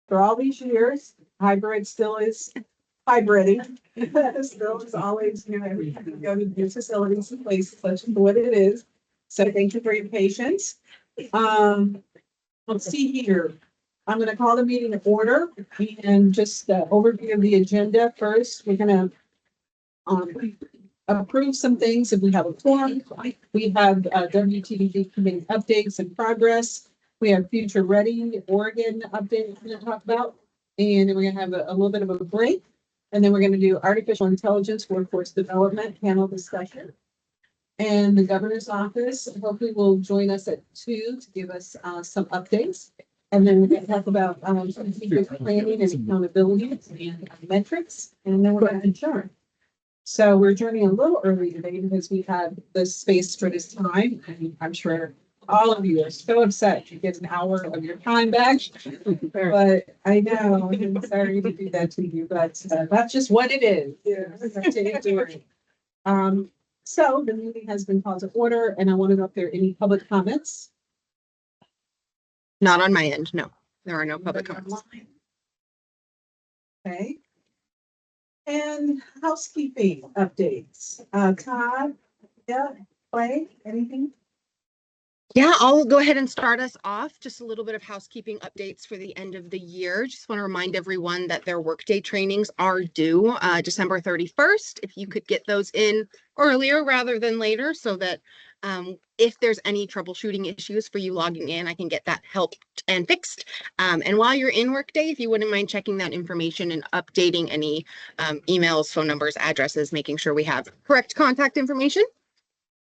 for all these years, hybrid still is hybriding. Still is always, every time you go to new facilities and places, such as what it is. So thank you for your patience. Let's see here. I'm gonna call the meeting to order and just overview of the agenda first. We're gonna approve some things if we have a form. We have WTDB committee updates and progress. We have Future Ready Oregon update we're gonna talk about. And then we're gonna have a little bit of a break. And then we're gonna do artificial intelligence workforce development panel discussion. And the governor's office hopefully will join us at 2 to give us some updates. And then we're going to talk about strategic planning and accountability and metrics. And then we're going to adjourn. So we're adjourning a little early today because we have the space for this time. And I'm sure all of you are so upset to get an hour of your time back. But I know, I'm sorry to do that to you, but that's just what it is. So the meeting has been called to order, and I want to know if there are any public comments. Not on my end, no. There are no public comments. Okay. And housekeeping updates. Todd, Clay, anything? Yeah, I'll go ahead and start us off. Just a little bit of housekeeping updates for the end of the year. Just want to remind everyone that their workday trainings are due December 31st. If you could get those in earlier rather than later, so that if there's any troubleshooting issues for you logging in, I can get that helped and fixed. And while you're in workday, if you wouldn't mind checking that information and updating any emails, phone numbers, addresses, making sure we have correct contact information.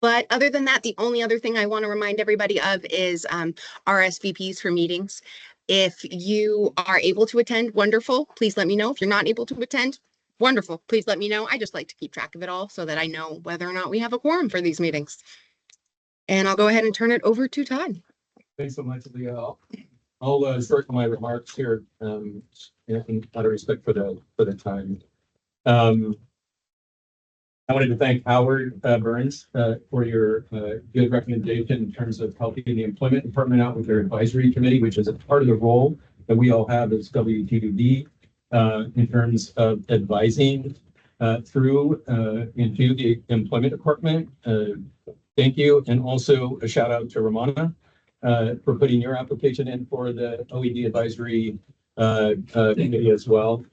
But other than that, the only other thing I want to remind everybody of is RSVPs for meetings. If you are able to attend, wonderful. Please let me know. If you're not able to attend, wonderful. Please let me know. I just like to keep track of it all so that I know whether or not we have a quorum for these meetings. And I'll go ahead and turn it over to Todd. Thanks so much, Leah. I'll shorten my remarks here out of respect for the time. I wanted to thank Howard Burns for your good recommendation in terms of helping the employment department out with their advisory committee, which is a part of the role that we all have as WTDB in terms of advising through into the employment department. Thank you. And also a shout out to Ramona for putting your application in for the OED advisory committee as well.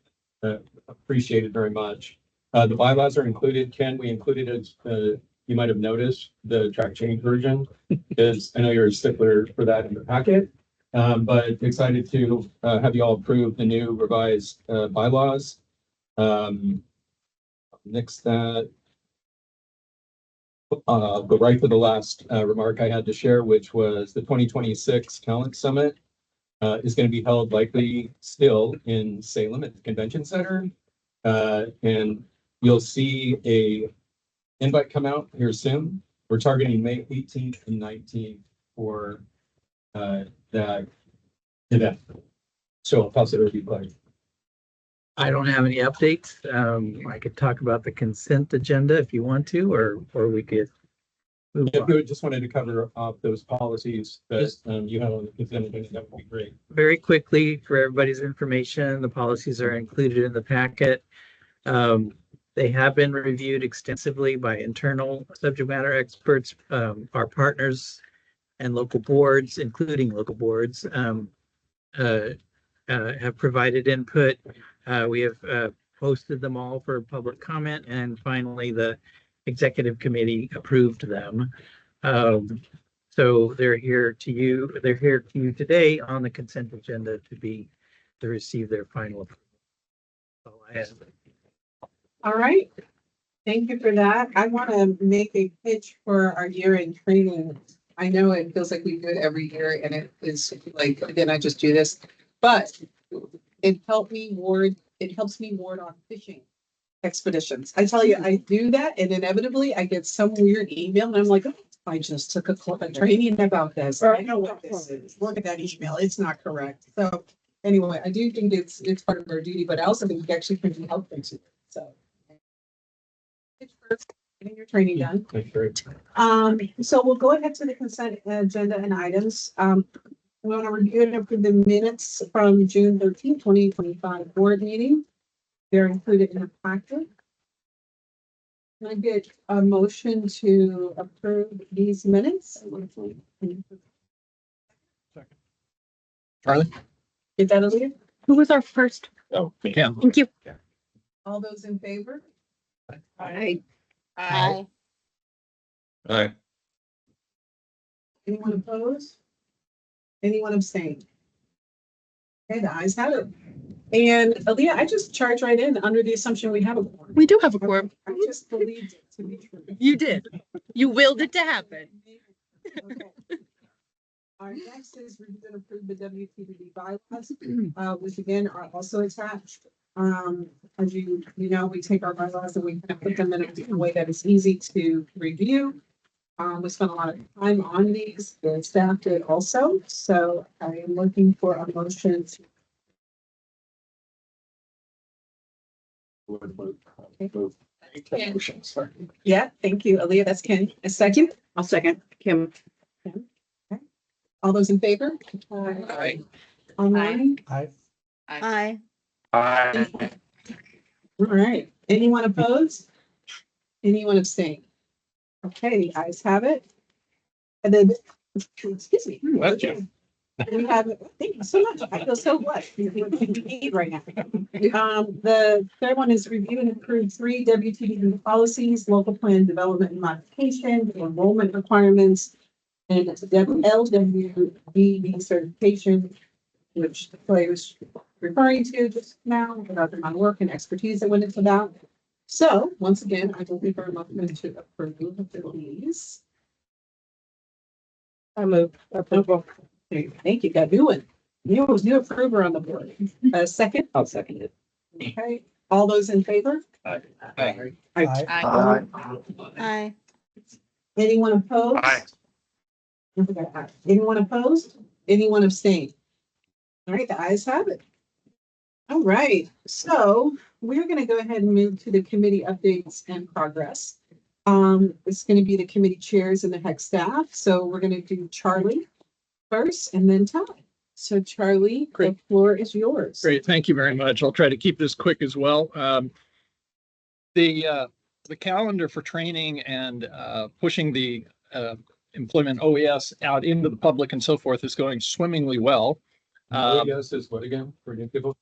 Appreciate it very much. The bylaws are included. Ken, we included, as you might have noticed, the track change version, because I know you're a stickler for that in the packet. But excited to have you all approve the new revised bylaws. Next, I'll go right to the last remark I had to share, which was the 2026 Talent Summit is going to be held likely still in Salem at the Convention Center. And you'll see a invite come out here soon. We're targeting May 18th and 19th for that event. So I'll pass it over to you, Clay. I don't have any updates. I could talk about the consent agenda if you want to, or we could move If on. you just wanted to cover off those policies that you have on the consent agenda, that would be great. Very quickly, for everybody's information, the policies are included in the packet. They have been reviewed extensively by internal subject matter experts, our partners and local boards, including local boards, have provided input. We have posted them all for public comment, and finally the executive committee approved them. So they're here to you. They're here to you today on the consent agenda to receive their final approval. So I have. All right. Thank you for that. I want to make a pitch for our year-end training. I know it feels like we do it every year, and it is like, then I just do this, but it helps me ward on fishing expeditions. I tell you, I do that, and inevitably I get some weird email, and I'm like, oh, I just took a training about this. I know what this is. Look at that email. It's not correct. So anyway, I do think it's part of our duty, but I also think it actually can be helpful to it. So getting your training done. So we'll go ahead to the consent agenda and items. We want to review and approve the minutes from June 13th, 2025 board meeting. They're included in the packet. Can I get a motion to approve these minutes? Charlie? Is that Aaliyah? Who was our first? Oh, Kim. Thank you. All those in favor? Aye. Aye. Aye. Anyone opposed? Anyone abstain? Okay, the ayes have it. And Aaliyah, I just charged right in under the assumption we have a quorum. We do have a quorum. I just believed it to be true. You did. You willed it to happen. Okay. All right, next is review and approve the WTDB bylaws, which again are also attached. As you know, we take our bylaws and we kind of put them in a way that is easy to review. We spent a lot of time on these, the staff did also, so I am looking for a motion to. Yeah, thank you, Aaliyah, that's Ken. A second? I'll second. Kim. All those in favor? Aye. Online? Aye. Aye. Aye. All right, anyone opposed? Anyone abstain? Okay, the ayes have it. And then, excuse me. That's you. We have, thank you so much. I feel so blessed. Right now. The third one is review and approve 3 WTDB policies, local plan development and modification, enrollment requirements, and LWDB certification, which Clay was referring to just now about the amount of work and expertise that went into that. So once again, I will be very much to approve these. I move approval. Thank you. Got new one. New approver on the board. Second. I'll second it. Okay. All those in favor? Aye. Aye. Anyone opposed? Aye. Anyone opposed? Anyone abstain? All right, the ayes have it. All right, so we're going to go ahead and move to the committee updates and progress. It's going to be the committee chairs and the HEC staff. So we're going to do Charlie first and then Todd. So Charlie, the Great. floor is yours. Great, thank you very much. I'll try to keep this quick as well. The calendar for training and pushing the employment OES out into the public and so forth is going swimmingly well. OES is what again? For new people?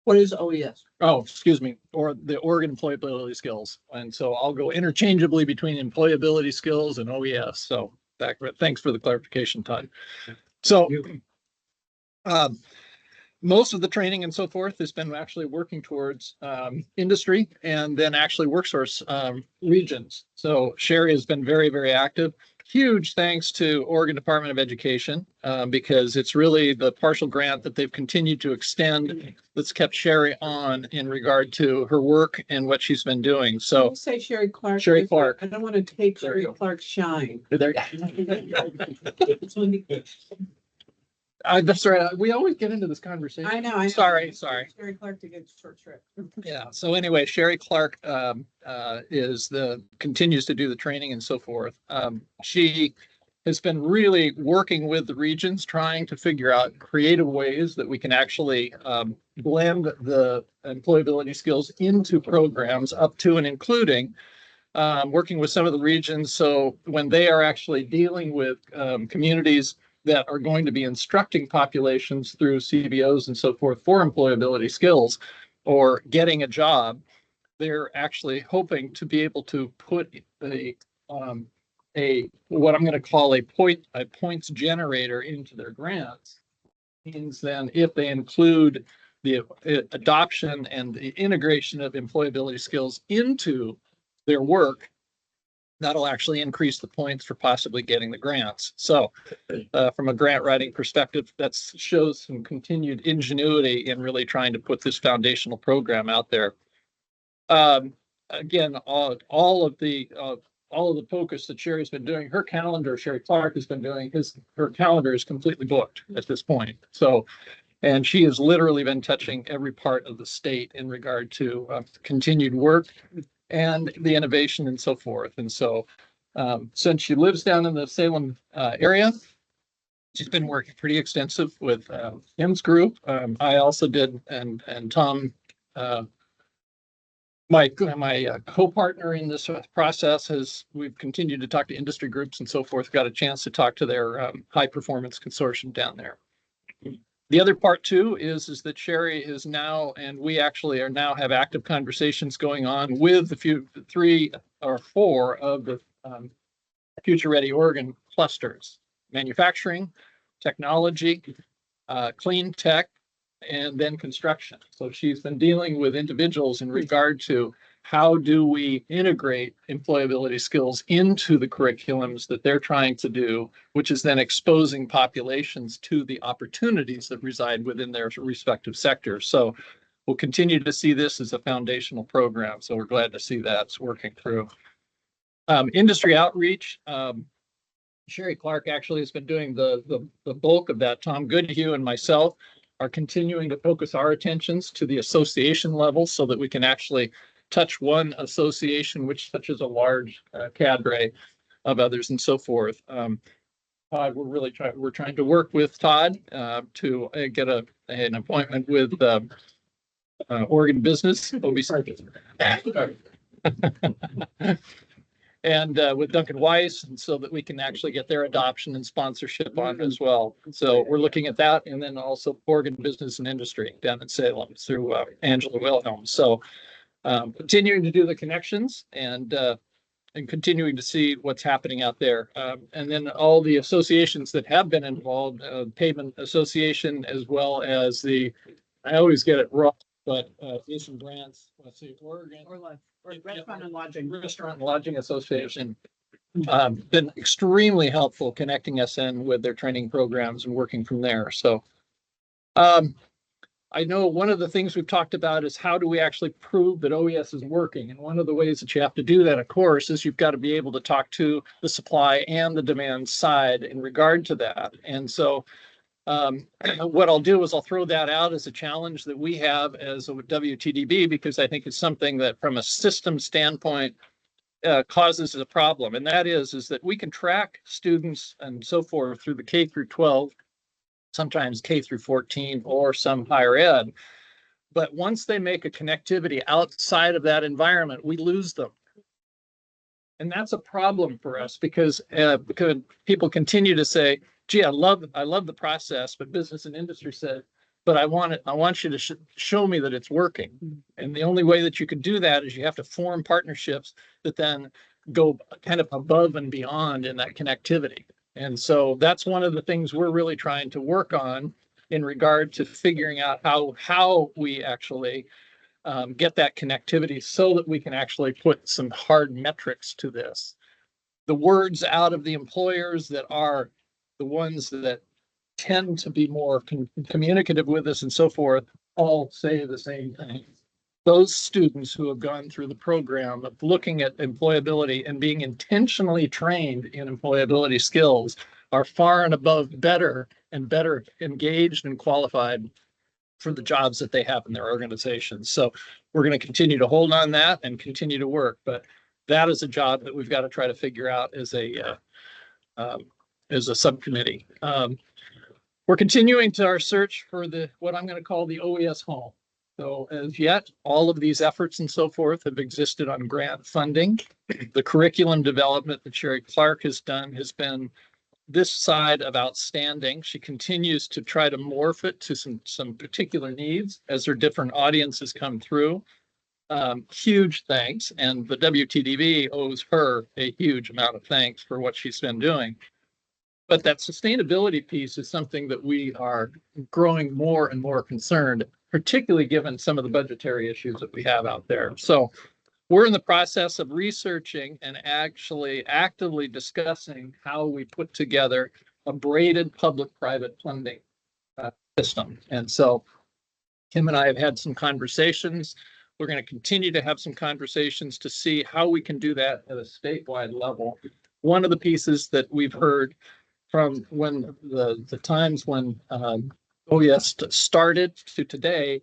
What is OES? Oh, excuse me, or the Oregon Employability Skills. And so I'll go interchangeably between employability skills and OES. So thanks for the clarification, Todd. So most of the training and so forth has been actually working towards industry and then actually workforce regions. So Sherry has been very, very active. Huge thanks to Oregon Department of Education because it's really the partial grant that they've continued to extend that's kept Sherry on in regard to her work and what she's been doing. So You say Sherry Clark. Sherry Clark. I don't want to take There Sherry you go. Clark's shine. there, that's right. We always get into this conversation. I know. Sorry. Sherry Clark to get short trip. Yeah. So anyway, Sherry Clark continues to do the training and so forth. She has been really working with the regions, trying to figure out creative ways that we can actually blend the employability skills into programs up to and including working with some of the regions. So when they are actually dealing with communities that are going to be instructing populations through CBOs and so forth for employability skills or getting a job, they're actually hoping to be able to put a what I'm going to call a points generator into their grants. Means then if they include the adoption and the integration of employability skills into their work, that'll actually increase the points for possibly getting the grants. So from a grant writing perspective, that shows some continued ingenuity in really trying to put this foundational program out there. Again, all of the focus that Sherry's been doing, her calendar, Sherry Clark has been doing, her calendar is completely booked at this point. So, and she has literally been touching every part of the state in regard to continued work and the innovation and so forth. And so since she lives down in the Salem area, She's been working pretty extensive with Kim's group. I also did, and Tom, my co-partner in this process we've continued to talk to industry groups and so forth, got a chance to talk to their high performance consortium down there. The other part too is that Sherry is now, and we actually are now have active conversations going on with the 3 or 4 of the Future Ready Oregon clusters: manufacturing, technology, clean tech, and then construction. So she's been dealing with individuals in regard to how do we integrate employability skills into the curriculums that they're trying to do, which is then exposing populations to the opportunities that reside within their respective sectors. So we'll continue to see this as a foundational program. So we're glad to see that's working through. Industry outreach. Sherry Clark actually has been doing the bulk of that. Tom Goodhue and myself are continuing to focus our attentions to the association level so that we can actually touch one association, which touches a large cadre of others and so forth. Todd, we're trying to work with Todd to get an appointment with Oregon Business. And with Duncan Weiss, and so that we can actually get their adoption and sponsorship on as well. So we're looking at that, and then also Oregon Business and Industry down in Salem through Angela Wilhelm. So continuing to do the connections and continuing to see what's happening out there. And then all the associations that have been involved, Pavement Association, as well as I always get it wrong, but Jason Grants, let's see, Oregon. Or Restaurant and Lodging. Restaurant and Lodging Association. Been extremely helpful connecting us in with their training programs and working from there. So I know one of the things we've talked about is how do we actually prove that OES is working? And one of the ways that you have to do that, of course, is you've got to be able to talk to the supply and the demand side in regard to that. And so what I'll do is I'll throw that out as a challenge that we have as a WTDB, because I think it's something that from a system standpoint causes a problem. And that is that we can track students and so forth through the K through 12, sometimes K through 14 or some higher ed. But once they make a connectivity outside of that environment, we lose them. And that's a problem for us because people continue to say, gee, I love the process, but business and industry said, but I want you to show me that it's working. And the only way that you can do that is you have to form partnerships that then go kind of above and beyond in that connectivity. And so that's one of the things we're really trying to work on in regard to figuring out how we actually get that connectivity so that we can actually put some hard metrics to this. The words out of the employers that are the ones that tend to be more communicative with us and so forth all say the same thing. Those students who have gone through the program of looking at employability and being intentionally trained in employability skills are far and above better engaged and qualified for the jobs that they have in their organizations. So we're going to continue to hold on that and continue to work. But that is a job that we've got to try to figure out as a subcommittee. We're continuing to our search for what I'm going to call the OES home. So as yet, all of these efforts and so forth have existed on grant funding. The curriculum development that Sherry Clark has done has been this side of outstanding. She continues to try to morph it to some particular needs as her different audiences come through. Huge thanks. And the WTDB owes her a huge amount of thanks for what she's been doing. But that sustainability piece is something that we are growing more and more concerned, particularly given some of the budgetary issues that we have out there. So we're in the process of researching and actually actively discussing how we put together a braided public-private funding system. And so Kim and I have had some conversations. We're going to continue to have some conversations to see how we can do that at a statewide level. One of the pieces that we've heard from when the times when OES started to today,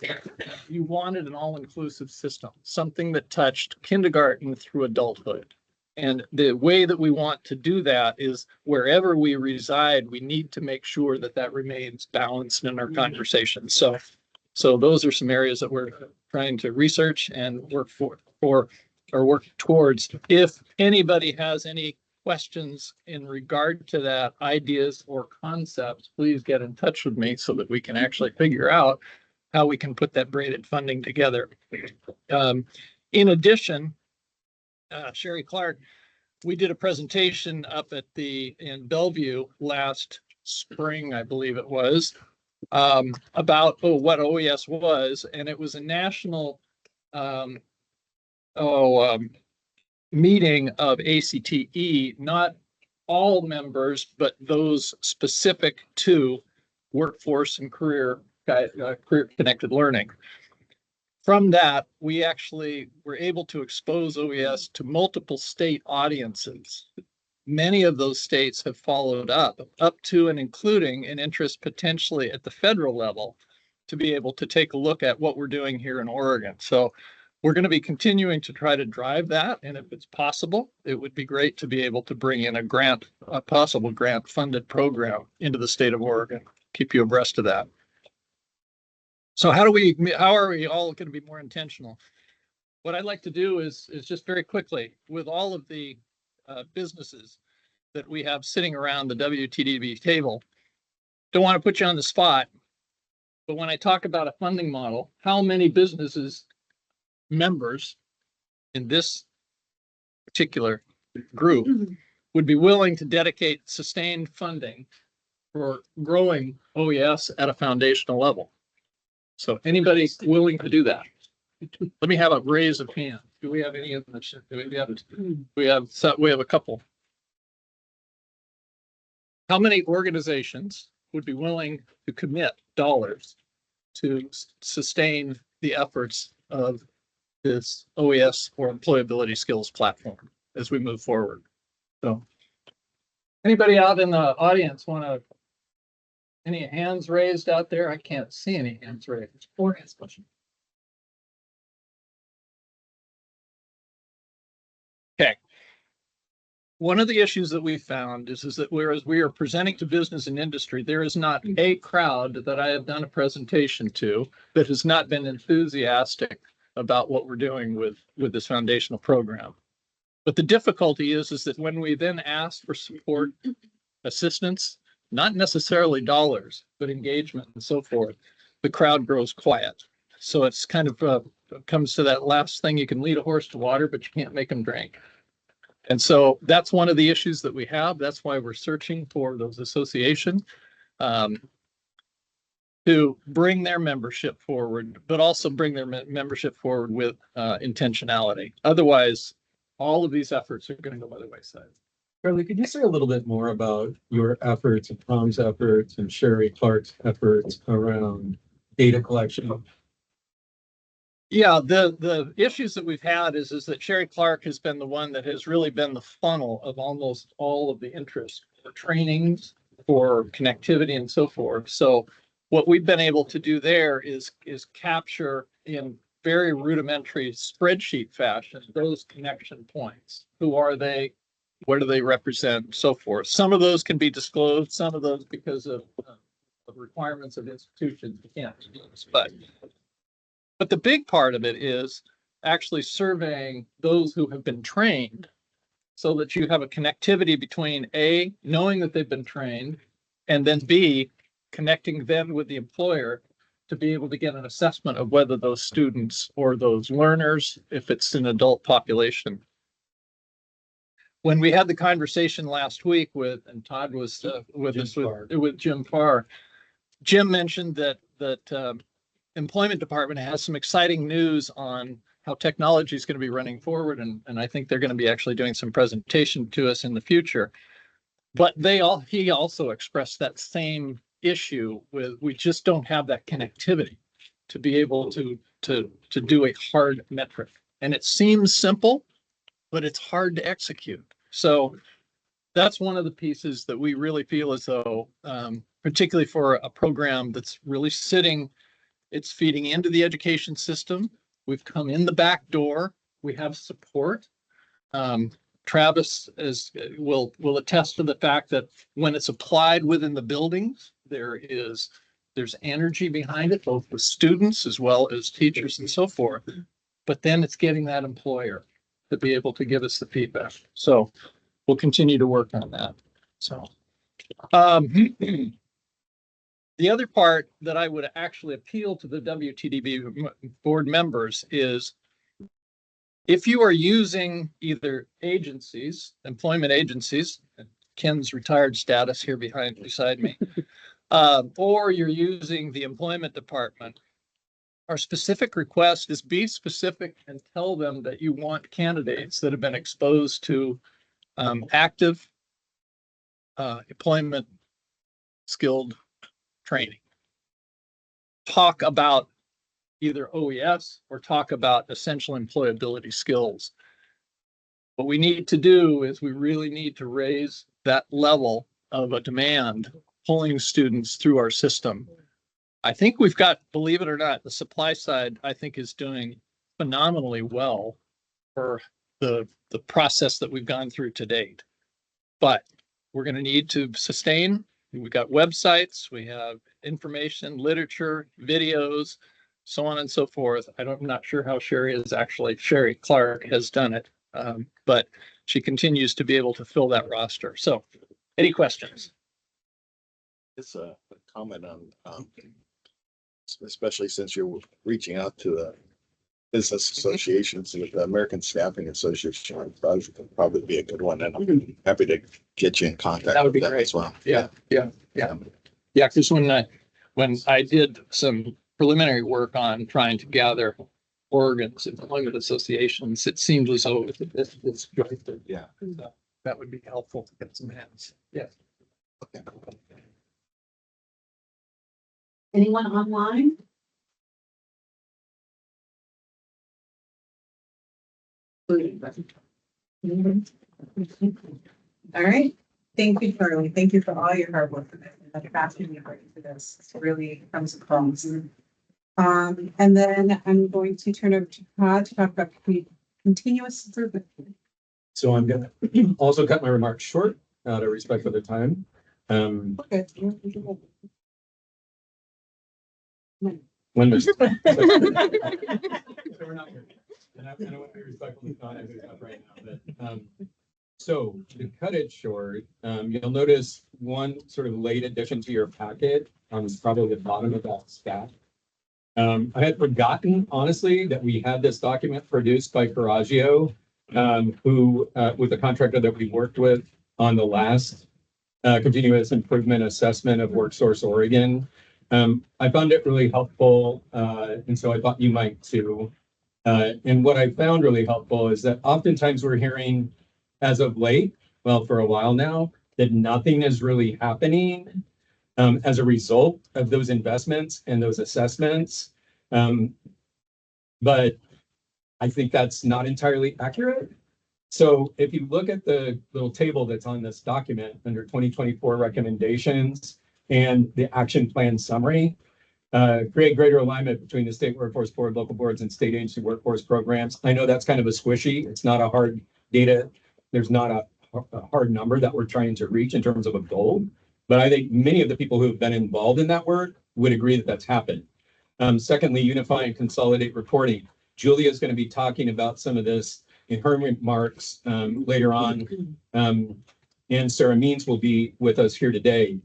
you wanted an all-inclusive system, something that touched kindergarten through adulthood. And the way that we want to do that is wherever we reside, we need to make sure that that remains balanced in our conversation. So those are some areas that we're trying to research and work or work towards. If anybody has any questions in regard to that, ideas or concepts, please get in touch with me so that we can actually figure out how we can put that braided funding together. In addition, Sherry Clark, we did a presentation up in Bellevue last spring, I believe it was, about what OES was, and it was a national meeting of ACTE, not all members, but those specific to workforce and career connected learning. From that, we actually were able to expose OES to multiple state audiences. Many of those states have followed up to and including an interest potentially at the federal level to be able to take a look at what we're doing here in Oregon. So we're going to be continuing to try to drive that. And if it's possible, it would be great to be able to bring in a possible grant funded program into the state of Oregon. Keep you abreast of that. So how are we all going to be more intentional? What I'd like to do is just very quickly, with all of the businesses that we have sitting around the WTDB table, don't want to put you on the spot, but when I talk about a funding model, how many businesses members in this particular group would be willing to dedicate sustained funding for growing OES at a foundational level? So anybody willing to do that? Let me have a raise of hands. Do we have any of them? We have a couple. How many organizations would be willing to commit dollars to sustain the efforts of this OES or employability skills platform as we move forward? So anybody out in the audience any hands raised out there? I can't see any hands raised. Or hands question. Okay. One of the issues that we found is that whereas we are presenting to business and industry, there is not a crowd that I have done a presentation to that has not been enthusiastic about what we're doing with this foundational program. But the difficulty is that when we then ask for support, assistance, not necessarily dollars, but engagement and so forth, the crowd grows quiet. So it's kind of comes to that last thing: you can lead a horse to water, but you can't make them drink. And so that's one of the issues that we have. That's why we're searching for those associations to bring their membership forward, but also bring their membership forward with intentionality. Otherwise, all of these efforts are going to go by the wayside. Charlie, could you say a little bit more about your efforts and Tom's efforts and Sherry Clark's efforts around data collection? Yeah, the issues that we've had is that Sherry Clark has been the one that has really been the funnel of almost all of the interest for trainings, for connectivity and so forth. So what we've been able to do there is capture in very rudimentary spreadsheet fashion those connection points. Who are they? What do they represent? So forth. Some of those can be disclosed. Some of those, because of requirements of institutions, we can't do this. But the big part of it is actually surveying those who have been trained, so that you have a connectivity between A, knowing that they've been trained, and then B, connecting them with the employer to be able to get an assessment of whether those students or those learners, if it's an adult population. When we had the conversation last week and Todd was with Jim Farr, Jim mentioned that Employment Department has some exciting news on how technology is going to be running forward, and I think they're going to be actually doing some presentation to us in the future. But he also expressed that same issue with, we just don't have that connectivity to be able to do a hard metric. And it seems simple, but it's hard to execute. So that's one of the pieces that we really feel as though, particularly for a program that's really it's feeding into the education system. We've come in the back door. We have support. Travis will attest to the fact that when it's applied within the buildings, there's energy behind it, both with students as well as teachers and so forth. But then it's getting that employer to be able to give us the feedback. So we'll continue to work on that. So the other part that I would actually appeal to the WTDB board members is if you are using either agencies, employment agencies, Ken's retired status here beside me, or you're using the employment department, our specific request is be specific and tell them that you want candidates that have been exposed to active employment skilled training. Talk about either OES or talk about essential employability skills. What we need to do is we really need to raise that level of a demand, pulling students through our system. I think we've got, believe it or not, the supply side, I think, is doing phenomenally well for the process that we've gone through to date. But we're going to need to sustain. We've got websites, we have information, literature, videos, so on and so forth. I'm not sure how Sherry Clark has done it, but she continues to be able to fill that roster. So any questions? It's a comment on, especially since you're reaching out to business associations with the American Staffing Association, probably be a good one. And I'm happy to get you in contact. That would be with them great as well. Yeah. Because when I did some preliminary work on trying to gather Oregon's employment associations, it seemed as though it's jointed. Yeah. So that would be helpful to get some hands. Yes. Okay. Anyone online? All right. Thank you, Charlie. Thank you for all your hard work and the passion you bring to this. It really comes across. And then I'm going to turn over to Todd to talk about continuous improvement. So I'm gonna also cut my remarks short out of respect for the time. Okay. 1 minute. So we're not here. And I want to be respectful of time right now, but so to cut it short, you'll notice one sort of late addition to your packet on probably the bottom of that stack. I had forgotten, honestly, that we had this document produced by Coraggio, who was a contractor that we worked with on the last continuous improvement assessment of WorkSource Oregon. I found it really helpful, and so I thought you might too. And what I found really helpful is that oftentimes we're hearing, as of late, well, for a while now, that nothing is really happening as a result of those investments and those assessments. But I think that's not entirely accurate. So if you look at the little table that's on this document under 2024 recommendations and the action plan summary, create greater alignment between the state workforce board, local boards, and state agency workforce programs. I know that's kind of a squishy. It's not a hard data. There's not a hard number that we're trying to reach in terms of a goal. But I think many of the people who have been involved in that work would agree that that's happened. Secondly, unify and consolidate reporting. Julia is going to be talking about some of this in her remarks later on. And Sarah Means will be with us here today.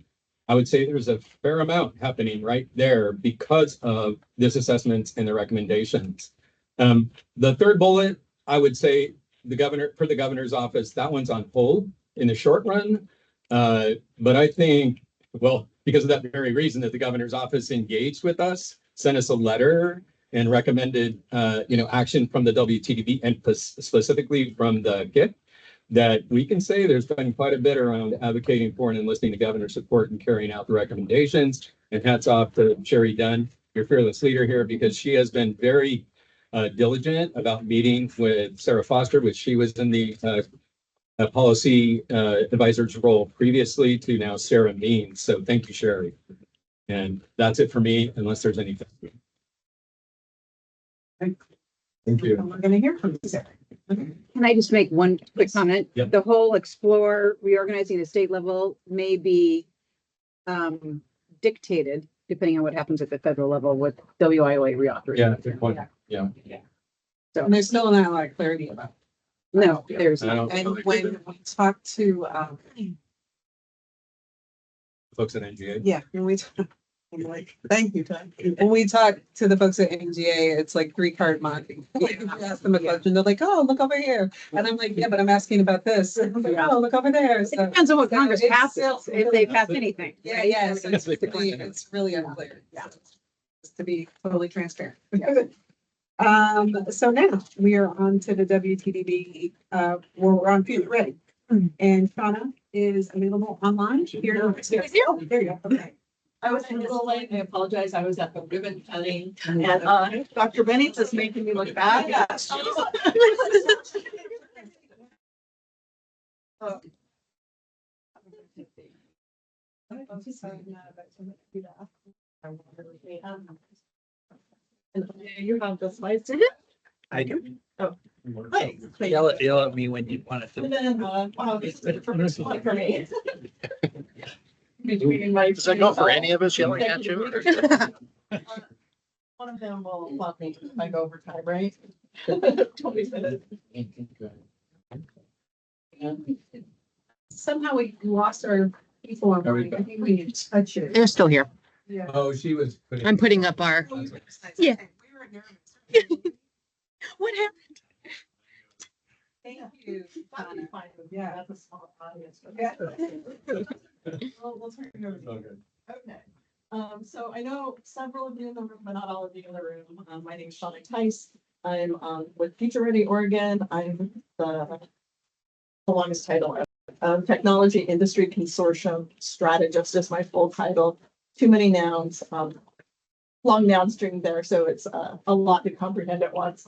I would say there's a fair amount happening right there because of this assessment and the recommendations. The third bullet, I would say the governor's office, that one's on hold in the short run. But I think, well, because of that very reason that the governor's office engaged with us, sent us a letter and recommended, action from the WTDB and specifically from the KIC, that we can say there's been quite a bit around advocating for and enlisting the governor's support and carrying out the recommendations. And hats off to Sherry Dunn, your fearless leader here, because she has been very diligent about meeting with Sarah Foster, which she was in the policy advisor's role previously to now Sarah Means. So thank you, Sherry. And that's it for me, unless there's anything. Thank you. We're going to hear from Sarah. Can I just make one quick comment? Yep. The whole explore reorganizing the state level may be dictated, depending on what happens at the federal level with WIOA reauthorization. Yeah, good point. Yeah. And there's still not a lot of clarity about it. No, there's, I don't- And when we talk to, Folks at NGA. yeah, when we, I'm like, thank you, Todd. When we talk to the folks at NGA, it's like 3-card Monty. Like, if you ask them a question, they're like, oh, look over here. And I'm like, yeah, but I'm asking about this. I'm like, oh, look over there. it So, depends on what Congress it's passes, still- if they pass anything. yeah, right? yeah, so Yes, they it's really unclear. Yeah. Just to be totally transparent. So now we are on to the WTDB, where we're on Future Ready. And Shauna is available online here. Oh, there you go. Okay. I was a little late. I apologize. I was at the ribbon cutting and Dr. Bennings is making me look bad. You have the slides. I do. Hi. Yell at me when you want And to. then, wow, this is the first one for me. Between my. Does that go for any of us yelling at you? or- One of them will love me if I go over time, right? 20 minutes. Somehow we lost our people. There we I go. think we need to touch it. They're still here. Yeah. Oh, she was. I'm putting up our, Yeah. We were nervous. what happened? Thank you. That'd be fine with me. Yeah. That's a small audience. but- Yeah. We'll turn it over. Okay. Okay, so I know several of you in the room, but not all of you in the room. My name is Shauna Tice. I'm with Future Ready Oregon. I'm the longest title of Technology Industry Consortium Strategist is my full title. Too many nouns, long noun string there, so it's a lot to comprehend at once.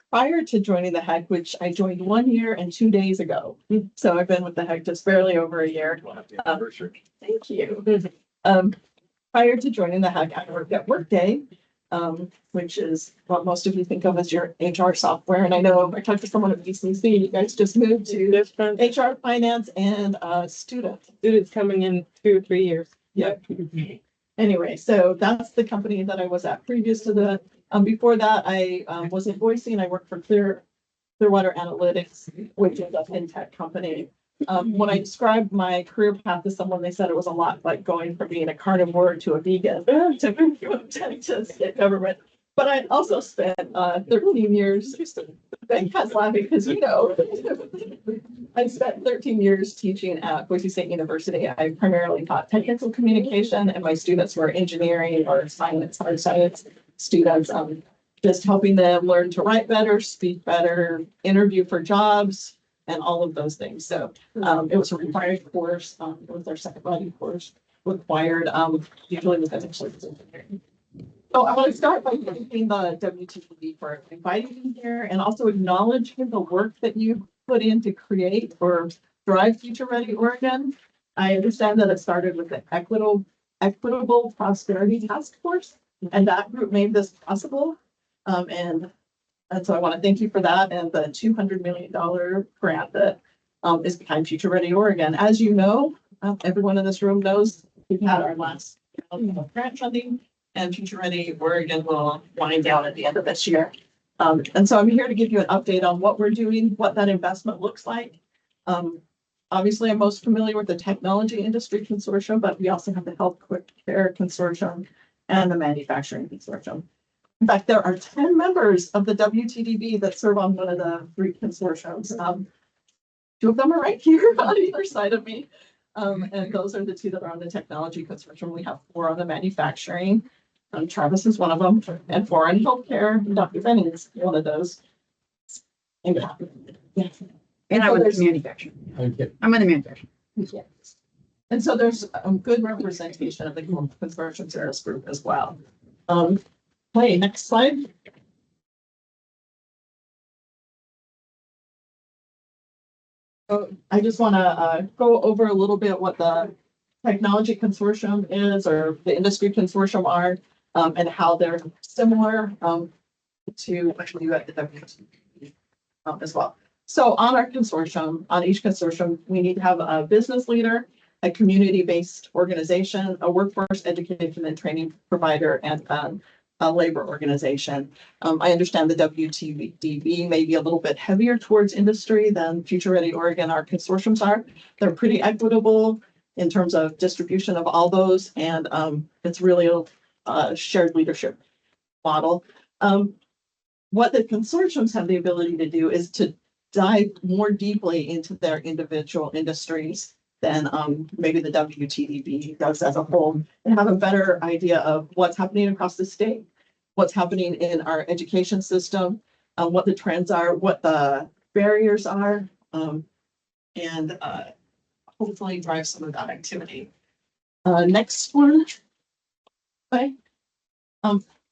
Prior to joining the HEC, which I joined 1 year and 2 days ago, so I've been with the HEC just barely over a year. Thank you. Prior to joining the HEC, I worked at Workday, which is what most of you think of as your HR software. And I know I talked to someone at BCC, you guys just moved to HR, finance, and students coming in 2 or 3 years. Yep. Anyway, so that's the company that I was at previous to the, before that, I was in Boise and I worked for Clearwater Analytics, which is a fintech company. When I described my career path to someone, they said it was a lot like going from being a carnivore to a vegan to state government. But I also spent 13 years, Ben Cut's laughing because you know, I spent 13 years teaching at Boise State University. I primarily taught technical communication and my students were engineering or science, hard science students. Just helping them learn to write better, speak better, interview for jobs, and all of those things. So it was a required course. It was our second body course required, usually with essentially. So I want to start by thanking the WTDB for inviting me here and also acknowledging the work that you put in to create or drive Future Ready Oregon. I understand that it started with the Equitable Prosperity Task Force, and that group made this possible. And so I want to thank you for that and the $200 million grant that is behind Future Ready Oregon. As you know, everyone in this room knows we've had our last round of grant funding and Future Ready Oregon will wind down at the end of this year. And so I'm here to give you an update on what we're doing, what that investment looks like. Obviously, I'm most familiar with the Technology Industry Consortium, but we also have the Health Care Consortium and the Manufacturing Consortium. In fact, there are 10 members of the WTDB that serve on one of the 3 consortiums. 2 of them are right here on either side of me. And those are the 2 that are on the technology consortium. We have 4 on the manufacturing. Travis is one of them, and 4 on healthcare. Dr. Benning is one of those. And And I so was there's- manufacturing. Okay. I'm in the manufacturing. Yes. And so there's good representation of the consortiums in this group as well. Hey, next slide. So I just want to go over a little bit what the technology consortium is or the industry consortium are and how they're similar to what we do at the WTB. as well. So on our consortium, on each consortium, we need to have a business leader, a community-based organization, a workforce education and training provider, and a labor organization. I understand the WTDB may be a little bit heavier towards industry than Future Ready Oregon. Our consortiums are. They're pretty equitable in terms of distribution of all those, and it's really a shared leadership model. What the consortiums have the ability to do is to dive more deeply into their individual industries than maybe the WTDB does as a whole, and have a better idea of what's happening across the state, what's happening in our education system, what the trends are, what the barriers are, and hopefully drive some of that activity. Next one. Bye.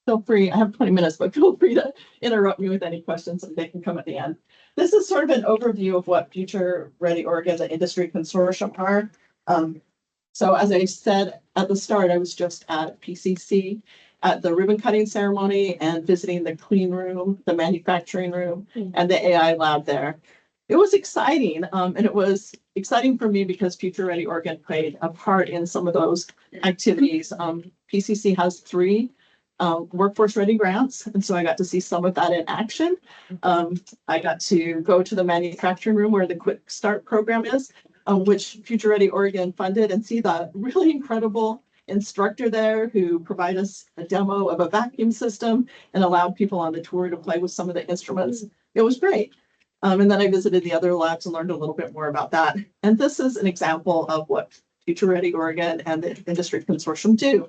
Feel free, I have 20 minutes, but feel free to interrupt me with any questions and they can come at the end. This is sort of an overview of what Future Ready Oregon, the industry consortium are. So as I said at the start, I was just at PCC at the ribbon cutting ceremony and visiting the clean room, the manufacturing room, and the AI lab there. It was exciting, and it was exciting for me because Future Ready Oregon played a part in some of those activities. PCC has 3 workforce ready grants, and so I got to see some of that in action. I got to go to the manufacturing room where the Quick Start program is, which Future Ready Oregon funded, and see the really incredible instructor there who provided us a demo of a vacuum system and allowed people on the tour to play with some of the instruments. It was great. And then I visited the other labs and learned a little bit more about that. And this is an example of what Future Ready Oregon and the Industry Consortium do.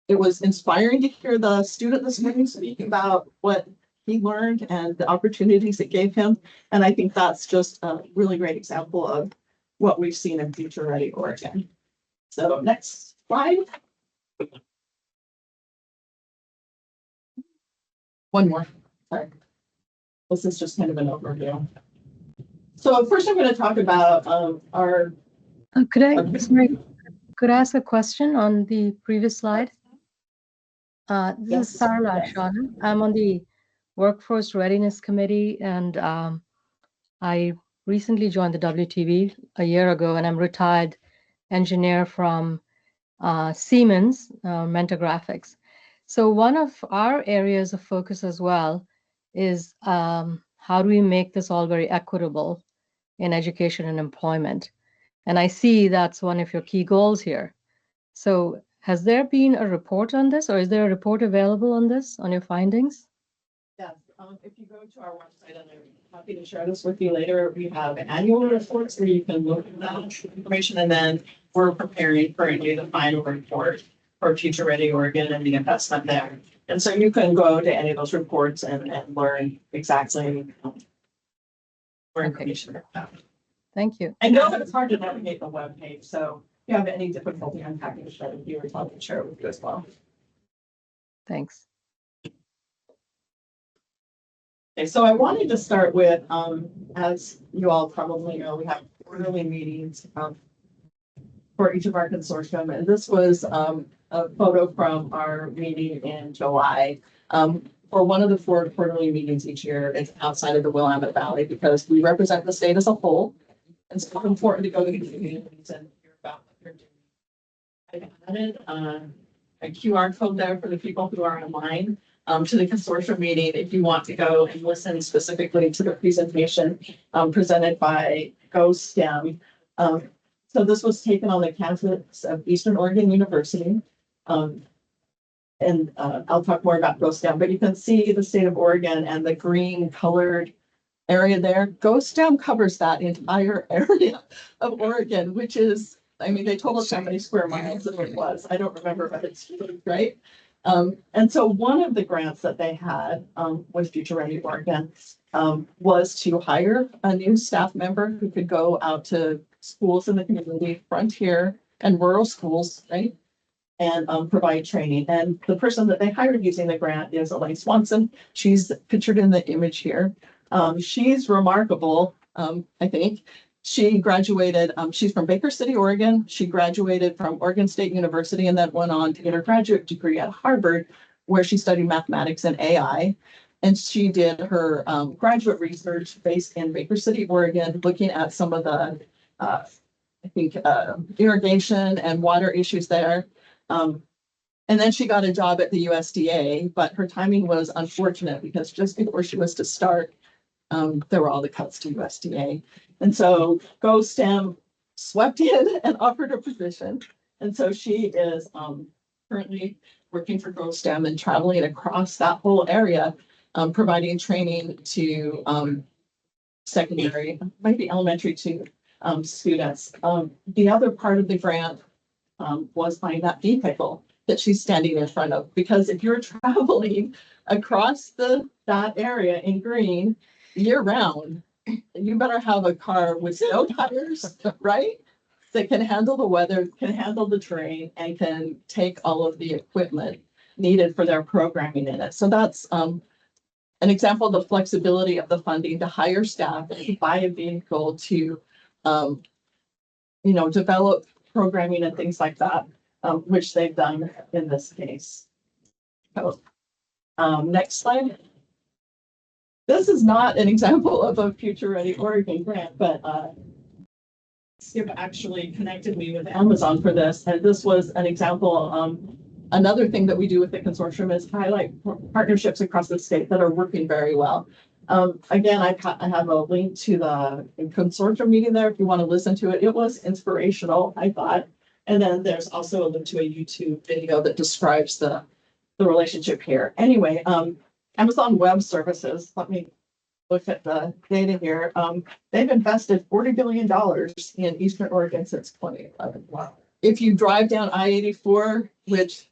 It was inspiring to hear the student this morning speak about what he learned and the opportunities it gave him. And I think that's just a really great example of what we've seen in Future Ready Oregon. So next slide. One more. Sorry. This is just kind of an overview. So first I'm going to talk about our. Could I ask a question on the previous slide? This Yes. is Sarla Shawn. I'm on the Workforce Readiness Committee, and I recently joined the WTB a year ago, and I'm retired engineer from Siemens, Mentor Graphics. So one of our areas of focus as well is how do we make this all very equitable in education and employment? And I see that's one of your key goals here. So has there been a report on this, or is there a report available on this, on your findings? Yes, if you go to our website, and I'm happy to share this with you later, we have annual reports where you can look at that information, and then we're preparing currently the final report for Future Ready Oregon and the investment there. And so you can go to any of those reports and learn exactly more information about that. Thank you. I know that it's hard to navigate the web page, so if you have any difficulty unpacking that with you, I'd love to share it with you as well. Thanks. Okay, so I wanted to start with, as you all probably know, we have quarterly meetings for each of our consortium, and this was a photo from our meeting in July. For one of the 4 quarterly meetings each year, it's outside of the Willamette Valley because we represent the state as a whole. And so it's important to go to the communities and hear about what they're doing. I added a QR code there for the people who are online to the consortium meeting if you want to go and listen specifically to the presentation presented by GoSTEM. So this was taken on the campus of Eastern Oregon University. And I'll talk more about GoSTEM, but you can see the state of Oregon and the green colored area there. GoSTEM covers that entire area of Oregon, which is, I mean, they told us how many square miles it was. I don't remember, but it's huge, right? And so one of the grants that they had with Future Ready Oregon was to hire a new staff member who could go out to schools in the community, frontier and rural schools, right? And provide training. And the person that they hired using the grant is Elaine Swanson. She's pictured in the image here. She's remarkable, I think. She graduated, she's from Baker City, Oregon. She graduated from Oregon State University and then went on to get her graduate degree at Harvard, where she studied mathematics and AI. And she did her graduate research based in Baker City, Oregon, looking at some of the, I think, irrigation and water issues there. And then she got a job at the USDA, but her timing was unfortunate because just before she was to start, there were all the cuts to USDA. And so GoSTEM swept in and offered her position. And so she is currently working for GoSTEM and traveling across that whole area, providing training to secondary, maybe elementary to students. The other part of the grant was buying that vehicle that she's standing in front of. Because if you're traveling across that area in green year round, you better have a car with snow tires, right? That can handle the weather, can handle the terrain, and can take all of the equipment needed for their programming in it. So that's an example of the flexibility of the funding to hire staff and buy a vehicle to, develop programming and things like that, which they've done in this case. So, next slide. This is not an example of a Future Ready Oregon grant, but Skip actually connected me with Amazon for this, and this was an example. Another thing that we do with the consortium is highlight partnerships across the state that are working very well. Again, I have a link to the consortium meeting there if you want to listen to it. It was inspirational, I thought. And then there's also a link to a YouTube video that describes the relationship here. Anyway, Amazon Web Services, let me look at the data here. They've invested $40 billion in Eastern Oregon since 2011. Wow. If you drive down I-84, which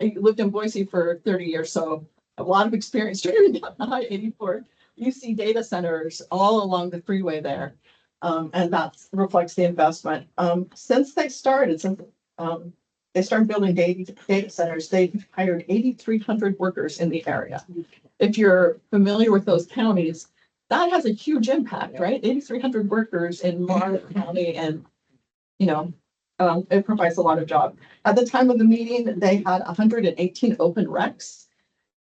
I lived in Boise for 30 years, so a lot of experience driving down I-84, you see data centers all along the freeway there. And that reflects the investment. Since they started building data centers, they've hired 8,300 workers in the area. If you're familiar with those counties, that has a huge impact, right? 8,300 workers in Monmouth County, and it provides a lot of jobs. At the time of the meeting, they had 118 open recs,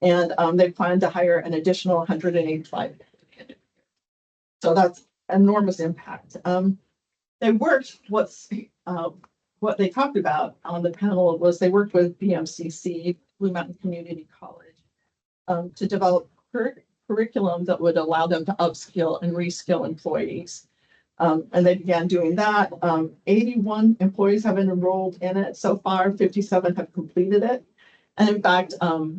and they plan to hire an additional 185. So that's enormous impact. They worked what they talked about on the panel was they worked with BMCC, Blue Mountain Community College, to develop curriculum that would allow them to upskill and reskill employees. And they began doing that. 81 employees have been enrolled in it so far. 57 have completed it. And in fact,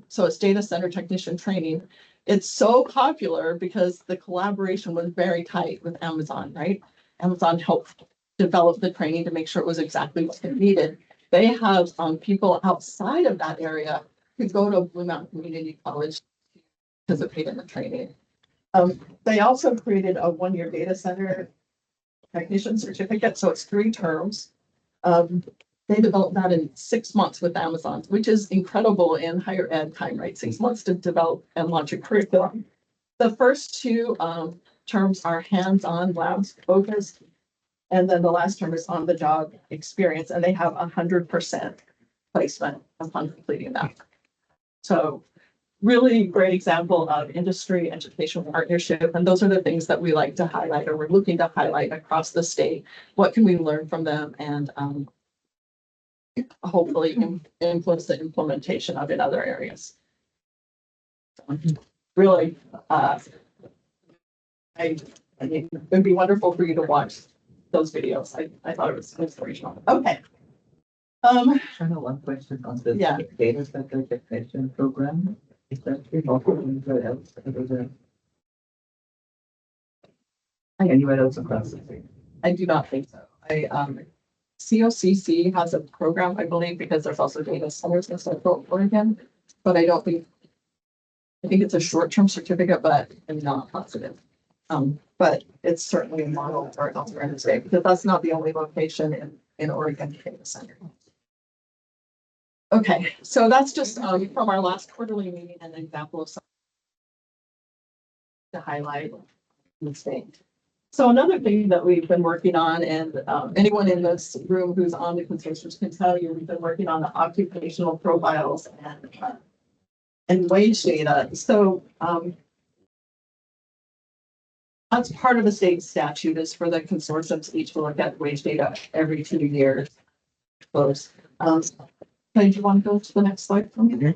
so it's data center technician training. It's so popular because the collaboration was very tight with Amazon, right? Amazon helped develop the training to make sure it was exactly what they needed. They have people outside of that area who go to Blue Mountain Community College to participate in the training. They also created a one-year data center technician certificate, so it's 3 terms. They developed that in 6 months with Amazon, which is incredible in higher ed time, right? 6 months to develop and launch a curriculum. The first 2 terms are hands-on labs focused, and then the last term is on the job experience, and they have 100% placement upon completing that. So really great example of industry educational partnership. And those are the things that we like to highlight, or we're looking to highlight across the state. What can we learn from them, and hopefully influence the implementation of in other areas. So, really, I mean, it would be wonderful for you to watch those videos. I thought it was inspirational. Okay. I have one question on the Yeah. data center technician program. Is that offered anywhere else? Anywhere else across the state? I do not think so. COCC has a program, I believe, because there's also data centers in Central Oregon, but I think it's a short-term certificate, but I'm not positive. But it's certainly a model for elsewhere in the state, because that's not the only location in Oregon data center. Okay, so that's just from our last quarterly meeting, an example of something to highlight in the state. So another thing that we've been working on, and anyone in this room who's on the consortium can tell you, we've been working on the occupational profiles and wage data. So, that's part of the state statute is for the consortiums each to look at wage data every 2 years. Close. Do you want to go to the next slide for me?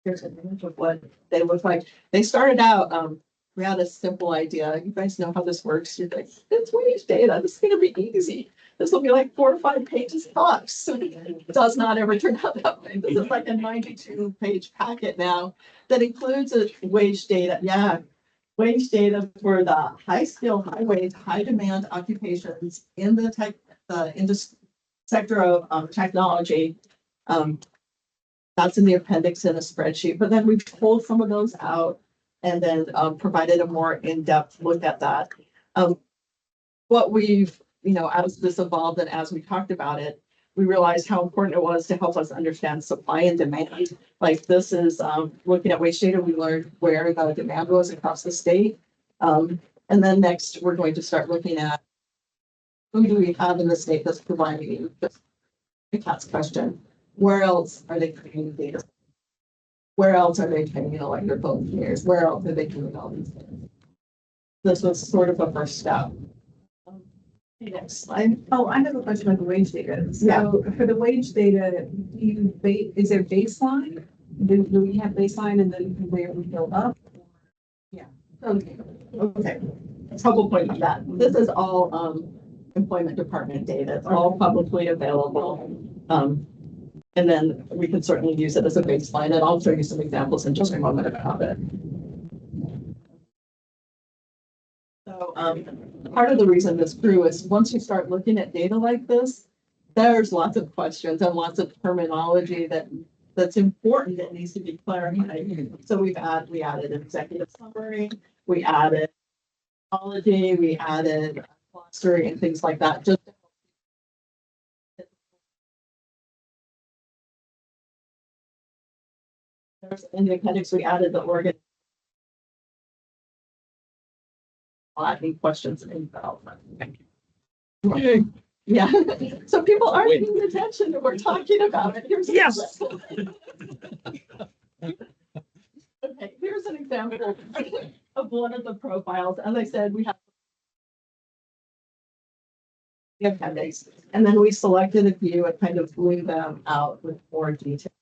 Here's an image of what they look like. They started out, we had a simple idea. You guys know how this works. You're like, it's wage data. This is going to be easy. This will be like 4 or 5 pages tops. So it does not ever turn out that way. This is like a 92-page packet now that includes a wage data. Yeah. Wage data for the high skill, high wage, high demand occupations in the tech, industry sector of technology. That's in the appendix in a spreadsheet, but then we've pulled some of those out and then provided a more in-depth look at that. What we've, as this evolved and as we talked about it, we realized how important it was to help us understand supply and demand. Like this is looking at wage data, we learned where the demand was across the state. And then next, we're going to start looking at who do we have in the state that's providing just a cat's question. Where else are they creating data? Where else are they training electrical engineers? Where else are they doing all these things? This was sort of a first step. Next slide. Oh, I have a question about the wage data. Yeah. So for the wage data, is there baseline? Do we have baseline and then where we build up? Okay. A couple points on that. This is all employment department data. It's all publicly available. And then we can certainly use it as a baseline, and I'll show you some examples in just a moment about it. So part of the reason this grew is once you start looking at data like this, there's lots of questions and lots of terminology that's important that needs to be clarified. So we added an executive summary, we added technology, we added clustering and things like that. Just in the appendix, we added the organ. Any questions in development? Thank you. Yeah, so people are paying attention and we're talking about it. Yes. Okay, here's an example of one of the profiles. As I said, we have the appendix, and then we selected a few and kind of blew them out with more detail.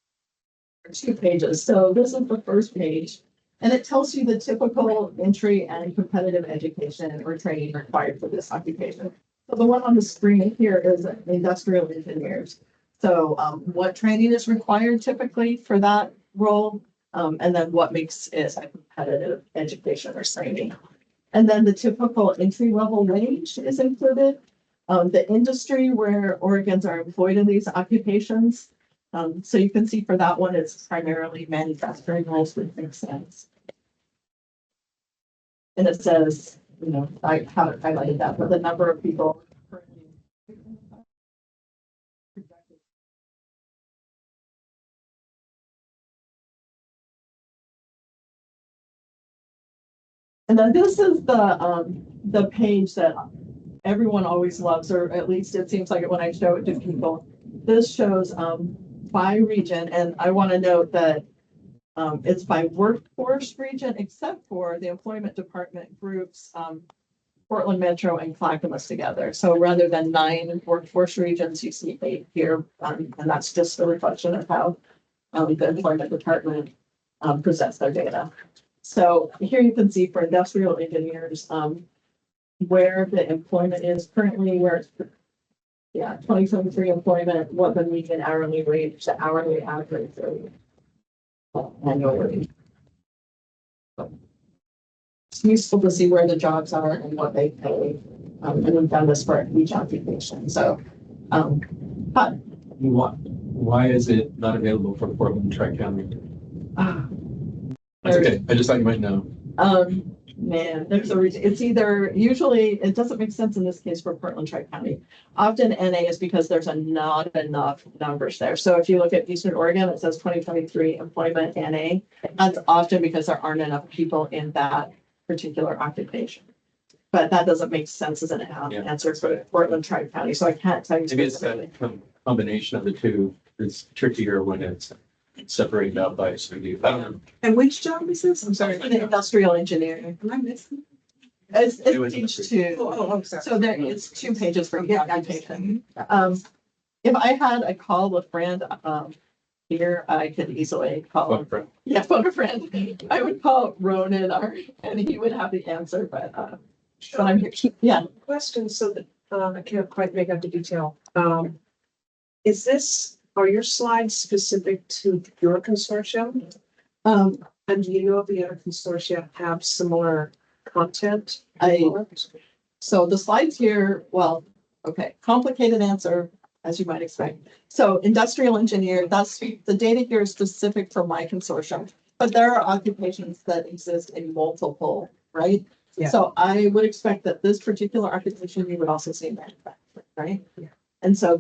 2 pages. So this is the first page, and it tells you the typical entry and competitive education or training required for this occupation. So the one on the screen here is industrial engineers. So what training is required typically for that role, and then what makes it a competitive education or training. And then the typical entry level wage is included. The industry where Oregons are employed in these occupations. So you can see for that one, it's primarily manufacturing roles, which makes sense. And it says, I haven't highlighted that, but the number of people currently. And then this is the page that everyone always loves, or at least it seems like it when I show it to people. This shows by region, and I want to note that it's by workforce region, except for the employment department groups, Portland Metro and Clackamas together. So rather than 9 workforce regions, you see 8 here, and that's just a reflection of how the employment department presents their data. So here you can see for industrial engineers where the employment is currently, where it's 2023 employment, what the median hourly wage, the hourly average annual wage. It's useful to see where the jobs are and what they pay. And we've done this for each occupation. So, but Why is it not available for Portland, Tri-County? That's okay. I just thought you might know. Man, there's a reason. It's either usually it doesn't make sense in this case for Portland Tri-County. Often NA is because there's not enough numbers there. So if you look at Eastern Oregon, it says 2023 employment NA. That's often because there aren't enough people in that particular occupation. But that doesn't make sense as an answer for Portland Tri-County. So I can't tell you. Maybe it's a combination of the two. It's trickier when it's separated out by studio. I don't know. And which job is this? I'm sorry. For the industrial engineering. Am I missing? It's It was page number 2. Oh, sorry. So there is 2 pages for the Yeah, documentation. If I had a call a friend, here, I could easily call him. But Yeah, phone a friend. I would call Ronan and he would have the answer, but I'm here. Yeah. Question so that I can't quite make out the detail. Are your slides specific to your consortium? And do you know if the other consortia have similar content? So the slides here, well, okay, complicated answer, as you might expect. So industrial engineer, that's the data here is specific for my consortium, but there are occupations that exist in multiple, right? Yeah. So I would expect that this particular occupation, you would also see in manufacturing, right? Yeah. And so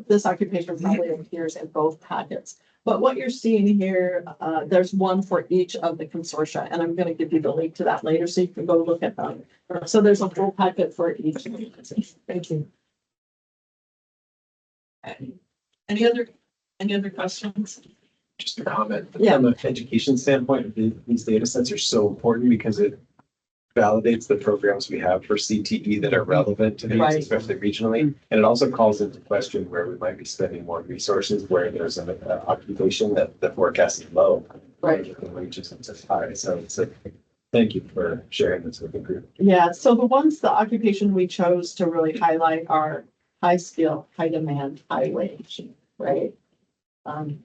this occupation probably appears in both packets. But what you're seeing here, there's one for each of the consortia, and I'm going to give you the link to that later so you can go look at them. So there's a full packet for each. Thank you. Any other questions? Just a comment. Yeah. From an education standpoint, these data sets are so important because it validates the programs we have for CTE that are relevant to these, Right. especially regionally. And it also calls into question where we might be spending more resources where there's an occupation that the forecast is low. Right. The wages are high. So thank you for sharing this with the group. Yeah, so the occupation we chose to really highlight are high skill, high demand, high wage, right? And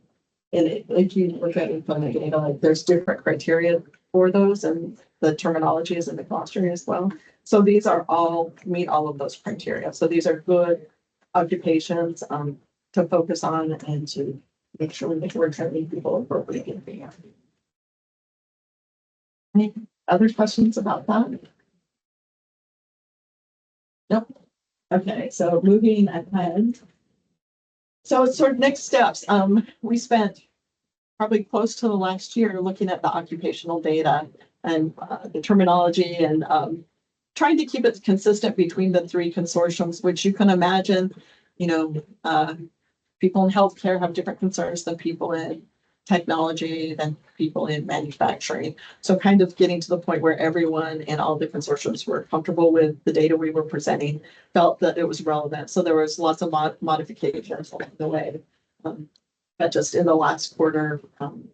if you look at employment data, like there's different criteria for those and the terminology is in the glossary as well. So these are all meet all of those criteria. So these are good occupations to focus on and to make sure that we're training people appropriately. Any other questions about that? Nope. Okay, so moving ahead. So it's sort of next steps. We spent probably close to the last year looking at the occupational data and the terminology and trying to keep it consistent between the 3 consortiums, which you can imagine, people in healthcare have different concerns than people in technology, than people in manufacturing. So kind of getting to the point where everyone in all the consortiums were comfortable with the data we were presenting, felt that it was relevant. So there was lots of modifications along the way. But just in the last quarter,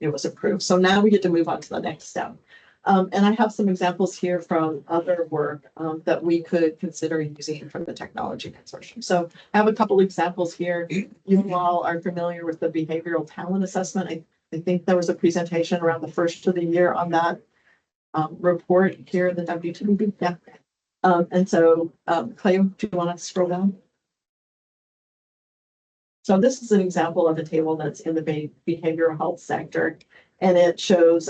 it was approved. So now we get to move on to the next step. And I have some examples here from other work that we could consider using from the technology consortium. So I have a couple examples here. You all are familiar with the behavioral talent assessment. I think there was a presentation around the first of the year on that report here in the WTDB. Yeah. And so Clay, do you want to scroll down? So this is an example of a table that's in the behavioral health sector, and it shows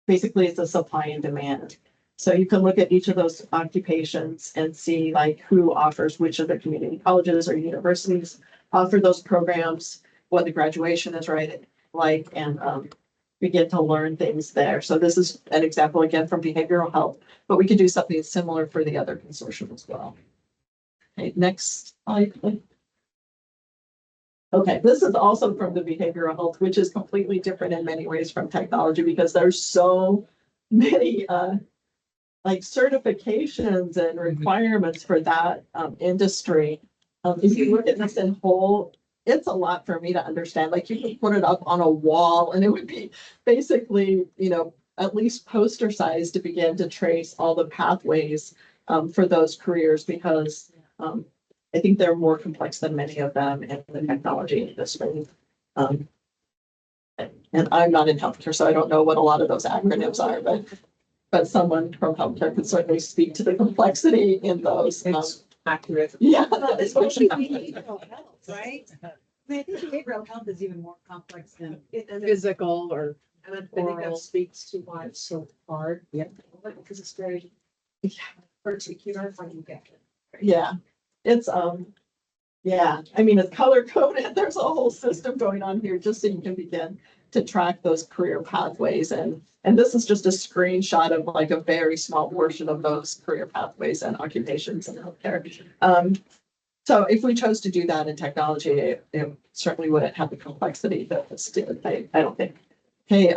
basically it's a supply and demand. So you can look at each of those occupations and see like who offers which of the community colleges or universities offer those programs, what the graduation is like, and begin to learn things there. So this is an example again from behavioral health, but we could do something similar for the other consortium as well. Okay, next slide, please. Okay, this is also from the behavioral health, which is completely different in many ways from technology because there's so many like certifications and requirements for that industry. If you look at this in whole, it's a lot for me to understand. Like you could put it up on a wall and it would be basically, at least poster size to begin to trace all the pathways for those careers because I think they're more complex than many of them in the technology industry. And I'm not in healthcare, so I don't know what a lot of those acronyms are, but someone from healthcare could certainly speak to the complexity in those. It's accurate. Yeah. Especially behavioral health, right? I think behavioral health is even more complex than physical or. And I think that speaks to why it's so hard. Yeah. Because it's very particular when you get it. Yeah, it's yeah, I mean, it's color coded. There's a whole system going on here just so you can begin to track those career pathways. And this is just a screenshot of like a very small portion of those career pathways and occupations in healthcare. So if we chose to do that in technology, it certainly wouldn't have the complexity that this did. I don't think. Okay,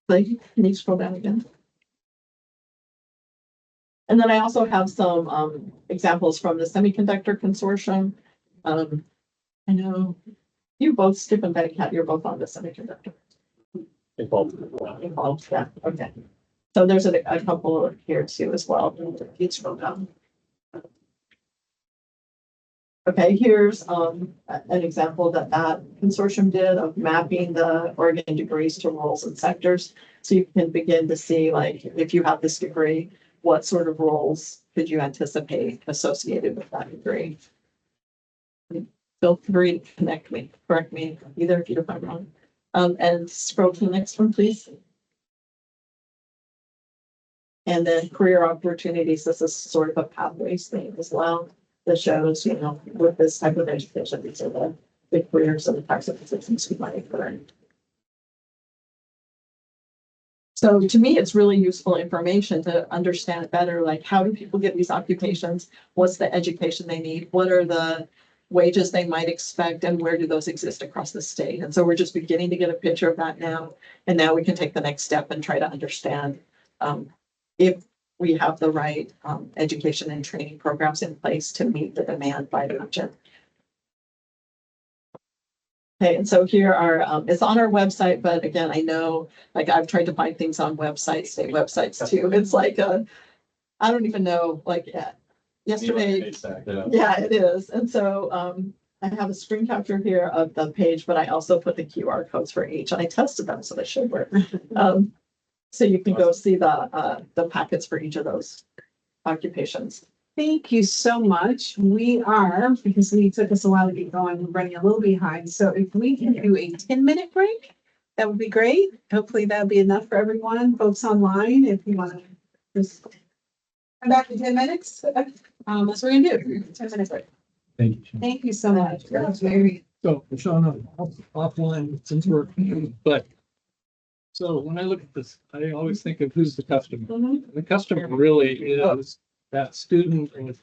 like, can you scroll down again? And then I also have some examples from the Semiconductor Consortium. I know you both, Skip and Betty Cat, you're both on the semiconductor. Involved, yeah, okay. So there's a couple here too as well. You scroll down. Okay, here's an example that consortium did of mapping the Oregon degrees to roles and sectors. So you can begin to see, like, if you have this degree, what sort of roles could you anticipate associated with that degree? Feel free to correct me, either of you if I'm wrong. And scroll to the next one, please. And then career opportunities, this is sort of a pathways thing as well, that shows, you know, with this type of education, these are the careers and the types of positions you might earn. So to me, it's really useful information to understand better, like, how do people get these occupations? What's the education they need? What are the wages they might expect, and where do those exist across the state? And so we're just beginning to get a picture of that now. And now we can take the next step and try to understand if we have the right education and training programs in place to meet the demand by the region. Okay, and so here are, it's on our website, but again, I know, like, I've tried to find things on websites, state websites too. It's like, I don't even know, like, yesterday. Yeah, it is. And so I have a screen capture here of the page, but I also put the QR codes for each, and I tested them, so they should work. So you can go see the packets for each of those occupations. Thank you so much. We are, because we took us a while to get going, we're running a little behind. So if we can do a 10-minute break, that would be great. Hopefully that'll be enough for everyone, folks online, if you want to just come back in 10 minutes. That's what we're gonna do. 10-minute break. Thank you. Thank you so much. That's very. So, Sean, offline, since we're, but. So when I look at this, I always think of who's the customer. The customer really is that student with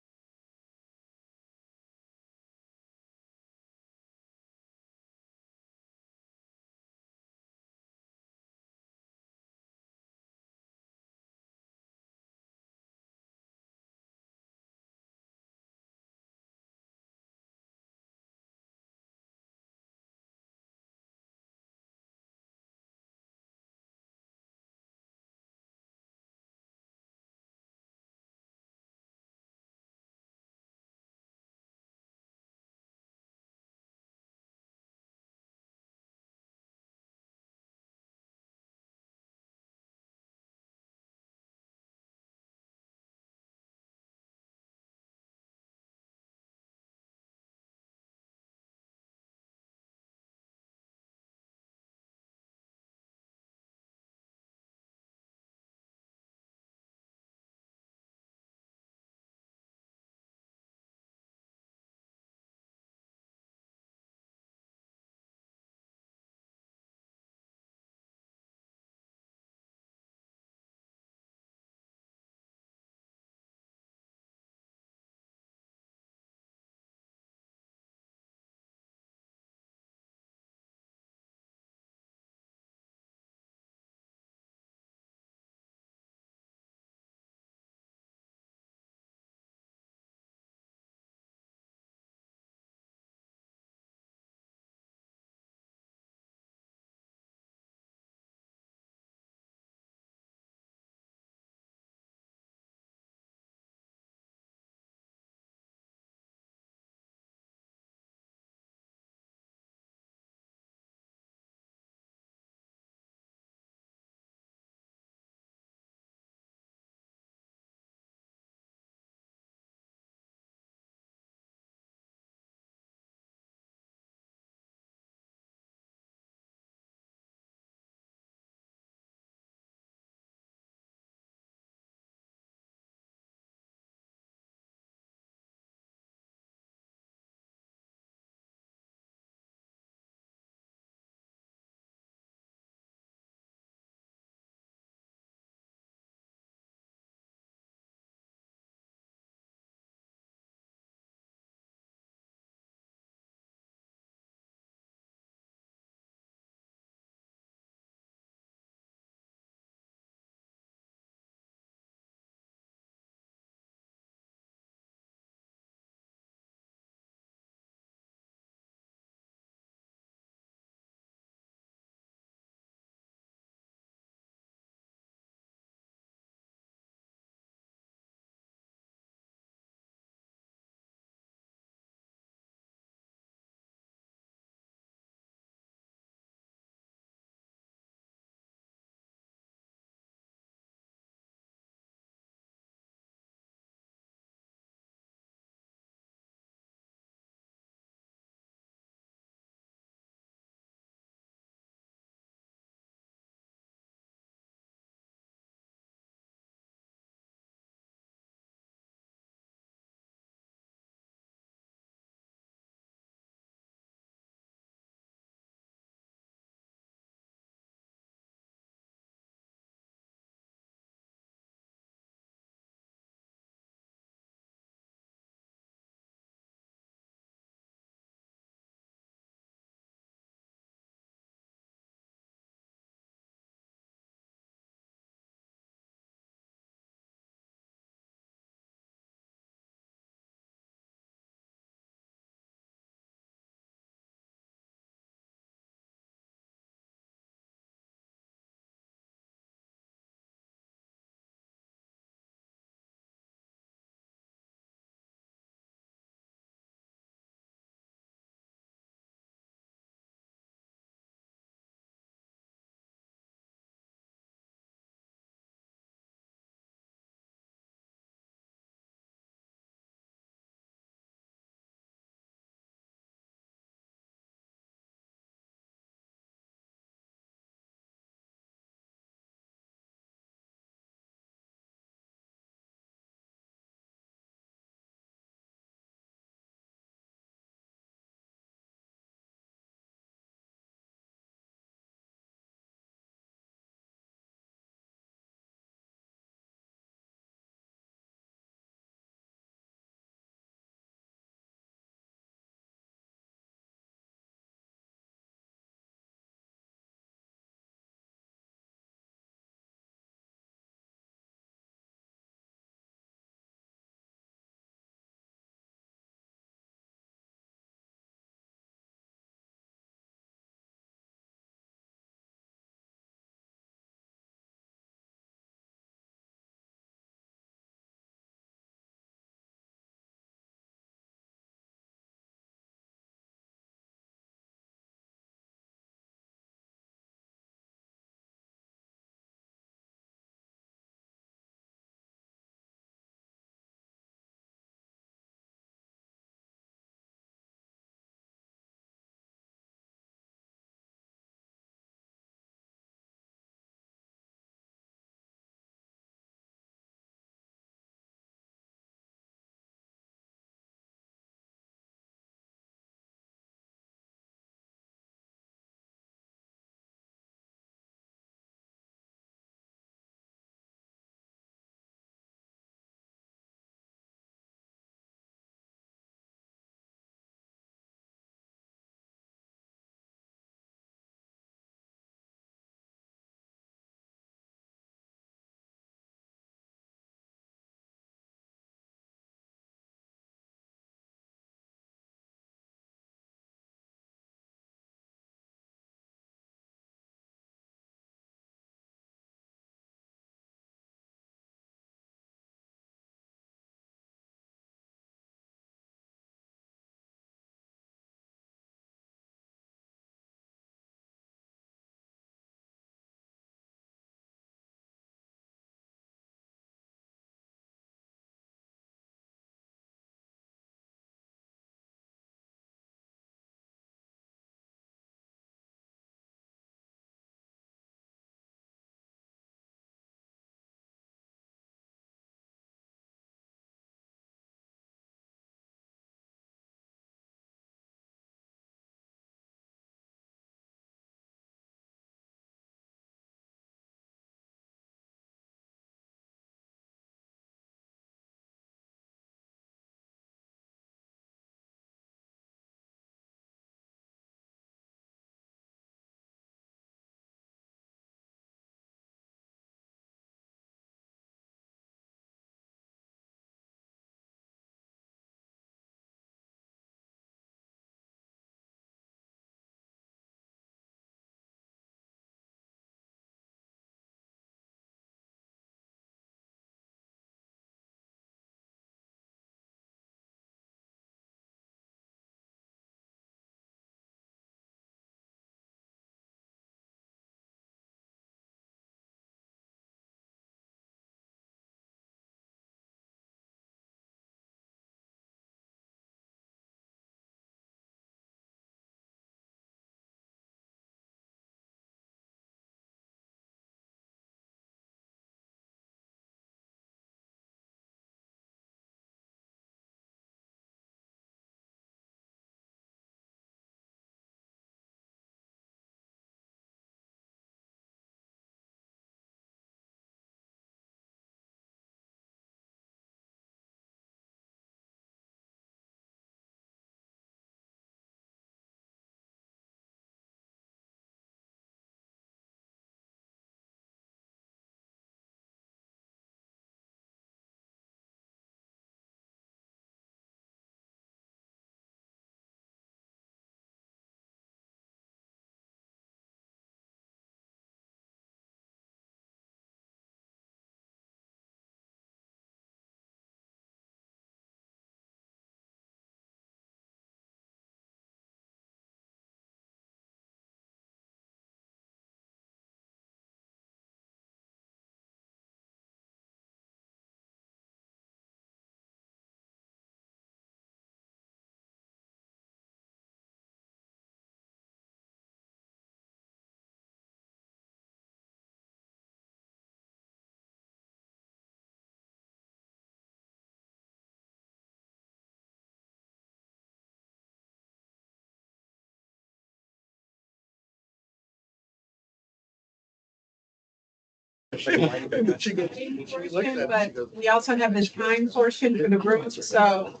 But we also have this time portion for the room, so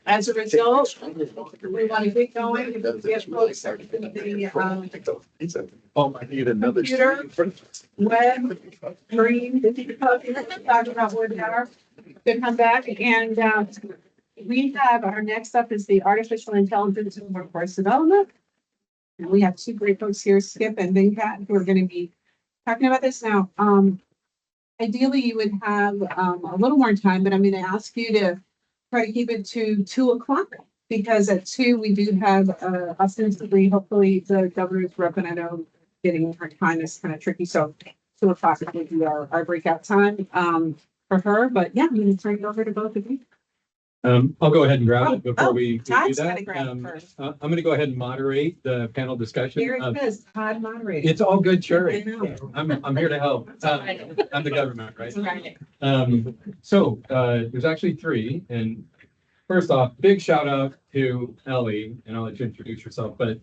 as a result, we want to get going, we get folks to the, Oh, I need another. computer, web, green, talk about where they are, to come back, and, we have, our next up is the artificial intelligence and workforce development. And we have two great folks here, Skip and Venkat, who are gonna be talking about this now. Ideally, you would have, a little more time, but I'm gonna ask you to try to keep it to 2 o'clock. Because at 2, we do have, ostensibly, hopefully, the governor's rep, and I know getting her time is kind of tricky, so 2 o'clock will be our breakout time, for her, but yeah, I'm gonna turn it over to both of you. I'll go ahead and grab it before we do Todd's that. gotta grab it first. I'm gonna go ahead and moderate the panel discussion. Here it is, Todd moderator. It's all good, Sherry. I know. I'm here to help. I'm the government, right? Right. So there's actually 3. And first off, big shout out to Ellie, and I'll let you introduce yourself. But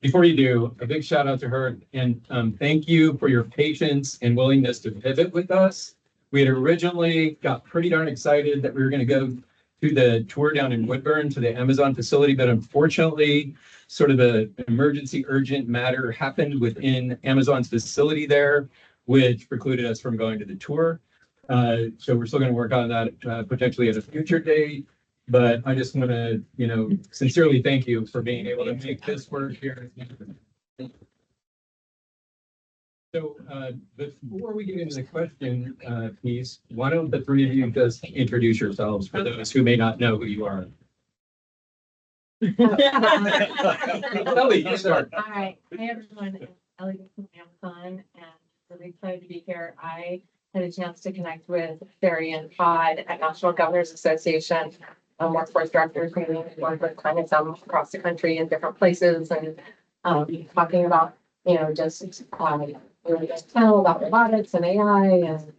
before you do, a big shout out to her, and thank you for your patience and willingness to pivot with us. We had originally got pretty darn excited that we were going to go to the tour down in Woodburn to the Amazon facility, but unfortunately, sort of an emergency urgent matter happened within Amazon's facility there, which precluded us from going to the tour. So we're still going to work on that potentially at a future date. But I just want to, sincerely thank you for being able to make this work here. So before we get into the question piece, why don't the 3 of you just introduce yourselves for those who may not know who you are? Ellie, you start. All right. Hi, everyone. I'm Ellie from Amazon, and really excited to be here. I had a chance to connect with Sherry and Todd at National Governors Association, workforce directors, and we work with kind of some across the country in different places, and talking about, just we were just panel about robotics and AI and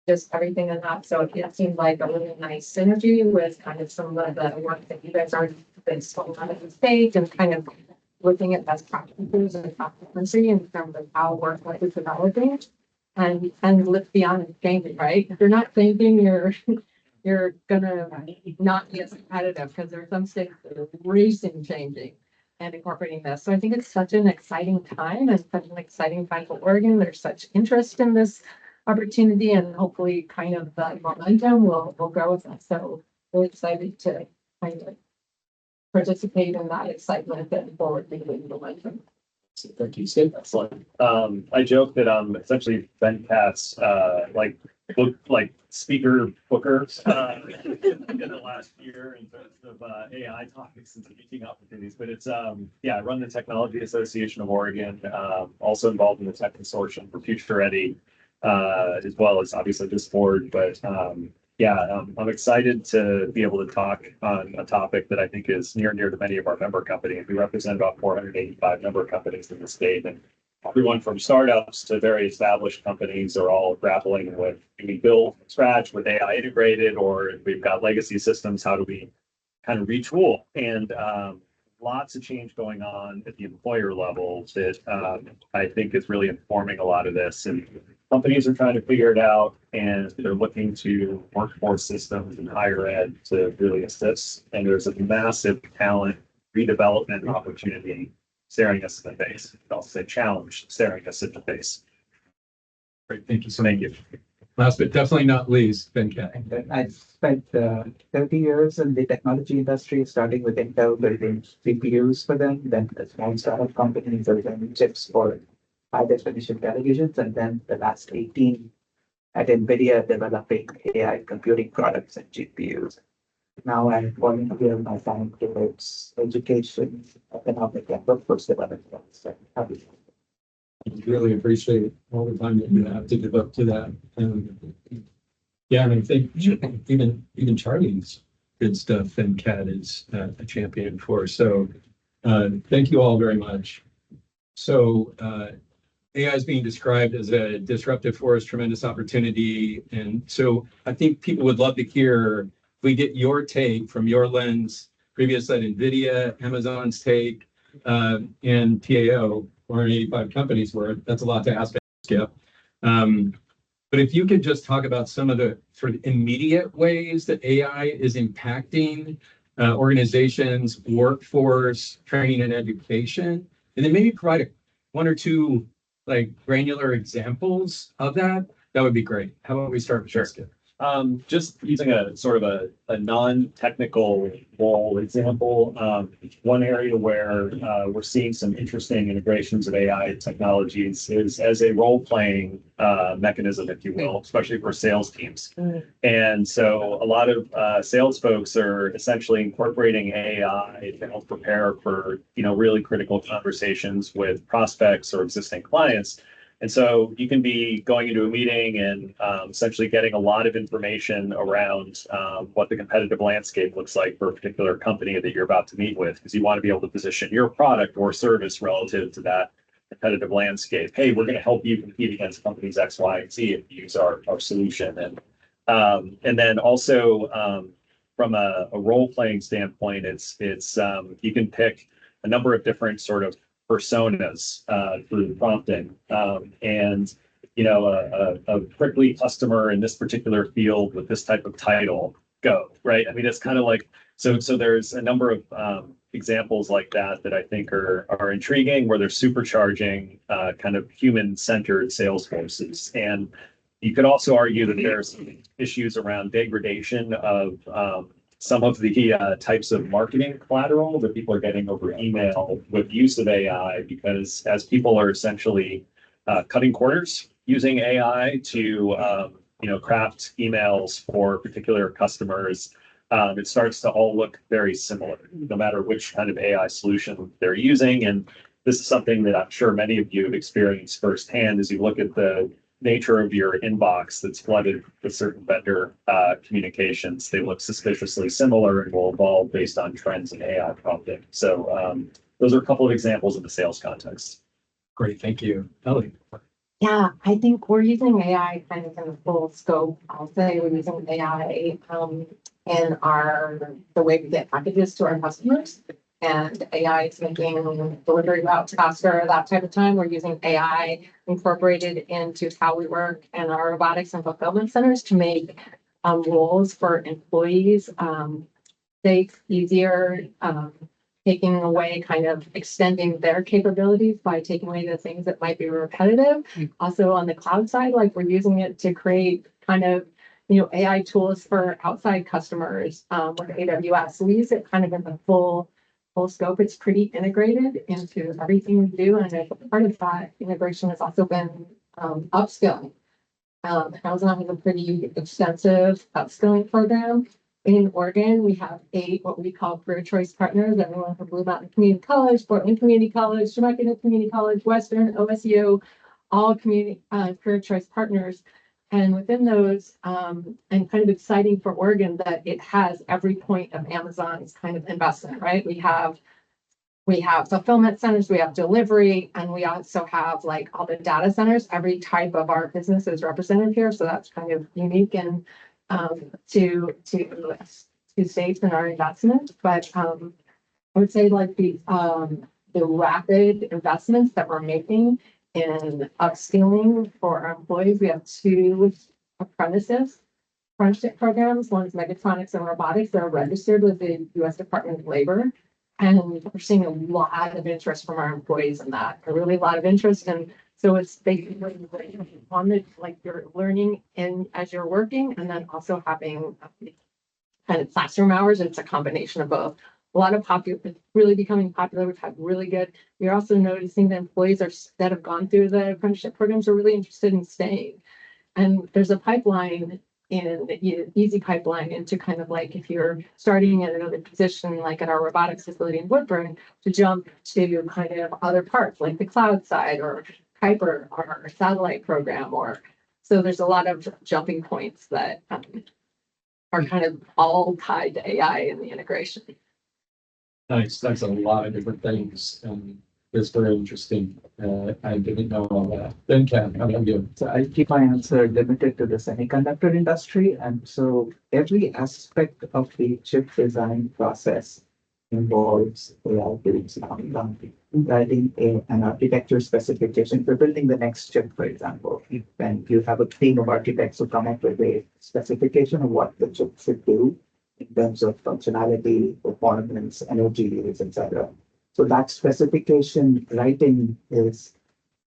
just everything in that. So it seemed like a really nice synergy with kind of some of the work that you guys are been going on at the state and kind of looking at best practices across the country in terms of how workforce is developing and look beyond and changing, right? If you're not changing, you're gonna not be as competitive because there are some states that are racing changing and incorporating this. So I think it's such an exciting time and such an exciting time for Oregon. There's such interest in this opportunity, and hopefully kind of the momentum will grow with us. So we're excited to kind of participate in that excitement and forward-thinking momentum. Thank you, Skip. Excellent. I joke that I'm essentially Ben Cat's speaker booker in the last year in terms of AI topics and speaking opportunities. But it's I run the Technology Association of Oregon, also involved in the Tech Consortium for Future Ready, as well as obviously this board. But I'm excited to be able to talk on a topic that I think is near and dear to many of our member companies. We represent about 485 member companies in the state, and everyone from startups to very established companies are all grappling with, do we build from scratch with AI integrated, or if we've got legacy systems, how do we kind of retool? And lots of change going on at the employer level that I think is really informing a lot of this. And companies are trying to figure it out, and they're looking to workforce systems and higher ed to really assist. And there's a massive talent redevelopment opportunity staring us in the face. I'll say challenge staring us in the face. Great, thank you so much. Thank you. Last but definitely not least, Venkat. And then I spent 30 years in the technology industry, starting with Intel, building CPUs for them, then a small startup company building chips for high definition televisions, and then the last 18 at NVIDIA developing AI computing products and GPUs. Now I'm volunteer my time towards education, economic, and workforce development. So happy. I really appreciate all the time that you have to give up to that. And I think even Charlie's good stuff and Kat is a champion for. So thank you all very much. So AI is being described as a disruptive force, tremendous opportunity. And so I think people would love to hear, if we get your take from your lens, previous at NVIDIA, Amazon's take, and PAO, 485 companies were, that's a lot to ask, Skip. But if you could just talk about some of the sort of immediate ways that AI is impacting organizations, workforce, training and education, and then maybe provide one or two like granular examples of that, that would be great. How about we start with Jessica? Just using a sort of a non-technical role example, one area where we're seeing some interesting integrations of AI technologies is as a role-playing mechanism, if you will, especially for sales teams. And so a lot of sales folks are essentially incorporating AI to help prepare for, really critical conversations with prospects or existing clients. And so you can be going into a meeting and essentially getting a lot of information around what the competitive landscape looks like for a particular company that you're about to meet with, because you want to be able to position your product or service relative to that competitive landscape. Hey, we're going to help you compete against companies X, Y, and Z if you use our solution. And then also from a role-playing standpoint, it's you can pick a number of different sort of personas through prompting. And a prickly customer in this particular field with this type of title, go, right? I mean, it's kind of like, so there's a number of examples like that I think are intriguing, where they're supercharging kind of human-centered sales forces. And you could also argue that there's issues around degradation of some of the types of marketing collateral that people are getting over email with use of AI, because as people are essentially cutting corners using AI to craft emails for particular customers, it starts to all look very similar, no matter which kind of AI solution they're using. And this is something that I'm sure many of you have experienced firsthand as you look at the nature of your inbox that's flooded with certain vendor communications. They look suspiciously similar and will evolve based on trends in AI prompting. So those are a couple of examples in the sales context. Great, thank you. Ellie. Yeah, I think we're using AI kind of in the full scope. I'll say we're using AI in the way we get packages to our customers. And AI is making delivery routes faster, that type of time. We're using AI incorporated into how we work in our robotics and fulfillment centers to make roles for employees safe, easier, taking away, kind of extending their capabilities by taking away the things that might be repetitive. Also on the cloud side, like we're using it to create kind of AI tools for outside customers with AWS. So we use it kind of in the full scope. It's pretty integrated into everything we do. And as part of that integration has also been upskilling. Amazon has a pretty extensive upskilling program. In Oregon, we have 8 what we call career choice partners. Everyone from Blue Mountain Community College, Portland Community College, Temecula Community College, Western, OSU, all community career choice partners. And within those, and kind of exciting for Oregon that it has every point of Amazon's kind of investment, right? We have fulfillment centers, we have delivery, and we also have like all the data centers. Every type of our business is represented here. So that's kind of unique and to states in our investment. But I would say like the rapid investments that we're making in upskilling for our employees. We have 2 apprenticeship programs. One is mechatronics and robotics. They're registered with the U.S. Department of Labor. And we're seeing a lot of interest from our employees in that, a really lot of interest. And so it's basically on the, like you're learning and as you're working, and then also having kind of classroom hours. It's a combination of both. A lot of it's really becoming popular. We've had really good. We're also noticing that employees that have gone through the apprenticeship programs are really interested in staying. And there's a pipeline easy pipeline into kind of like if you're starting at another position, like at our robotics facility in Woodburn, to jump to kind of other parts like the cloud side or Kuiper or our satellite program. So there's a lot of jumping points that are kind of all tied to AI and the integration. Nice. That's a lot of different things. It's very interesting. I didn't know all that. Then Ken, how about you? So I'll keep my answer limited to the semiconductor industry. And so every aspect of the chip design process involves AI tools. writing an architecture specification for building the next chip, for example. Then you have a team of architects who come up with a specification of what the chip should do in terms of functionality, performance, energy use, etc. So that specification writing is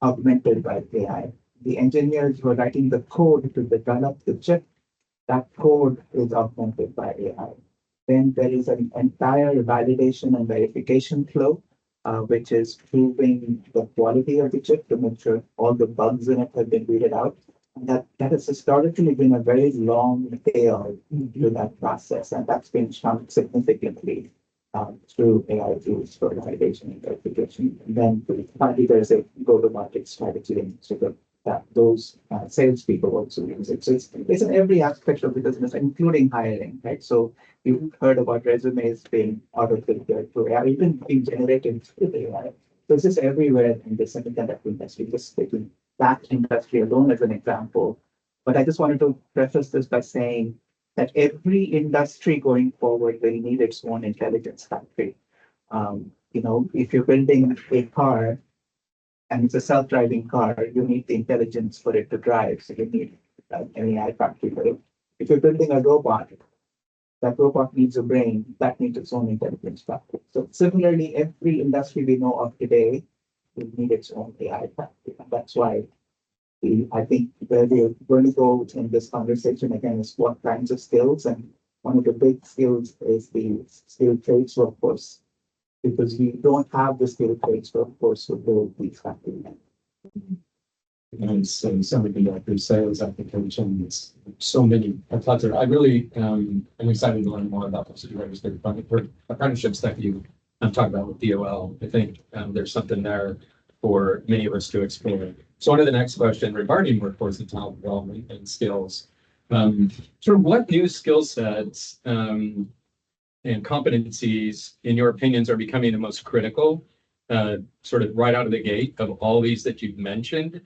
augmented by AI. The engineers who are writing the code to develop the chip, that code is augmented by AI. Then there is an entire validation and verification flow, which is proving the quality of the chip to make sure all the bugs in it have been weeded out. And that has historically been a very long tail to that process, and that's been shrunk significantly through AI tools for validation and verification. And then finally, there's a go-to-market strategy and sort of that those salespeople also use it. So it's in every aspect of the business, including hiring, right? So you've heard about resumes being auto-filtered through AI, even being generated through AI. So it's just everywhere in the semiconductor industry, just taking that industry alone as an example. But I just wanted to preface this by saying that every industry going forward will need its own intelligence factory. If you're building a car, and it's a self-driving car, you need the intelligence for it to drive. So you need an AI factory for it. If you're building a robot, that robot needs a brain, that needs its own intelligence factory. So similarly, every industry we know of today will need its own AI factory. And that's why I think where we're going to go in this conversation again is what kinds of skills. And one of the big skills is the skilled trades workforce, because we don't have the skilled trades workforce to build these factories. And so some of the sales applications, so many plethora. I really am excited to learn more about those registered apprenticeships that you talked about with DOL. I think there's something there for many of us to explore. So on to the next question regarding workforce and talent development and skills. Sort of what new skill sets and competencies, in your opinions, are becoming the most critical, sort of right out of the gate of all these that you've mentioned,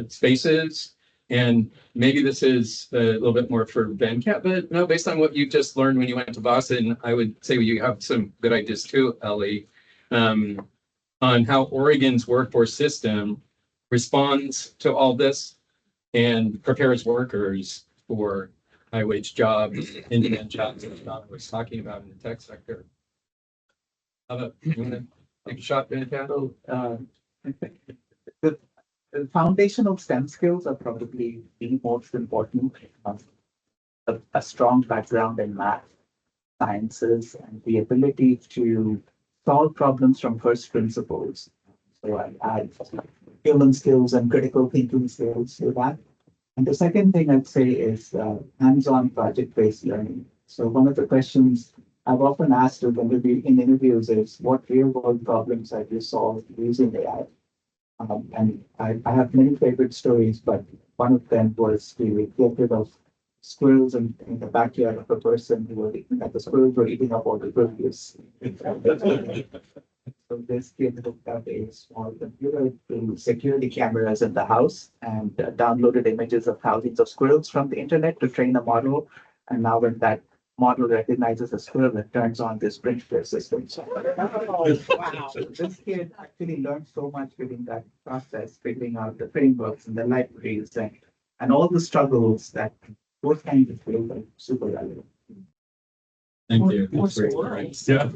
spaces? And maybe this is a little bit more for Venkat, but no, based on what you just learned when you went to Boston, I would say you have some good ideas too, Ellie, on how Oregon's workforce system responds to all this and prepares workers for high-wage jobs, in-demand jobs that John was talking about in the tech sector. How about, you want to take a shot, Venkat? So the foundational STEM skills are probably the most important. A strong background in math, sciences, and the ability to solve problems from first principles. So I add human skills and critical thinking skills to that. And the second thing I'd say is hands-on project-based learning. So one of the questions I've often asked in interviews is, what real-world problems have you solved using AI? And I have many favorite stories, but one of them was to get rid of squirrels in the backyard of a person who were eating, that the squirrels were eating up all the produce. So this kid hooked up a small computer to security cameras in the house and downloaded images of thousands of squirrels from the internet to train a model. And now when that model recognizes a squirrel, it turns on this sprinkler system. So, wow. This kid actually learned so much during that process, figuring out the frameworks and the libraries and all the struggles that those kinds of skills are super relevant. Thank you. That's great. Yeah.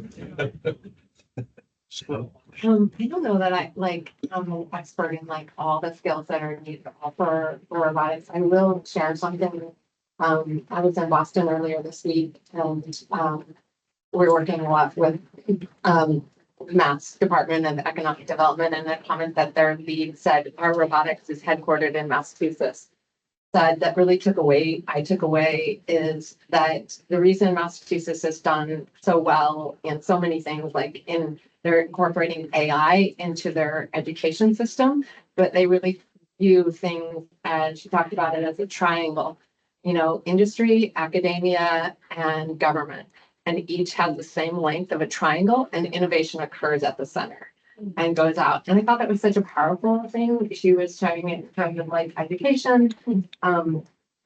I don't know that I'm an expert in all the skills that are needed for robotics. I will share something. I was in Boston earlier this week, and we're working a lot with Matt's Department of Economic Development, and a comment that their lead said our robotics is headquartered in Massachusetts. That really took away is that the reason Massachusetts has done so well in so many things, they're incorporating AI into their education system, but they really view things, as she talked about it, as a triangle, industry, academia, and government. And each has the same length of a triangle, and innovation occurs at the center and goes out. And I thought that was such a powerful thing. She was talking in terms of education.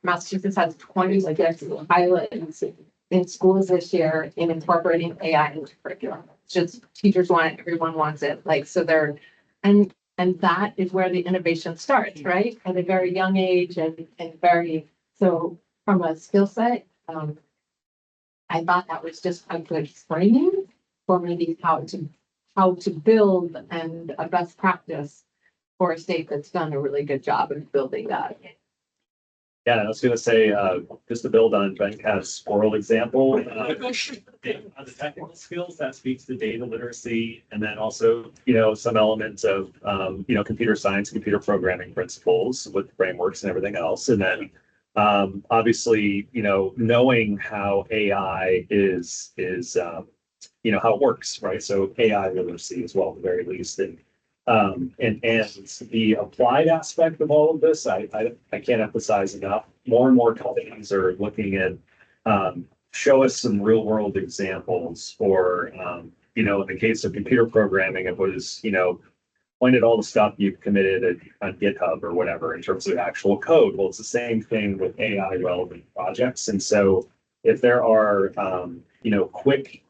Massachusetts has 26 pilots in schools this year in incorporating AI into curriculum. just teachers want it, everyone wants it, like, so they're, and that is where the innovation starts, right? At a very young age and very, so from a skill set, I thought that was just a good framing for maybe how to build and a best practice for a state that's done a really good job of building that. Yeah, I was gonna say, just to build on Venkat's oral example, on the technical skills, that speaks to data literacy, and then also, some elements of, computer science, computer programming principles with frameworks and everything else. And then, obviously, knowing how AI is, how it works, right? So AI literacy as well, at the very least. And the applied aspect of all of this, I can't emphasize enough. More and more companies are looking at, show us some real world examples, or, in the case of computer programming, it was, point at all the stuff you've committed on GitHub or whatever in terms of actual code. Well, it's the same thing with AI relevant projects. And so if there are, quick,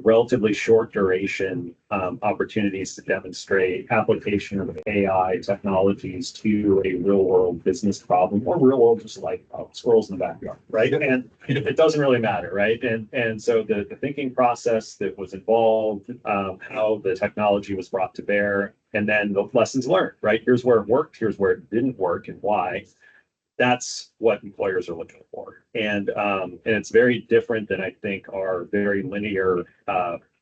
relatively short duration opportunities to demonstrate application of AI technologies to a real world business problem, or real world just like squirrels in the backyard, right? And it doesn't really matter, right? And so the thinking process that was involved, how the technology was brought to bear, and then the lessons learned, right? Here's where it worked, here's where it didn't work, and why. That's what employers are looking for. And it's very different than, I think, our very linear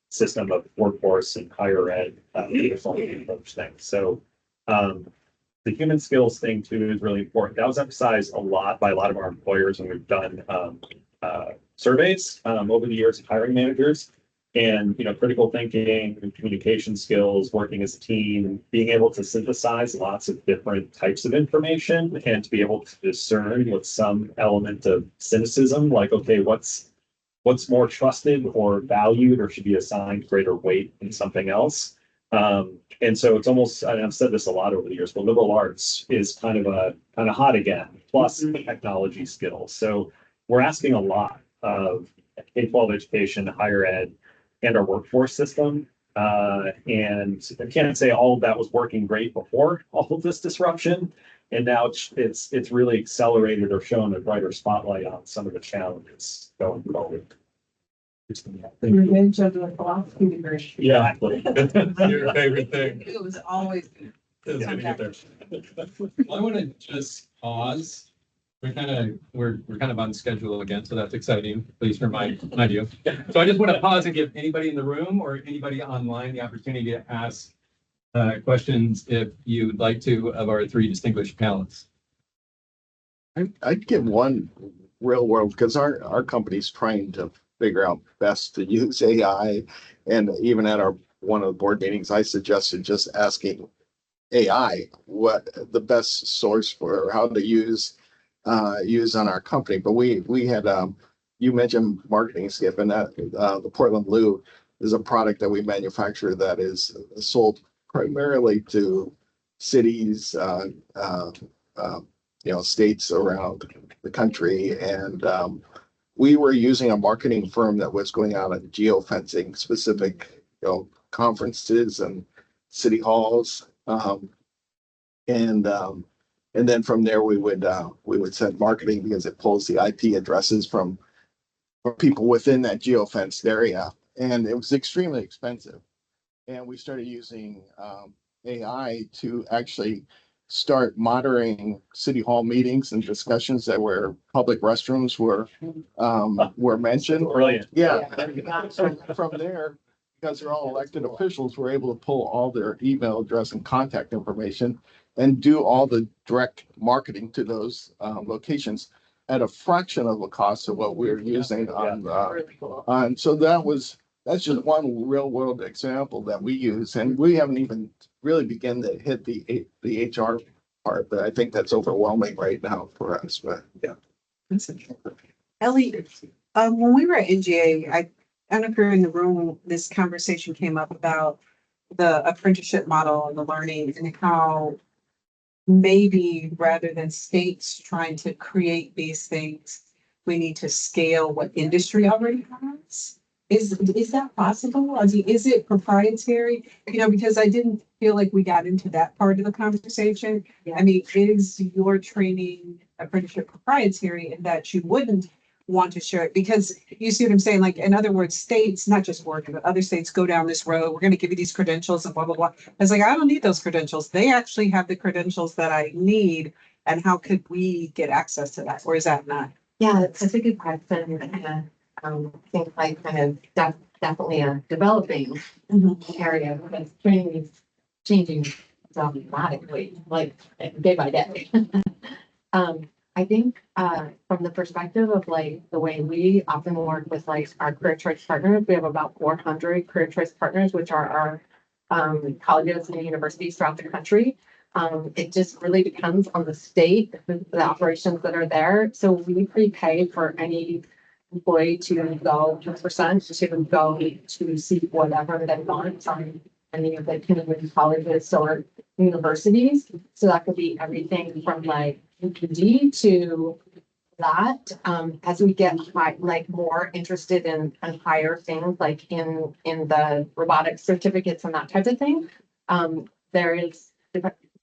system of workforce and higher ed approach things. So the human skills thing too is really important. That was emphasized a lot by a lot of our employers when we've done surveys over the years of hiring managers. And critical thinking and communication skills, working as a team, being able to synthesize lots of different types of information, and to be able to discern with some element of cynicism, like, okay, what's more trusted or valued or should be assigned greater weight than something else. And so it's almost, and I've said this a lot over the years, but liberal arts is kind of hot again, plus technology skills. So we're asking a lot of K-12 education, higher ed, and our workforce system. And I can't say all of that was working great before all of this disruption. And now it's really accelerated or shown a brighter spotlight on some of the challenges going forward. Revenge of the philosophy degree. Yeah. Your favorite thing. It was always. It's gonna get there. I want to just pause. We're kind of on schedule again, so that's exciting, at least for my view. So I just want to pause and give anybody in the room or anybody online the opportunity to ask questions if you'd like to of our three distinguished panelists. I'd give one real world, because our company's trying to figure out best to use AI. And even at one of the board meetings, I suggested just asking AI what the best source for how to use on our company. But we had you mentioned marketing, Skip, and that the Portland Lou is a product that we manufacture that is sold primarily to cities, states around the country. And we were using a marketing firm that was going out and geofencing specific, conferences and city halls. And then from there we would send marketing, because it pulls the IP addresses from people within that geofenced area, and it was extremely expensive. And we started using AI to actually start monitoring city hall meetings and discussions that where public restrooms were mentioned. Brilliant. Yeah. So from there, because they're all elected officials, we're able to pull all their email address and contact information and do all the direct marketing to those locations at a fraction of the cost of what we're using on. So that's just one real world example that we use, and we haven't even really begun to hit the HR part, but I think that's overwhelming right now for us. But yeah. Ellie, when we were at NGA, I don't know if you're in the room, this conversation came up about the apprenticeship model and the learning, and how maybe rather than states trying to create these things, we need to scale what industry already has. Is that possible? I mean, is it proprietary? You know, because I didn't feel like we got into that part of the conversation. I mean, is your training apprenticeship proprietary in that you wouldn't want to share it? Because you see what I'm saying? Like, in other words, states, not just Oregon, but other states go down this road. We're going to give you these credentials and blah, blah, blah. I was like, I don't need those credentials. They actually have the credentials that I need. And how could we get access to that? Or is that not? Yeah, that's a good question. And I think like kind of definitely a developing area because training is changing so dramatically, like day by day. I think from the perspective of like the way we often work with like our career choice partners, we have about 400 career choice partners, which are our colleges and universities throughout the country. It just really depends on the state, the operations that are there. So we prepay for any employee to go 100% to go to see whatever they want on any of the community colleges or universities. So that could be everything from like UPD to that. As we get like more interested in higher things like in the robotics certificates and that type of thing, there is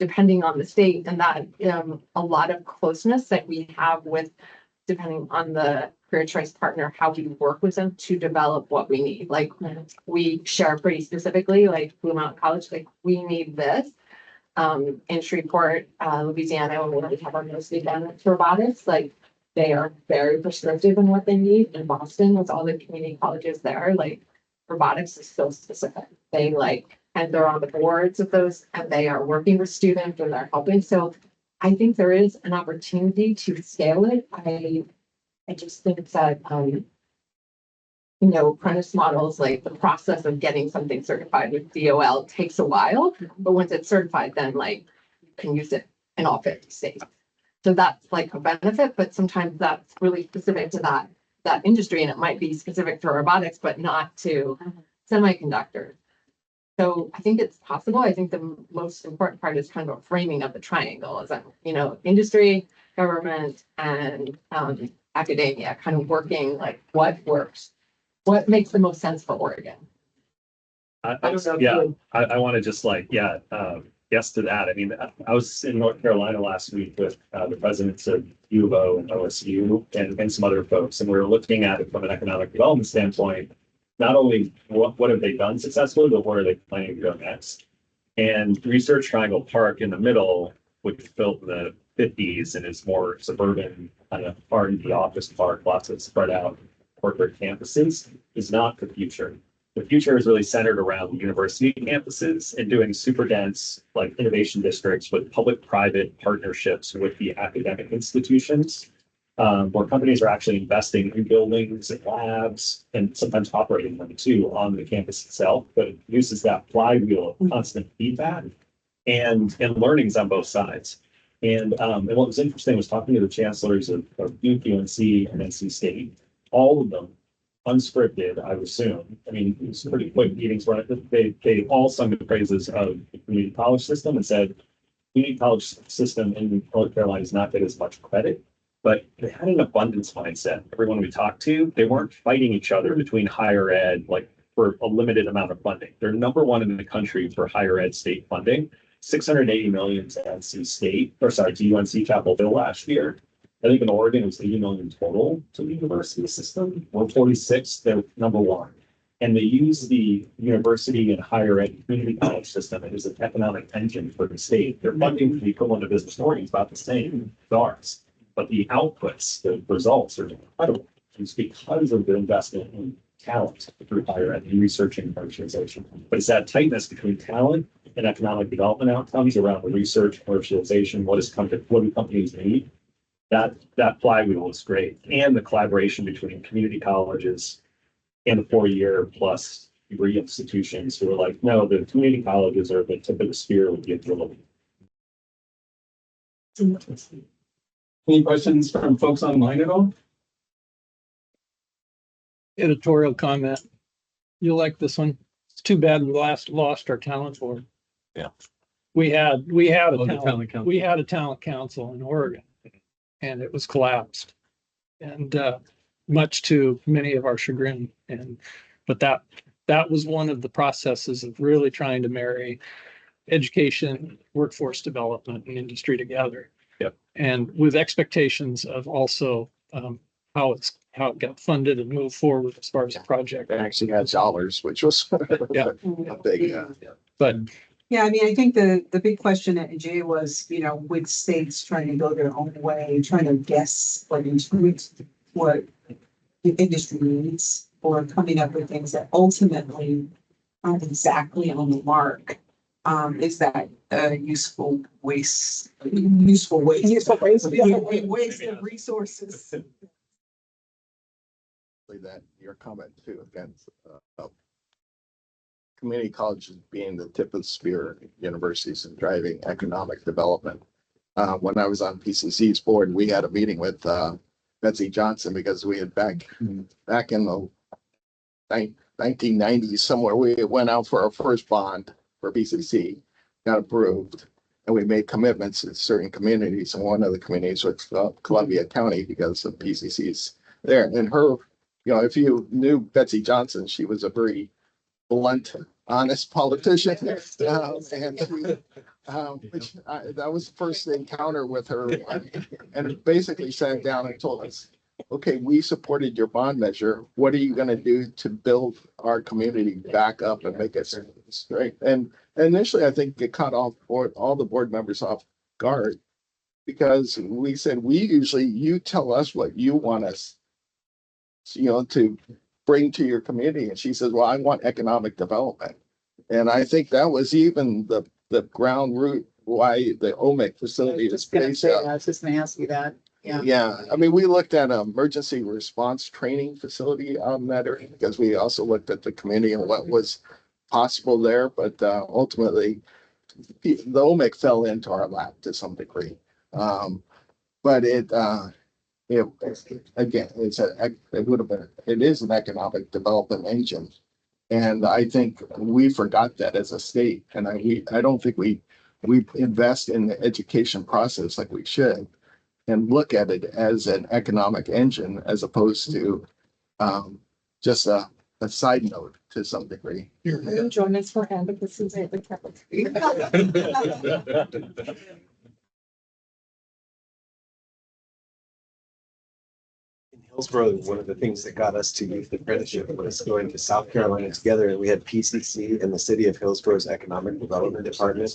depending on the state and that a lot of closeness that we have with depending on the career choice partner, how we work with them to develop what we need. Like we share pretty specifically, like Blue Mountain College, like we need this. In Shreveport, Louisiana, when we have our mostly done robotics, like they are very prescriptive in what they need. In Boston, with all the community colleges there, like robotics is so specific. They like, and they're on the boards of those, and they are working with students and they're helping. So I think there is an opportunity to scale it. I just think that, apprentice models, like the process of getting something certified with DOL takes a while, but once it's certified, then like you can use it in all 50 states. So that's like a benefit, but sometimes that's really specific to that industry, and it might be specific to robotics, but not to semiconductors. So I think it's possible. I think the most important part is kind of a framing of the triangle, is that, industry, government, and academia kind of working like what works, what makes the most sense for Oregon. I want to just yes to that. I mean, I was in North Carolina last week with the presidents of U of O and OSU and some other folks, and we were looking at it from an economic development standpoint. Not only what have they done successfully, but where are they planning to go next? And Research Triangle Park in the middle, which was built in the 50s and is more suburban, kind of R&D office park, lots of spread out corporate campuses, is not the future. The future is really centered around the university campuses and doing super dense like innovation districts with public-private partnerships with the academic institutions. Where companies are actually investing in buildings and labs and sometimes operating them too on the campus itself, but it uses that flywheel of constant feedback and learnings on both sides. And what was interesting was talking to the chancellors of Duke, UNC, and NC State, all of them unscripted, I would assume. I mean, it was pretty quick meetings where they all sung the praises of the community college system and said, community college system in North Carolina does not get as much credit. But they had an abundance mindset. Everyone we talked to, they weren't fighting each other between higher ed, like for a limited amount of funding. They're number one in the country for higher ed state funding, 680 million to NC State, to UNC Chapel Hill last year. I think in Oregon, it was 80 million total to the university system. We're 46, they're number one. And they use the university and higher ed community college system as an economic engine for the state. Their funding for the equivalent of business Oregon is about the same as ours. But the outputs, the results are incredible. It's because of the investment in talent through higher ed and research and commercialization. But it's that tightness between talent and economic development outcomes around the research, commercialization, what do companies need? That flywheel is great. And the collaboration between community colleges and the 4-year plus degree institutions who are like, no, the community colleges are the tip of the spear with the ability. Any questions from folks online at all? Editorial comment. You like this one? It's too bad we lost our talent board. Yeah. We had talent council. we had a talent council in Oregon, and it was collapsed. And much to many of our chagrin. And But that was one of the processes of really trying to marry education, workforce development, and industry together. Yep. And with expectations of also how it got funded and moved forward as far as the project. They actually had dollars, which was Yeah. a big, But Yeah, I mean, I think the big question at Jay was, you know, with states trying to go their own way, trying to guess what what the industry needs, or coming up with things that ultimately aren't exactly on the mark. Is that useful waste, useful waste? Useful waste, waste of resources. that your comment too, against community colleges being the tip of the spear universities and driving economic development. When I was on PCC's board, we had a meeting with Betsy Johnson because we had back in the 1990s somewhere, we went out for our first bond for PCC, got approved, and we made commitments to certain communities. And one of the communities was Columbia County because of PCC's there. And her, you know, if you knew Betsy Johnson, she was a very blunt, honest politician. And that was the first encounter with her, and basically sat down and told us, okay, we supported your bond measure. What are you going to do to build our community back up and make it straight? And initially, I think it caught all the board members off guard, because we said, you tell us what you want us, you know, to bring to your community. And she says, well, I want economic development. And I think that was even the ground root why the OMIC facility is based out. I was just gonna ask you that. Yeah. Yeah, I mean, we looked at an emergency response training facility out in that area because we also looked at the community and what was possible there. But ultimately, the OMIC fell into our lap to some degree. But it again, it is an economic development engine. And I think we forgot that as a state. And I don't think we invest in the education process like we should, and look at it as an economic engine as opposed to just a side note to some degree. Join us for advocacy at the cafeteria. In Hillsborough, one of the things that got us to youth apprenticeship was going to South Carolina together, and we had PCC and the city of Hillsborough's economic development department.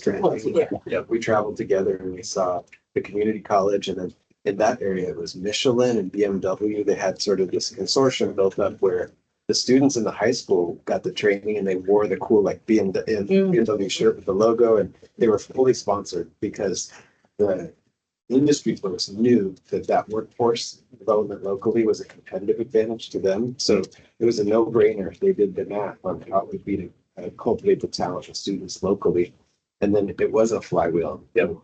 Yeah, we traveled together and we saw the community college, and then in that area it was Michelin and BMW. They had sort of this consortium built up where the students in the high school got the training and they wore the cool like BMW shirt with the logo, and they were fully sponsored because the industry folks knew that workforce development locally was a competitive advantage to them. So it was a no-brainer. They did the math on how it would be to cultivate the talent of students locally. And then it was a flywheel. Yep.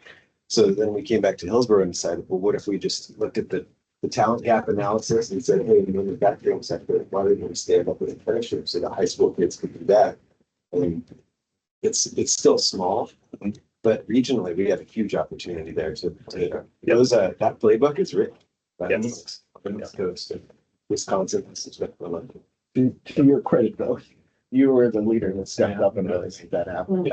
So then we came back to Hillsborough and decided, well, what if we just looked at the talent gap analysis and said, hey, in the manufacturing sector, why don't we stand up with apprenticeships so the high school kids could do that? I mean, it's still small, but regionally we have a huge opportunity there to those that playbook is written by the folks on the East Coast and Wisconsin. To your credit though, you were the leader that stepped up and really made that happen.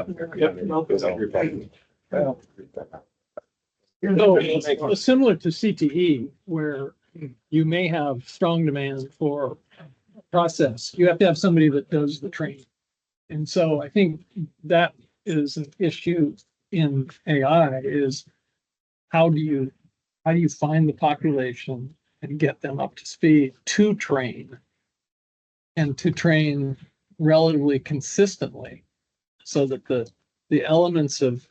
So similar to CTE, where you may have strong demand for process, you have to have somebody that does the training. And so I think that is an issue in AI, is how do you find the population and get them up to speed to train, and to train relatively consistently, so that the elements of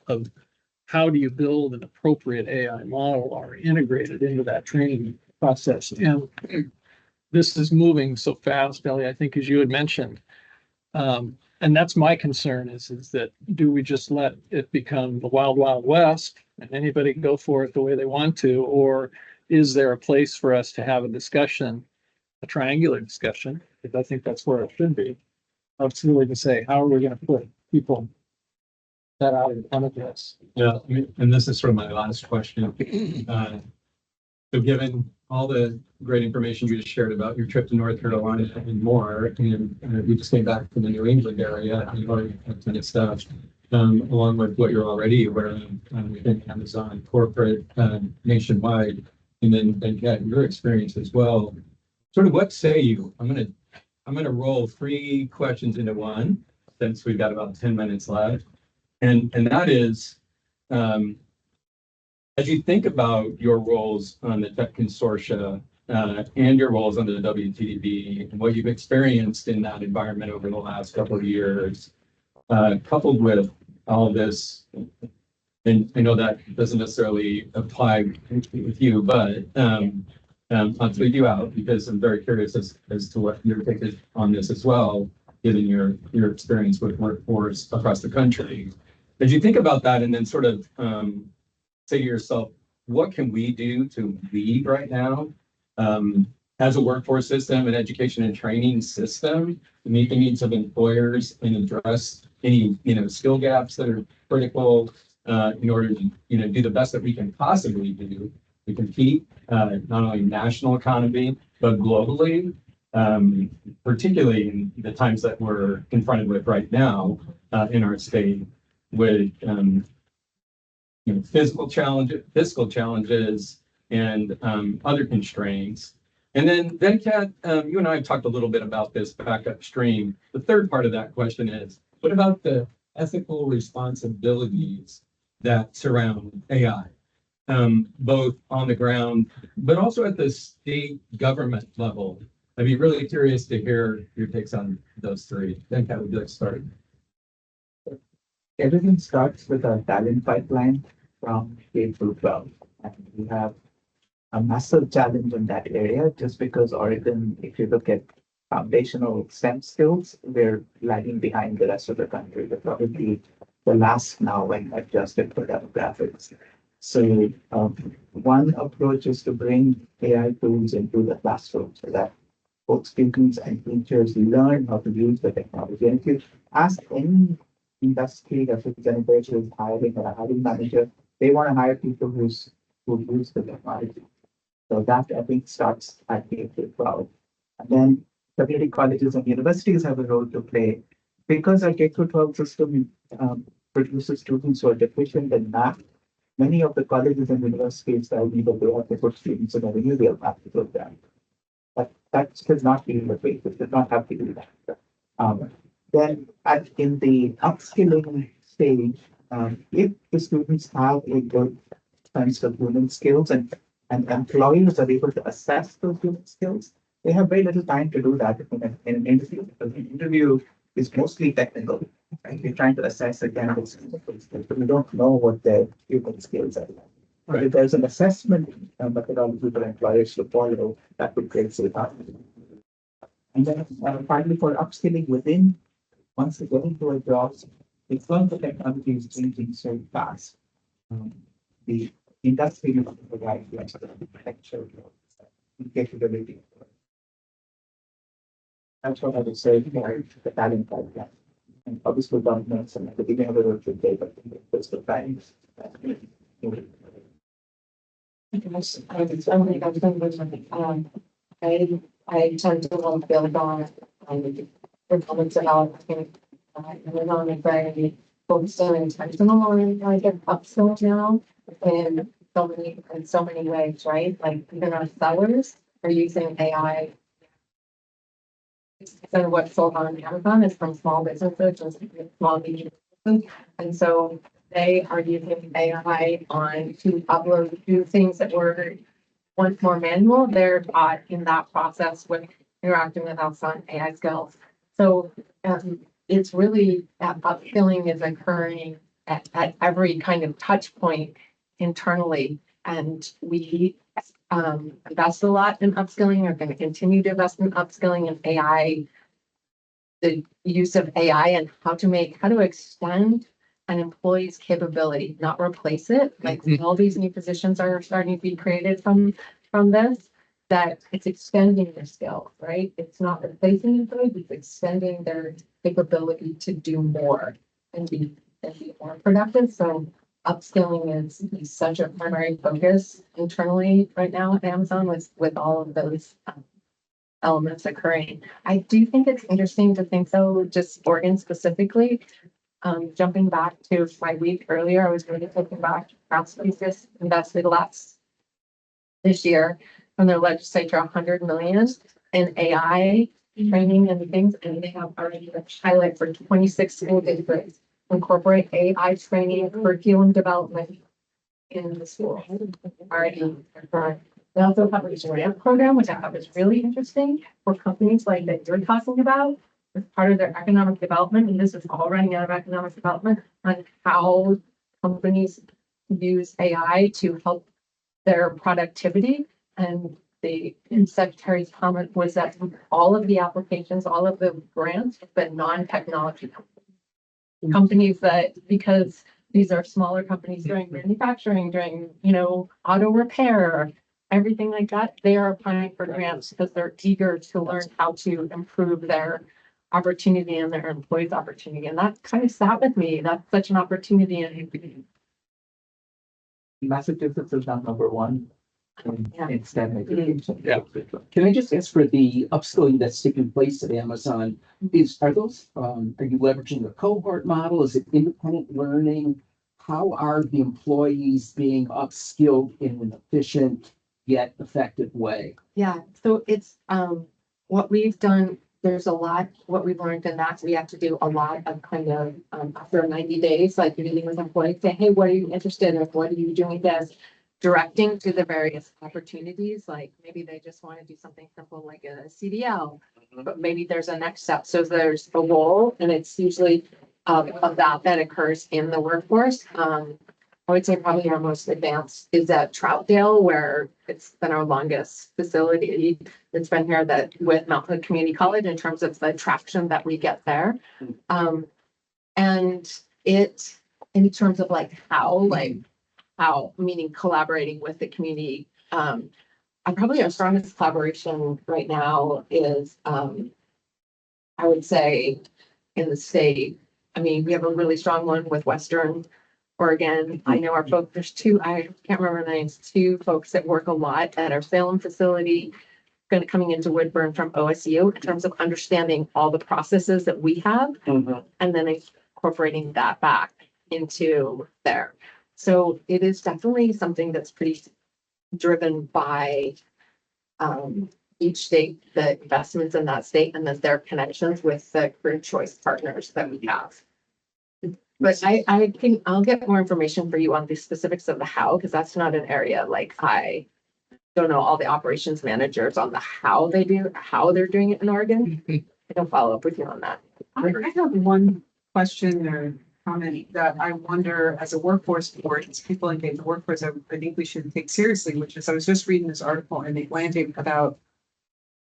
how do you build an appropriate AI model are integrated into that training process. And this is moving so fast, Ellie, I think, as you had mentioned. And that's my concern is that do we just let it become the wild, wild west and anybody can go for it the way they want to? Or is there a place for us to have a discussion, a triangular discussion? Because I think that's where it should be. It's really to say, how are we going to put people that out in front of us? Yeah, I mean, and this is sort of my last question. So given all the great information you just shared about your trip to North Carolina and more, and we just came back from the New England area, and you've already had a ton of stuff, along with what you're already aware of within Amazon corporate nationwide, and then Kat, your experience as well. Sort of what say you? I'm gonna roll three questions into one since we've got about 10 minutes left. And that is, as you think about your roles on the tech consortia and your roles on the WTDB and what you've experienced in that environment over the last couple of years, coupled with all of this, and I know that doesn't necessarily apply with you, but I'll tweet you out because I'm very curious as to what your take is on this as well, given your experience with workforce across the country. As you think about that and then sort of say to yourself, what can we do to lead right now as a workforce system, an education and training system to meet the needs of employers and address any skill gaps that are critical in order to do the best that we can possibly do to compete not only national economy but globally, particularly in the times that we're confronted with right now in our state with fiscal challenges and other constraints. And then Kat, you and I have talked a little bit about this back upstream. The third part of that question is, what about the ethical responsibilities that surround AI, both on the ground, but also at the state government level? I'd be really curious to hear your takes on those three. Then Kat, would you like to start? Everything starts with a talent pipeline from K through 12. And we have a massive challenge in that area just because Oregon, if you look at foundational STEM skills, we're lagging behind the rest of the country. We're probably the last now when adjusted for demographics. So one approach is to bring AI tools into the classroom so that both students and teachers learn how to use the technology. And if you ask any industry representative who is hiring or a hiring manager, they want to hire people who use the technology. So that I think starts at K through 12. And then community colleges and universities have a role to play because our K through 12 system produces students who are deficient in math. Many of the colleges and universities that need to have to put students in a remedial math program. But that should not be the case. It should not have to do that. Then in the upskilling stage, if the students have a good sense of human skills and employers are able to assess those human skills, they have very little time to do that in an interview. Because the interview is mostly technical. Right? You're trying to assess a candidate's technical skills, but you don't know what their human skills are. But if there's an assessment methodology for employers to follow, that would create safe harbor. And then finally, for upskilling within, once they get into a job, because the technology is changing so fast, the industry will provide the architecture capability. That's what I would say for the talent pipeline. And obviously, governments and the beginning of the road should take, but there's the times. I tend to want to build on the comments about Amazon and very focused on intentional and like an upskill now in so many ways, right? Like even our sellers are using AI. So what's sold on Amazon is from small businesses and small medium businesses, and so they are using AI to upload do things that were once more manual. They're taught in that process with interacting with us on AI skills. So it's really upskilling is occurring at every kind of touch point internally. And we invest a lot in upskilling, are going to continue to invest in upskilling and AI, the use of AI and how to extend an employee's capability, not replace it. Like all these new positions are starting to be created from this, that it's extending their skills, right? It's not replacing employees, it's extending their capability to do more and be more productive. So upskilling is such a primary focus internally right now at Amazon with all of those elements occurring. I do think it's interesting to think though, just Oregon specifically, jumping back to my week earlier, I was really taken back. Massachusetts invested this year from their legislature 100 million in AI training and things, and they have already a pilot for 26 school districts incorporate AI training and curriculum development in the school. Already. They also have a grant program, which I thought was really interesting for companies like that you're talking about as part of their economic development. And this is all running out of economic development on how companies use AI to help their productivity. And the secretary's comment was that all of the applications, all of the grants have been non-technology companies that, because these are smaller companies doing manufacturing, doing, auto repair, everything like that, they are applying for grants because they're eager to learn how to improve their opportunity and their employees' opportunity. And that kind of sat with me. That's such an opportunity. And Massachusetts is now number one in STEM education. Yeah. Can I just ask for the upskilling that's taking place at Amazon? Are you leveraging a cohort model? Is it independent learning? How are the employees being upskilled in an efficient yet effective way? yeah, so it's what we've done. There's a lot, what we've learned in that we have to do a lot of kind of after 90 days, like meeting with employees, say, hey, what are you interested in? What are you doing this? Directing to the various opportunities, like maybe they just want to do something simple like a CDL, but maybe there's a next step. So there's a role, and it's usually of that occurs in the workforce. I would say probably our most advanced is at Troutdale, where it's been our longest facility. It's been here that with Mount Hood Community College in terms of the traction that we get there. And it, in terms of how, meaning collaborating with the community. Probably our strongest collaboration right now is, I would say, in the state. I mean, we have a really strong one with Western Oregon. I know our folks, there's two, I can't remember the names, two folks that work a lot at our Salem facility, coming into Woodburn from OSU in terms of understanding all the processes that we have, and then incorporating that back into there. So it is definitely something that's pretty driven by each state, the investments in that state, and then their connections with the career choice partners that we have. But I think I'll get more information for you on the specifics of the how, because that's not an area like I don't know all the operations managers on the how they're doing it in Oregon. I can follow up with you on that. I have one question or comment that I wonder, as a workforce board, as people engage the workforce, I think we should take seriously, which is I was just reading this article in The Atlantic about,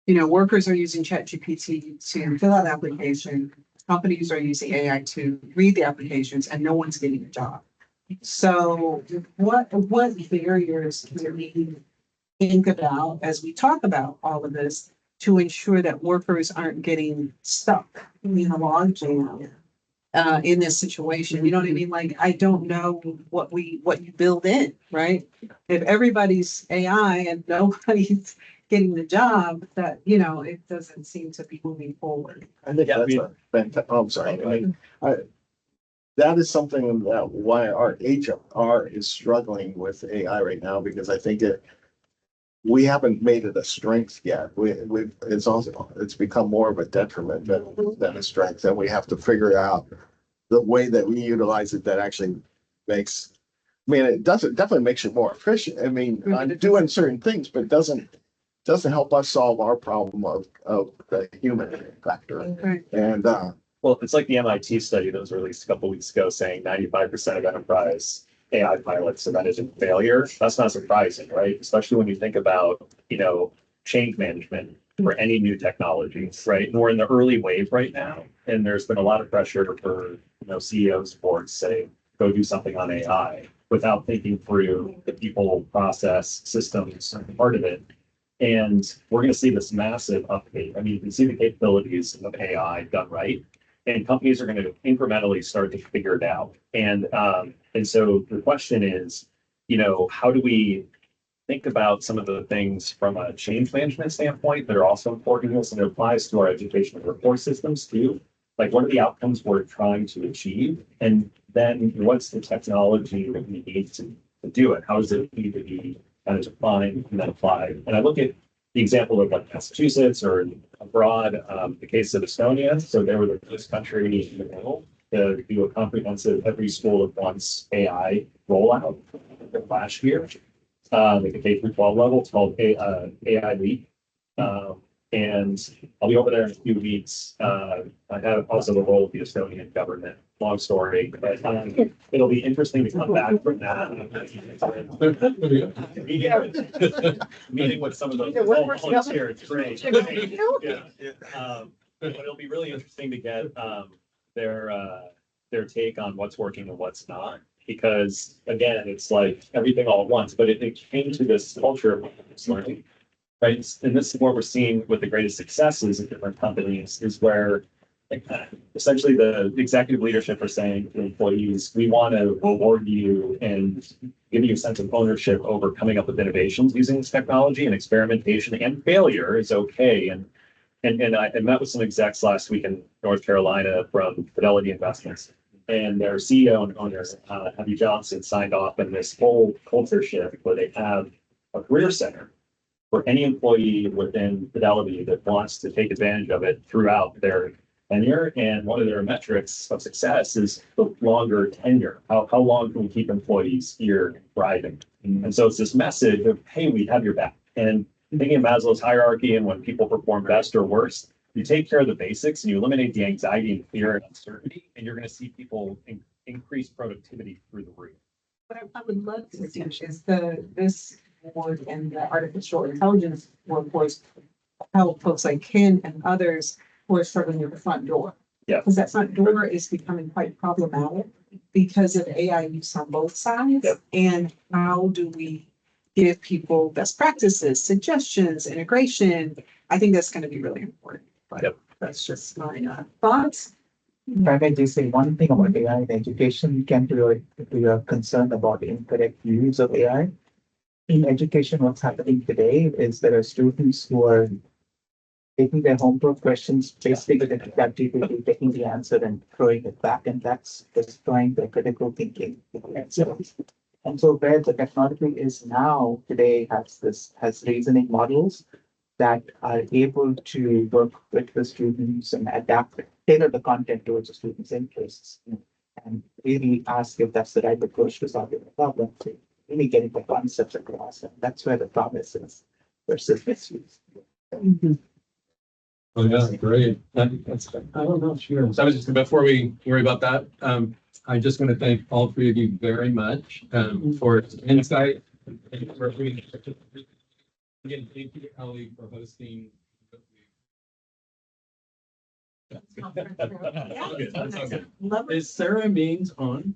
workers are using ChatGPT to fill out application. Companies are using AI to read the applications, and no one's getting a job. So what barriers do we think about as we talk about all of this to ensure that workers aren't getting stuck in a logjam in this situation? You know what I mean? Like, I don't know what you build in, right? If everybody's AI and nobody's getting the job, that, it doesn't seem to be moving forward. I think I'm sorry. That is something that why our HR is struggling with AI right now, because I think we haven't made it a strength yet. It's become more of a detriment than a strength, and we have to figure out the way that we utilize it that actually makes. It definitely makes it more efficient. I'm doing certain things, but it doesn't help us solve our problem of the human factor. Right. And well, it's like the MIT study that was released a couple weeks ago saying 95% of enterprise AI pilots have ended in failure. That's not surprising, right? Especially when you think about, change management for any new technology, right? And we're in the early wave right now, and there's been a lot of pressure for, CEOs, boards say, go do something on AI without thinking through the people, process, systems part of it. And we're going to see this massive uptake. You can see the capabilities of AI done right. and companies are going to incrementally start to figure it out. And so the question is, how do we think about some of the things from a change management standpoint that are also important to us, and it applies to our education and workforce systems too. Like, what are the outcomes we're trying to achieve? And then what's the technology that we need to do it? How does it need to be kind of defined and then applied? And I look at the example of like Massachusetts or abroad, the case of Estonia. So they were the first country in the world to do a comprehensive every school at once AI rollout last year. Like a K through 12 level. It's called AI Leap. And I'll be over there in a few weeks. I have also the role of the Estonian government. Long story, but it'll be interesting to come back from that. Meeting with some of those volunteers, it's great. But it'll be really interesting to get their take on what's working and what's not. Because again, it's like everything all at once, but it came to this culture of learning, right? And this is what we're seeing with the greatest successes in different companies is where essentially the executive leadership are saying to employees, we want to reward you and give you a sense of ownership over coming up with innovations using this technology, and experimentation and failure is okay. And I met with some execs last week in North Carolina from Fidelity Investments. And their CEO and owner, Abby Johnson, signed off on this whole culture shift where they have a career center for any employee within Fidelity that wants to take advantage of it throughout their tenure. And one of their metrics of success is longer tenure. How long can we keep employees here thriving? And so it's this message of, hey, we have your back. And thinking of Maslow's hierarchy, and when people perform best or worst, you take care of the basics and you eliminate the anxiety and fear and uncertainty, and you're going to see people increase productivity through the roof. What I would love to see is this board and the artificial intelligence workforce help folks like Ken and others who are struggling with the front door. Yeah. Because that front door is becoming quite problematic because of AI use on both sides. Yep. And how do we give people best practices, suggestions, integration? I think that's going to be really important. But Yep. that's just my thoughts. If I may just say one thing about AI in education, if you are concerned about incorrect use of AI. In education, what's happening today is there are students who are taking their homework questions, basically with ChatGPT, taking the answer and throwing it back, and that's destroying their critical thinking. And so where the technology is now today has reasoning models that are able to work with the students and tailor the content towards the students' interests, and really ask if that's the right approach to solving the problem, to really getting the concepts across. And that's where the promise is versus misuse. Oh, yeah, great. I don't know, sure. So I was just, before we worry about that, I'm just going to thank all three of you very much for insight. And for again, thank you, Ellie, for hosting. That's all good. Is Sarah Means on?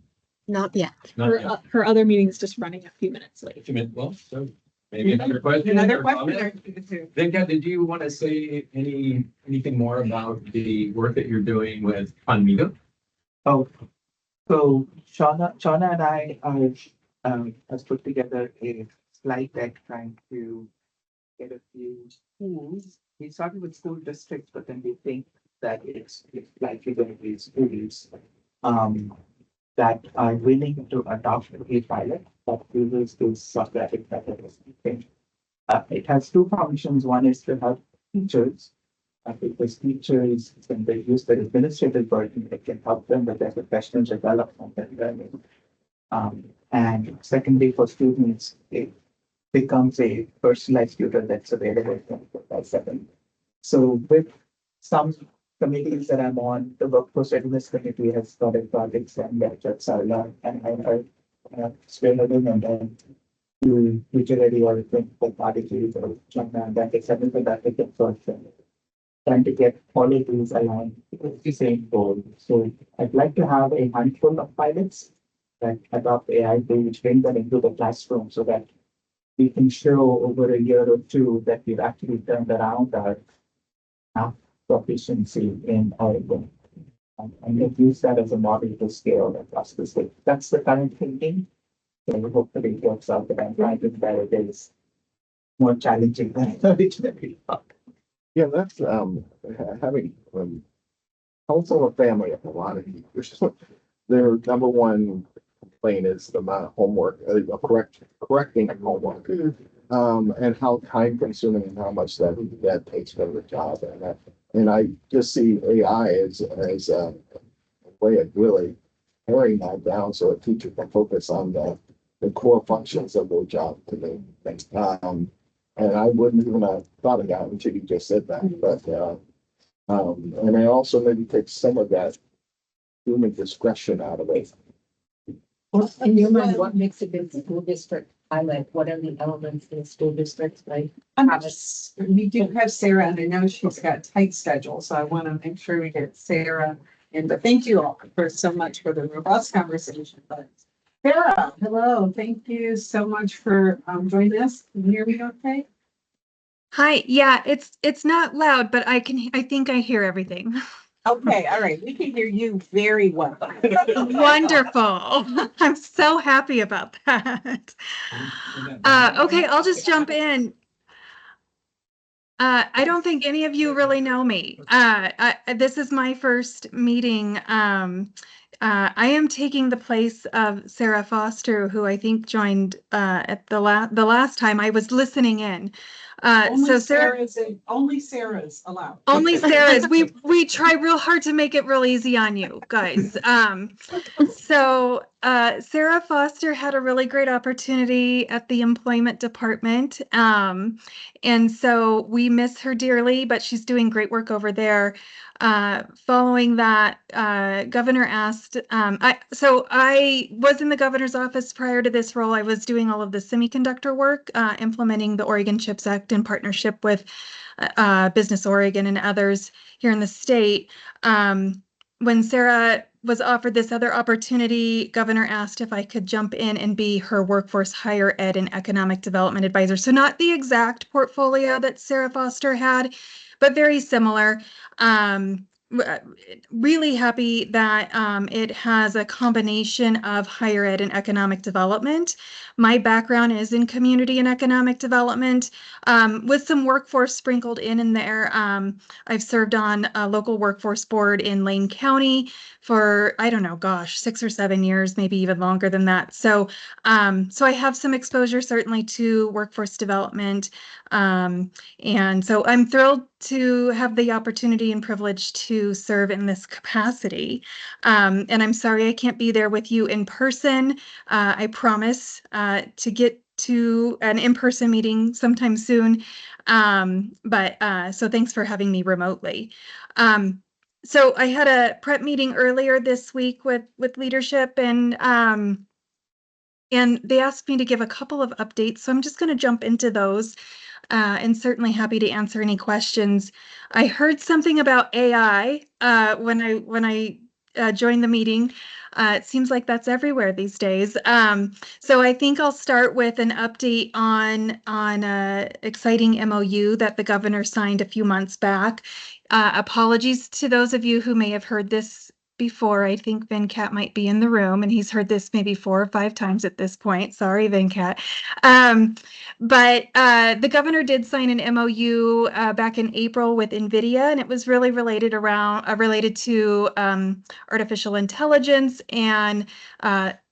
Not yet. Not yet. Her other meeting is just running a few minutes late. Well, so maybe another question. Another or question. comment? Vinka, did you want to say anything more about the work that you're doing with Panmito? Oh, so Shauna and I has put together a slide deck trying to get a few schools. We started with school districts, but then we think that it's likely going to be schools that are willing to adopt a pilot that uses this software methods. It has two functions. One is to help teachers, because teachers, when they use the administrative burden, it can help them with their professional development and learning. And secondly, for students, it becomes a personalized tutor that's available 24/7. So with some committees that I'm on, the Workforce Readiness Committee has started projects and lectures and I are spearheading, and then you usually or think for parties or China, and that is something that they can sort of trying to get all of these aligned with the same goal. So I'd like to have a handful of pilots that adopt AI to bring them into the classroom so that we can show over a year or two that we've actually turned around our proficiency in Oregon. And then use that as a model to scale across the state. That's the current thinking. So hopefully it works out, but I'm trying to that it is more challenging than I originally thought. Yeah, that's, having, counsel of family of a lot of people. Their number one complaint is the amount of homework, correcting homework. And how time consuming and how much that takes for the job. And I just see AI as a way of really paring that down so a teacher can focus on the core functions of their job to me. And I wouldn't even have thought of that until you just said that, but, and I also maybe take some of that human discretion out of it. Well, in your mind, what makes a good school district? Highlight what are the elements in a school district like? We do have Sarah, and I know she's got a tight schedule, so I want to make sure we get Sarah in. But thank you all for so much for the robust conversation. But Sarah, hello, thank you so much for joining us. Can you hear me okay? Hi, yeah, it's not loud, but I think I hear everything. Okay, all right, we can hear you very well. Wonderful. I'm so happy about that. Okay, I'll just jump in. I don't think any of you really know me. This is my first meeting. I am taking the place of Sarah Foster, who I think joined at the last time. I was listening in. Only Sarah's allowed. Only Sarah's. We try real hard to make it real easy on you guys. So Sarah Foster had a really great opportunity at the employment department. And so we miss her dearly, but she's doing great work over there. Following that, Governor asked, I was in the governor's office prior to this role. I was doing all of the semiconductor work, implementing the Oregon CHIPS Act in partnership with Business Oregon and others here in the state. When Sarah was offered this other opportunity, Governor asked if I could jump in and be her workforce higher ed and economic development advisor. So not the exact portfolio that Sarah Foster had, but very similar. Really happy that it has a combination of higher ed and economic development. My background is in community and economic development, with some workforce sprinkled in there. I've served on a local workforce board in Lane County for, I don't know, gosh, 6 or 7 years, maybe even longer than that. So I have some exposure certainly to workforce development. And so I'm thrilled to have the opportunity and privilege to serve in this capacity. And I'm sorry I can't be there with you in person. I promise to get to an in-person meeting sometime soon. So thanks for having me remotely. So I had a prep meeting earlier this week with leadership, and they asked me to give a couple of updates. So I'm just going to jump into those. And certainly happy to answer any questions. I heard something about AI when I joined the meeting. It seems like that's everywhere these days. So I think I'll start with an update on exciting MOU that the governor signed a few months back. Apologies to those of you who may have heard this before. I think Venkat might be in the room, and he's heard this maybe 4 or 5 times at this point. Sorry, Venkat. But the governor did sign an MOU back in April with NVIDIA, and it was really related to artificial intelligence and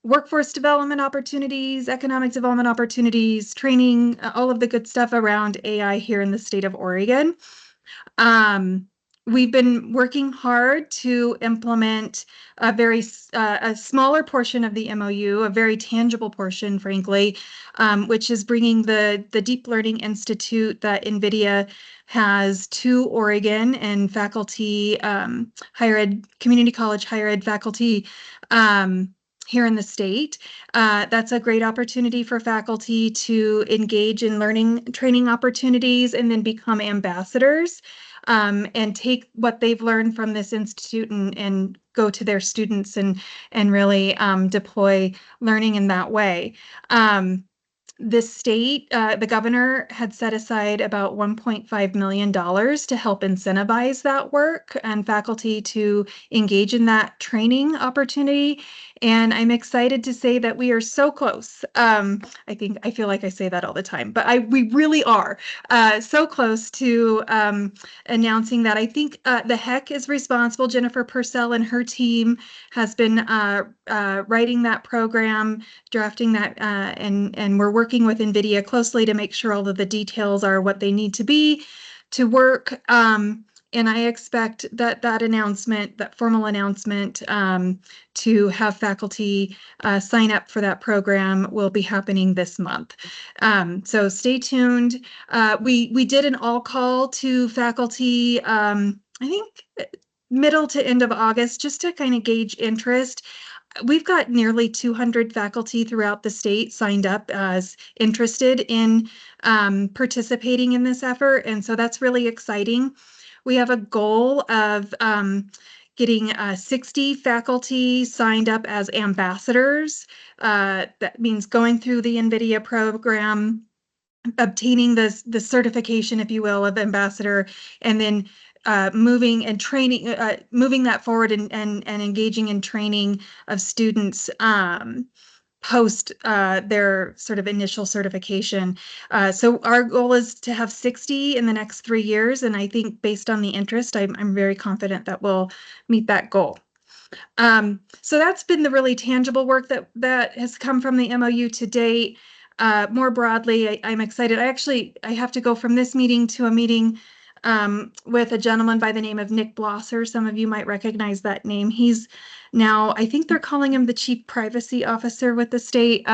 workforce development opportunities, economic development opportunities, training, all of the good stuff around AI here in the state of Oregon. We've been working hard to implement a smaller portion of the MOU, a very tangible portion, frankly, which is bringing the Deep Learning Institute that NVIDIA has to Oregon and faculty, higher ed, community college higher ed faculty here in the state. That's a great opportunity for faculty to engage in learning training opportunities and then become ambassadors. And take what they've learned from this institute and go to their students and really deploy learning in that way. the state, the governor had set aside about $1.5 million to help incentivize that work and faculty to engage in that training opportunity. And I'm excited to say that we are so close. I feel like I say that all the time, but we really are so close to announcing that. I think the HEC is responsible. Jennifer Purcell and her team has been writing that program, drafting that, and we're working with NVIDIA closely to make sure all of the details are what they need to be to work. And I expect that announcement, that formal announcement to have faculty sign up for that program will be happening this month. So stay tuned. We did an all call to faculty, I think middle to end of August, just to kind of gauge interest. We've got nearly 200 faculty throughout the state signed up as interested in participating in this effort. And so that's really exciting. We have a goal of getting 60 faculty signed up as ambassadors. That means going through the NVIDIA program, obtaining the certification, if you will, of ambassador, and then moving and training, moving that forward and engaging in training of students post their sort of initial certification. So our goal is to have 60 in the next 3 years. And I think based on the interest, I'm very confident that we'll meet that goal. So that's been the really tangible work that has come from the MOU to date. More broadly, I'm excited. I have to go from this meeting to a meeting with a gentleman by the name of Nick Blosser. Some of you might recognize that name. He's now, I think they're calling him the Chief Privacy Officer with the state,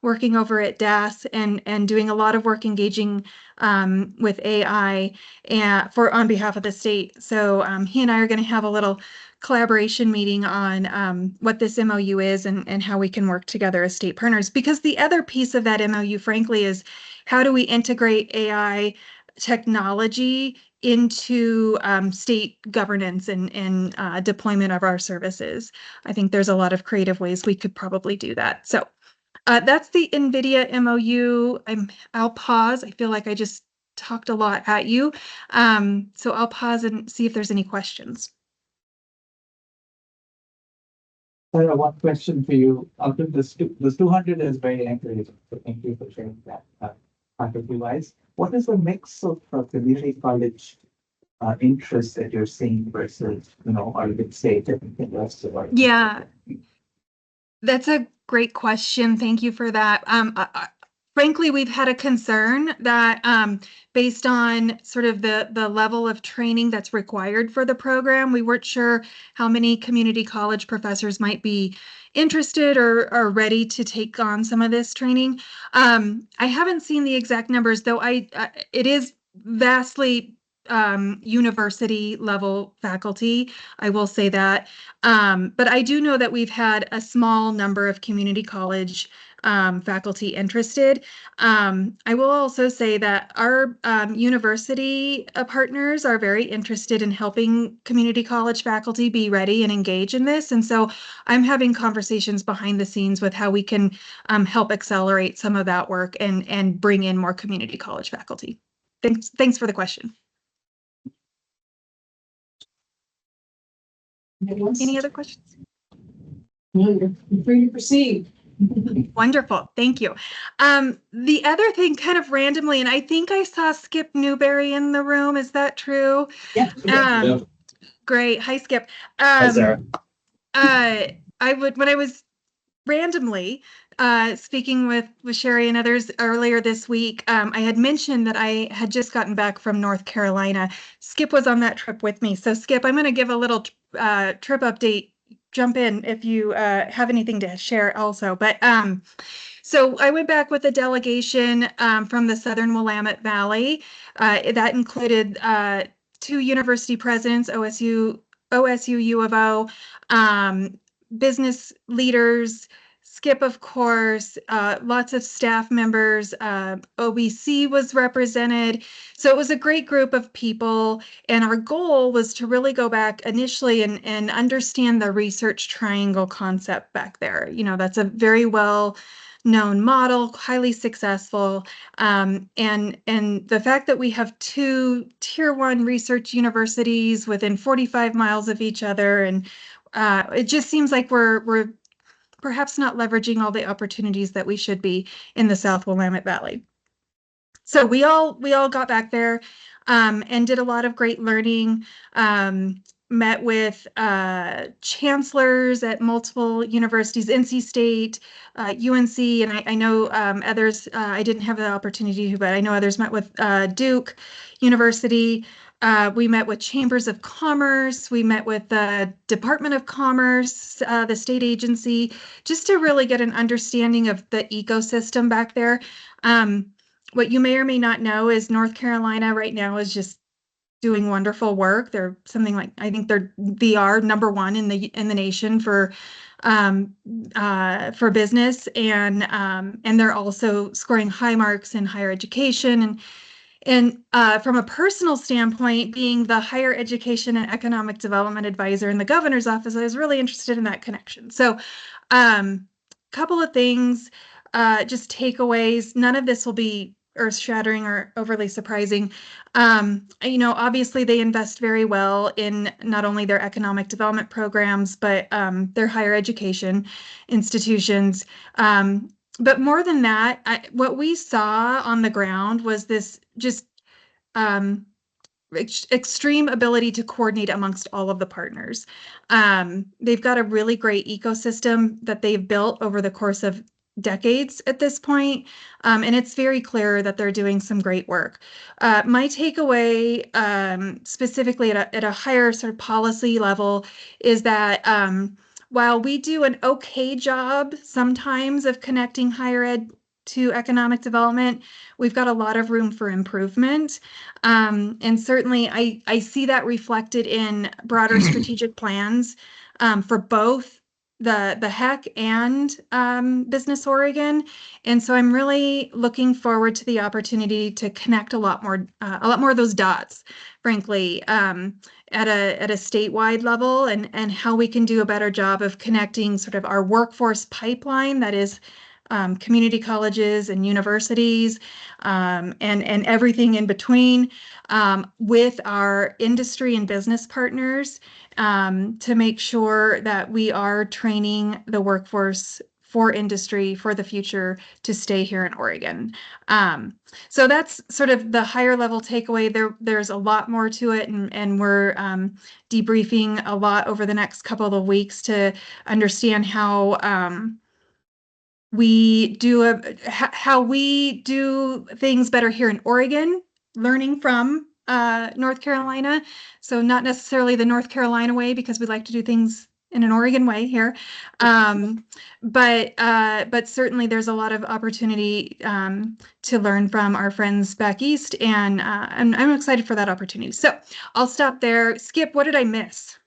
working over at DAS and doing a lot of work engaging with AI on behalf of the state. So he and I are going to have a little collaboration meeting on what this MOU is and how we can work together as state partners. Because the other piece of that MOU, frankly, is how do we integrate AI technology into state governance and deployment of our services. I think there's a lot of creative ways we could probably do that. So that's the NVIDIA MOU. I'll pause. I feel like I just talked a lot at you. So I'll pause and see if there's any questions. One question for you. Out of this 200 is very encouraging. So thank you for sharing that faculty-wise. What is the mix of community college interest that you're seeing versus, or you could say different things? Yeah, that's a great question. Thank you for that. Frankly, we've had a concern that based on sort of the level of training that's required for the program, we weren't sure how many community college professors might be interested or are ready to take on some of this training. I haven't seen the exact numbers, though it is vastly university level faculty. I will say that. But I do know that we've had a small number of community college faculty interested. I will also say that our university partners are very interested in helping community college faculty be ready and engage in this. And so I'm having conversations behind the scenes with how we can help accelerate some of that work and bring in more community college faculty. Thanks for the question. Any other questions? No, you're free to proceed. Wonderful. Thank you. The other thing kind of randomly, and I think I saw Skip Newberry in the room. Is that true? Yeah. Great. Hi, Skip. Hi, Sarah. When I was randomly speaking with Sherry and others earlier this week, I had mentioned that I had just gotten back from North Carolina. Skip was on that trip with me. So Skip, I'm going to give a little trip update. Jump in if you have anything to share also. But so I went back with a delegation from the Southern Willamette Valley. That included 2 university presidents, OSU, U of O, business leaders, Skip, of course, lots of staff members, OBC was represented. So it was a great group of people. And our goal was to really go back initially and understand the research triangle concept back there. That's a very well known model, highly successful. And the fact that we have two tier one research universities within 45 miles of each other, and it just seems like we're perhaps not leveraging all the opportunities that we should be in the South Willamette Valley. So we all got back there and did a lot of great learning. Met with chancellors at multiple universities, NC State, UNC, and I know others. I didn't have the opportunity to, but I know others met with Duke University. We met with chambers of commerce. We met with the Department of Commerce, the state agency, just to really get an understanding of the ecosystem back there. What you may or may not know is North Carolina right now is just doing wonderful work. They're something like, I think they're VR #1 in the nation for business, and they're also scoring high marks in higher education. And from a personal standpoint, being the higher education and economic development advisor in the governor's office, I was really interested in that connection. So couple of things, just takeaways. None of this will be earth-shattering or overly surprising. Obviously they invest very well in not only their economic development programs, but their higher education institutions. But more than that, what we saw on the ground was this just extreme ability to coordinate amongst all of the partners. They've got a really great ecosystem that they've built over the course of decades at this point, and it's very clear that they're doing some great work. My takeaway, specifically at a higher sort of policy level, is that while we do an okay job sometimes of connecting higher ed to economic development, we've got a lot of room for improvement. And certainly I see that reflected in broader strategic plans for both the HEC and Business Oregon. And so I'm really looking forward to the opportunity to connect a lot more of those dots, frankly, at a statewide level, and how we can do a better job of connecting sort of our workforce pipeline, that is community colleges and universities, and everything in between, with our industry and business partners, to make sure that we are training the workforce for industry for the future to stay here in Oregon. So that's sort of the higher level takeaway. There's a lot more to it, and we're debriefing a lot over the next couple of weeks to understand how how we do things better here in Oregon, learning from North Carolina. So not necessarily the North Carolina way, because we like to do things in an Oregon way here. But certainly there's a lot of opportunity to learn from our friends back east, and I'm excited for that opportunity. So I'll stop there. Skip, what did I miss?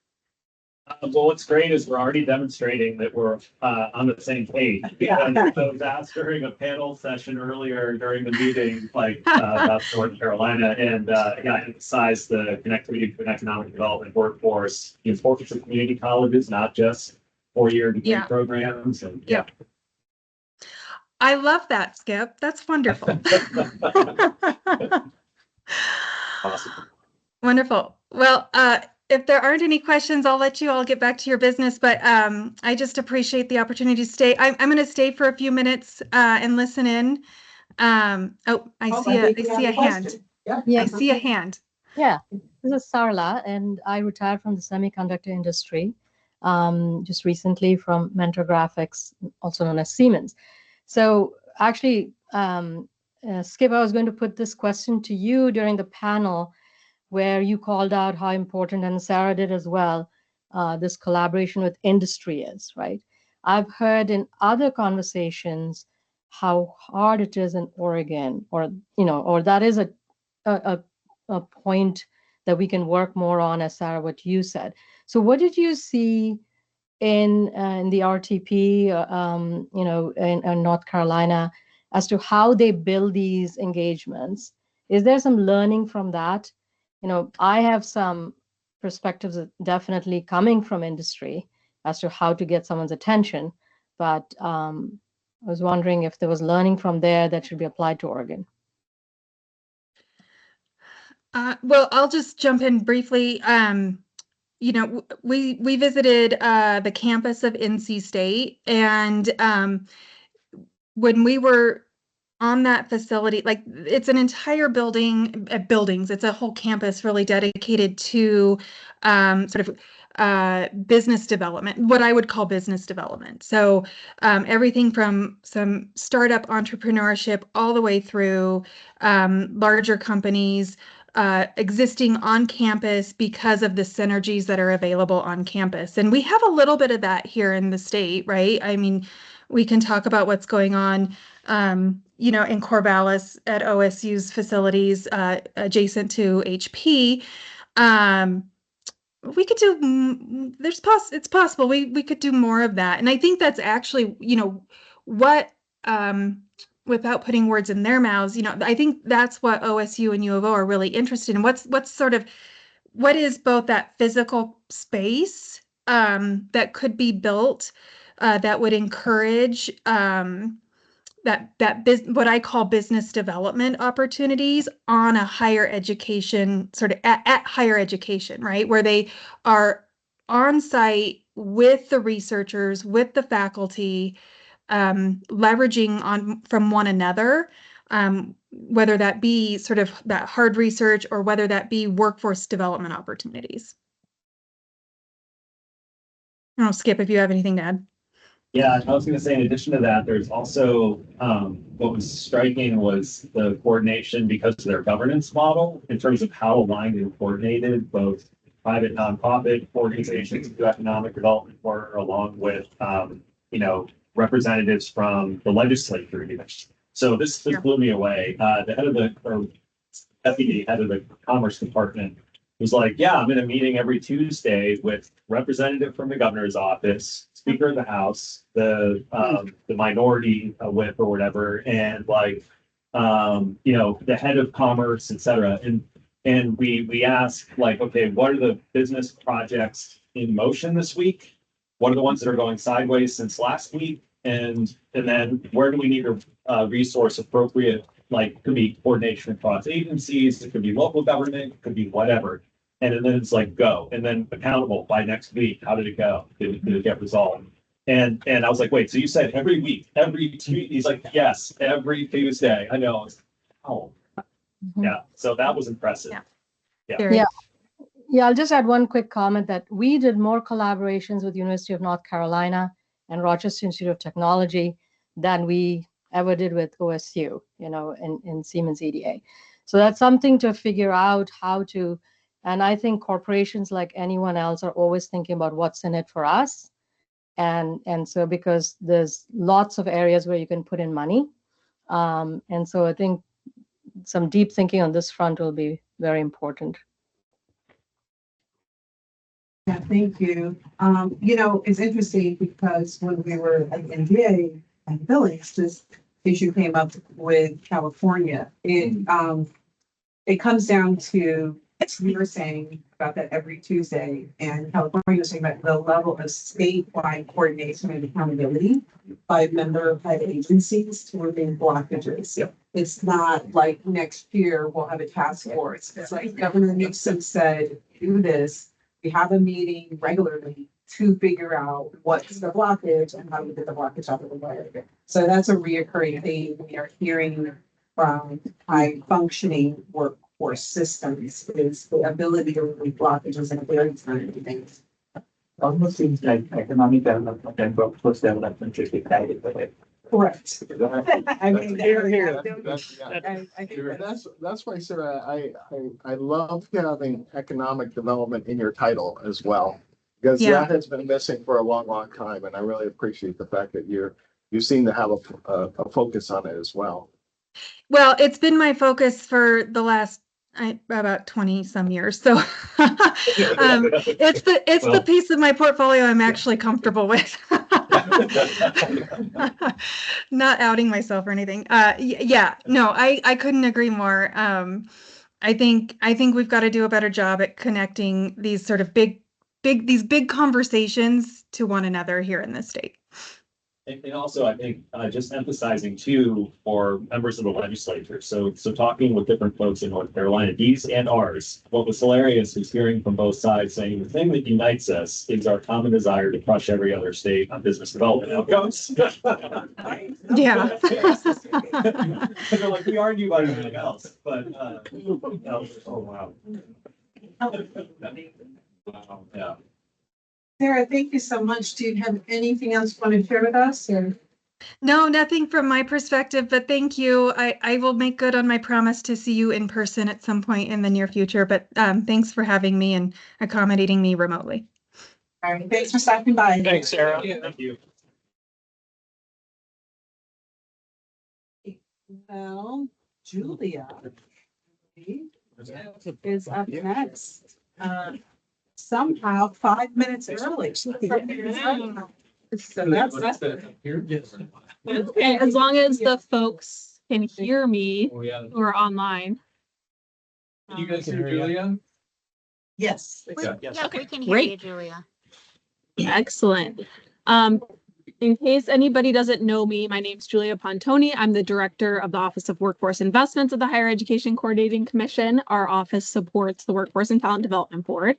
Well, what's great is we're already demonstrating that we're on the same page. Because I was asked during a panel session earlier during the meeting, about North Carolina, and I emphasized the connectivity to an economic development workforce, the importance of community colleges, not just four-year degree programs. And I love that, Skip. That's wonderful. Awesome. Wonderful. Well, if there aren't any questions, I'll let you all get back to your business, but I just appreciate the opportunity to stay. I'm going to stay for a few minutes and listen in. I see a hand. Yeah. I see a hand. Yeah, this is Sarla, and I retired from the semiconductor industry just recently from Mentor Graphics, also known as Siemens. So actually, Skip, I was going to put this question to you during the panel, where you called out how important, and Sarah did as well, this collaboration with industry is, right? I've heard in other conversations how hard it is in Oregon, or that is a point that we can work more on, as Sarah, what you said. So what did you see in the RTP, in North Carolina, as to how they build these engagements? Is there some learning from that? I have some perspectives definitely coming from industry as to how to get someone's attention, but I was wondering if there was learning from there that should be applied to Oregon. Well, I'll just jump in briefly. We visited the campus of NC State, and when we were on that facility, like it's an entire buildings. It's a whole campus really dedicated to sort of business development, what I would call business development. So everything from some startup entrepreneurship all the way through larger companies existing on campus because of the synergies that are available on campus. And we have a little bit of that here in the state, right? I mean, we can talk about what's going on in Corvallis at OSU's facilities adjacent to HP. We could do, it's possible we could do more of that. And I think that's actually, what, without putting words in their mouths, I think that's what OSU and U of O are really interested in. What is both that physical space that could be built that would encourage what I call business development opportunities on a higher education, sort of at higher education, right? Where they are on site with the researchers, with the faculty, leveraging from one another, whether that be sort of that hard research or whether that be workforce development opportunities. I don't know, Skip, if you have anything to add. Yeah, I was going to say, in addition to that, there's also what was striking was the coordination because of their governance model in terms of how aligned and coordinated both private nonprofit organizations do economic development work, along with representatives from the legislature even. So this blew me away. The head of deputy head of the Commerce Department was like, yeah, I'm in a meeting every Tuesday with representative from the governor's office, Speaker of the House, the minority whip or whatever, and the head of commerce, et cetera. And we ask okay, what are the business projects in motion this week? What are the ones that are going sideways since last week? And then where do we need to resource appropriate, could be coordination across agencies, it could be local government, it could be whatever. And then it's go, and then accountable by next week. How did it go? Did it get resolved? And I was like, wait, so you said every week, every Tuesday? He's like, yes, every Tuesday. I know. Oh, yeah. So that was impressive. Yeah. I'll just add one quick comment that we did more collaborations with University of North Carolina and Rochester Institute of Technology than we ever did with OSU, in Siemens EDA. So that's something to figure out how to. And I think corporations, like anyone else, are always thinking about what's in it for us. And so because there's lots of areas where you can put in money. And so I think some deep thinking on this front will be very important. Yeah, thank you. It's interesting because when we were at the NBA and Billings, this issue came up with California. It comes down to, as we were saying about that every Tuesday, and California was saying about the level of statewide coordination and accountability by member-led agencies to remove blockages. It's not like next year we'll have a task force. It's like Governor Newsom said, do this. We have a meeting regularly to figure out what's the blockage and how we get the blockage out of the way. So that's a reoccurring theme we are hearing from high functioning workforce systems, is the ability to remove blockages in a very timely things. Almost seems like economic development and workforce development should be guided by it. Correct. I mean, that's why, Sarah, I love having economic development in your title as well, because that has been missing for a long time, and I really appreciate the fact that you seem to have a focus on it as well. Well, it's been my focus for the last about 20 some years. So it's the piece of my portfolio I'm actually comfortable with. Not outing myself or anything. I couldn't agree more. I think we've got to do a better job at connecting these sort of big conversations to one another here in this state. And also, I think just emphasizing too for members of the legislature. So talking with different folks in North Carolina, these and ours. What was hilarious is hearing from both sides saying the thing that unites us is our common desire to crush every other state on business development outcomes. Yeah. They're like, we argue about everything else, but oh wow. Wow, yeah. Sarah, thank you so much. Do you have anything else you want to share with us or? No, nothing from my perspective, but thank you. I will make good on my promise to see you in person at some point in the near future, but thanks for having me and accommodating me remotely. All right, thanks for stopping by. Thanks, Sarah. Thank you. Well, Julia is up next. Somehow 5 minutes early. So that's Here, yes. Okay, as long as the folks can hear me Oh, yeah. who are online. Can you guys hear Julia? yes. Yeah. Yeah, we can hear Great. you, Julia. Excellent. In case anybody doesn't know me, my name's Julia Pontoni. I'm the director of the Office of Workforce Investments of the Higher Education Coordinating Commission. Our office supports the Workforce and Talent Development Board.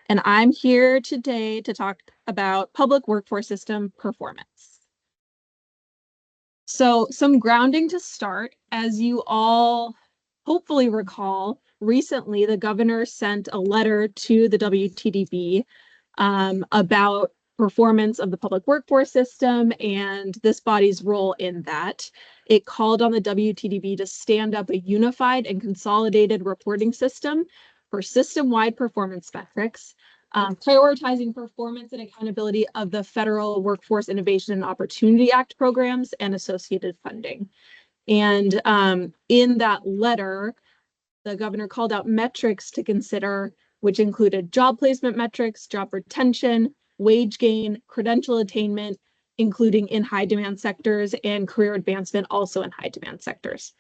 And I'm here today to talk about public workforce system performance. So some grounding to start. As you all hopefully recall, recently the governor sent a letter to the WTDB about performance of the public workforce system and this body's role in that. It called on the WTDB to stand up a unified and consolidated reporting system for system-wide performance metrics, prioritizing performance and accountability of the Federal Workforce Innovation and Opportunity Act programs and associated funding. And in that letter, the governor called out metrics to consider, which included job placement metrics, job retention, wage gain, credential attainment, including in high demand sectors, and career advancement also in high demand sectors.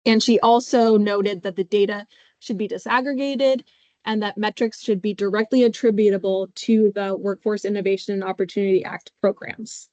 And she also noted that the data should be disaggregated and that metrics should be directly attributable to the Workforce Innovation and Opportunity Act programs.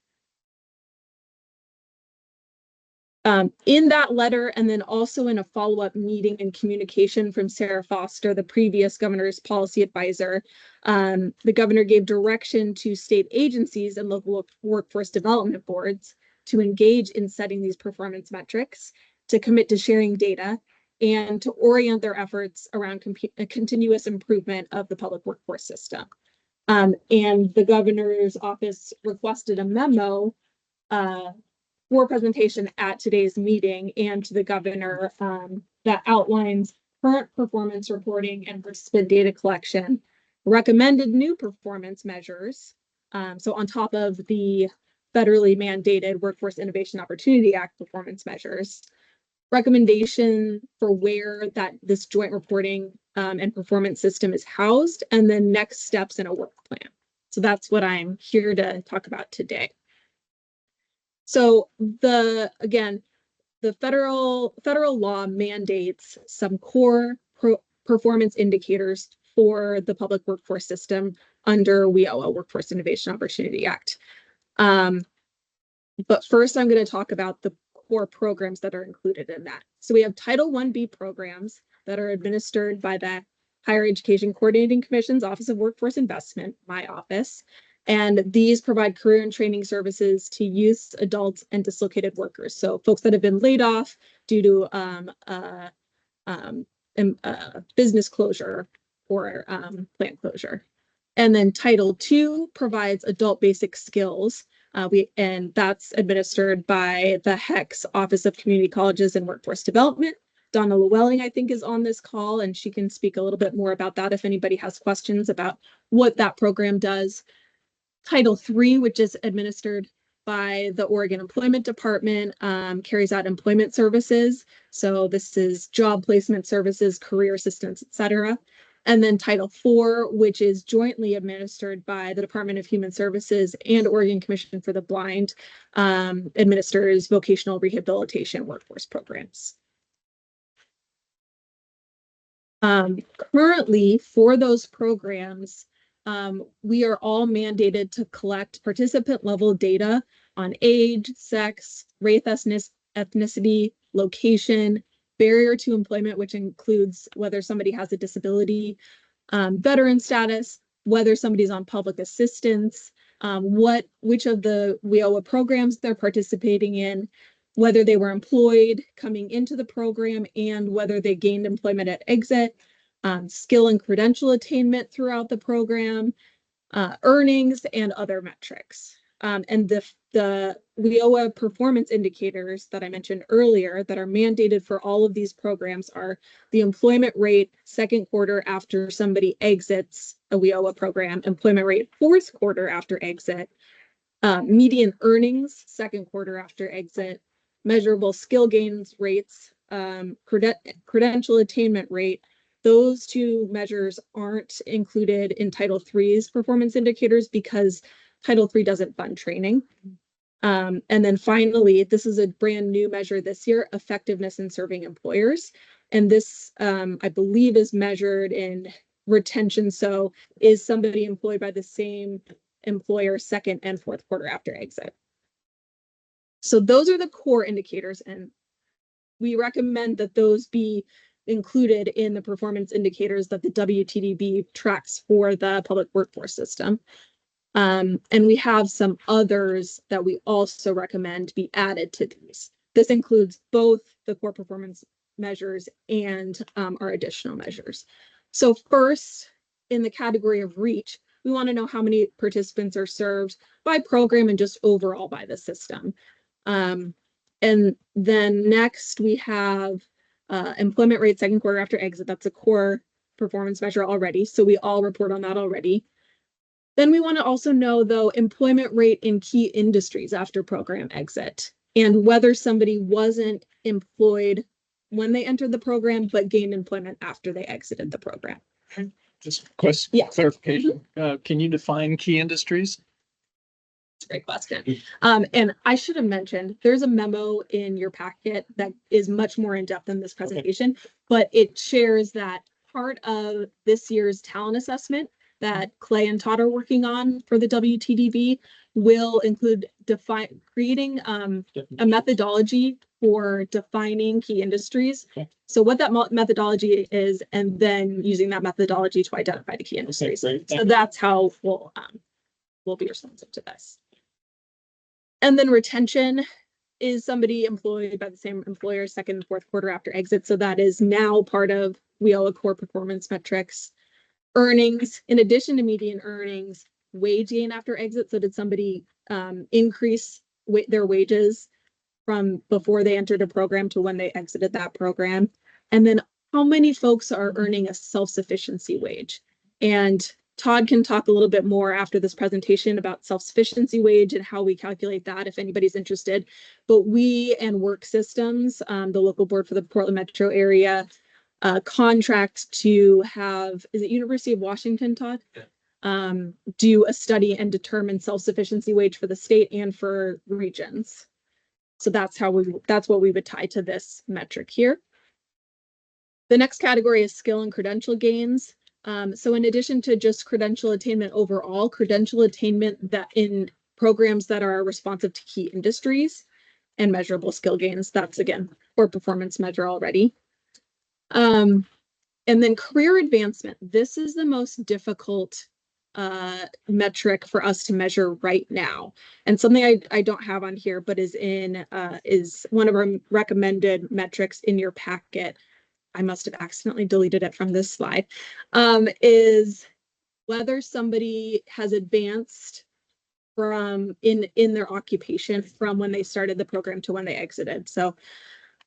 In that letter, and then also in a follow-up meeting and communication from Sarah Foster, the previous governor's policy advisor, the governor gave direction to state agencies and local workforce development boards to engage in setting these performance metrics, to commit to sharing data, and to orient their efforts around continuous improvement of the public workforce system. And the governor's office requested a memo for presentation at today's meeting and to the governor that outlines current performance reporting and participant data collection, recommended new performance measures. So on top of the federally mandated Workforce Innovation Opportunity Act performance measures, recommendation for where this joint reporting and performance system is housed, and then next steps in a work plan. So that's what I'm here to talk about today. So the federal law mandates some core performance indicators for the public workforce system under WIOA, Workforce Innovation Opportunity Act. But first, I'm going to talk about the core programs that are included in that. So we have Title I-B programs that are administered by the Higher Education Coordinating Commission's Office of Workforce Investment, my office. And these provide career and training services to youths, adults, and dislocated workers. So folks that have been laid off due to business closure or plant closure. And then Title II provides adult basic skills. And that's administered by the HEC's Office of Community Colleges and Workforce Development. Donna Llewellyn, I think, is on this call, and she can speak a little bit more about that if anybody has questions about what that program does. Title III, which is administered by the Oregon Employment Department, carries out employment services. So this is job placement services, career assistance, et cetera. And then Title IV, which is jointly administered by the Department of Human Services and Oregon Commission for the Blind, administers vocational rehabilitation workforce programs. Currently, for those programs, we are all mandated to collect participant level data on age, sex, race, ethnicity, location, barrier to employment, which includes whether somebody has a disability, veteran status, whether somebody's on public assistance, which of the WIOA programs they're participating in, whether they were employed coming into the program, and whether they gained employment at exit, skill and credential attainment throughout the program, earnings, and other metrics. And the WIOA performance indicators that I mentioned earlier that are mandated for all of these programs are the employment rate second quarter after somebody exits a WIOA program, employment rate fourth quarter after exit, median earnings second quarter after exit, measurable skill gains rates, credential attainment rate. Those two measures aren't included in Title III's performance indicators because Title III doesn't fund training. And then finally, this is a brand new measure this year, effectiveness in serving employers. And this, I believe, is measured in retention. So is somebody employed by the same employer second and fourth quarter after exit? So those are the core indicators, and we recommend that those be included in the performance indicators that the WTDB tracks for the public workforce system. And we have some others that we also recommend be added to these. This includes both the core performance measures and our additional measures. So first, in the category of reach, we want to know how many participants are served by program and just overall by the system. And then next we have employment rate second quarter after exit. That's a core performance measure already. So we all report on that already. Then we want to also know, though, employment rate in key industries after program exit and whether somebody wasn't employed when they entered the program, but gained employment after they exited the program. Just clarification. Can you define key industries? That's a great question. And I should have mentioned, there's a memo in your packet that is much more in depth than this presentation, but it shares that part of this year's talent assessment that Clay and Todd are working on for the WTDB will include creating a methodology for defining key industries. Okay. So what that methodology is, and then using that methodology to identify the key industries. Okay, so that's how we'll be responsive to this. And then retention is somebody employed by the same employer second and fourth quarter after exit. So that is now part of WIOA core performance metrics. Earnings, in addition to median earnings, wage gain after exit. So did somebody increase their wages from before they entered a program to when they exited that program? And then how many folks are earning a self-sufficiency wage? And Todd can talk a little bit more after this presentation about self-sufficiency wage and how we calculate that if anybody's interested. But we and Work Systems, the local board for the Portland metro area, contract to have, is it University of Washington, Todd? Yeah. Do a study and determine self-sufficiency wage for the state and for regions. So that's what we would tie to this metric here. The next category is skill and credential gains. So in addition to just credential attainment overall, credential attainment that in programs that are responsive to key industries and measurable skill gains, that's again, or performance measure already. And then career advancement. This is the most difficult metric for us to measure right now. And something I don't have on here, but is one of our recommended metrics in your packet. I must have accidentally deleted it from this slide, is whether somebody has advanced from in their occupation from when they started the program to when they exited. So,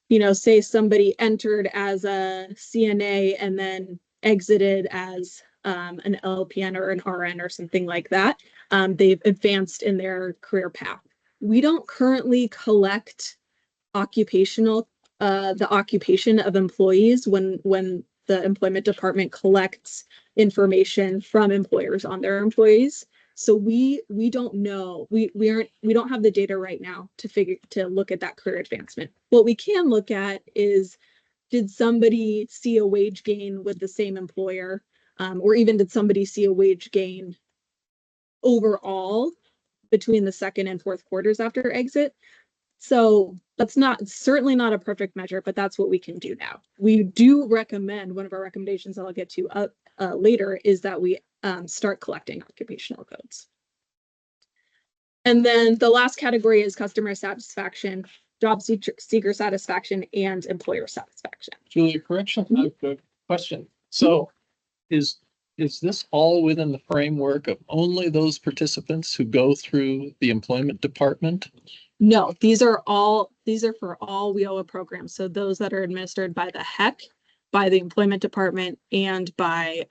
you know, say somebody entered as a CNA and then exited as an LPN or an RN or something like that. They've advanced in their career path. We don't currently collect the occupation of employees when the employment department collects information from employers on their employees. So we don't know, we don't have the data right now to look at that career advancement. What we can look at is, did somebody see a wage gain with the same employer, or even did somebody see a wage gain overall between the second and fourth quarters after exit. So that's certainly not a perfect measure, but that's what we can do now. We do recommend, one of our recommendations I'll get to later, is that we start collecting occupational codes. And then the last category is customer satisfaction, job seeker satisfaction, and employer satisfaction. Julie, correction, question. So is this all within the framework of only those participants who go through the employment department? No, these are for all WIOA programs. So those that are administered by the HEC, by the employment department, and by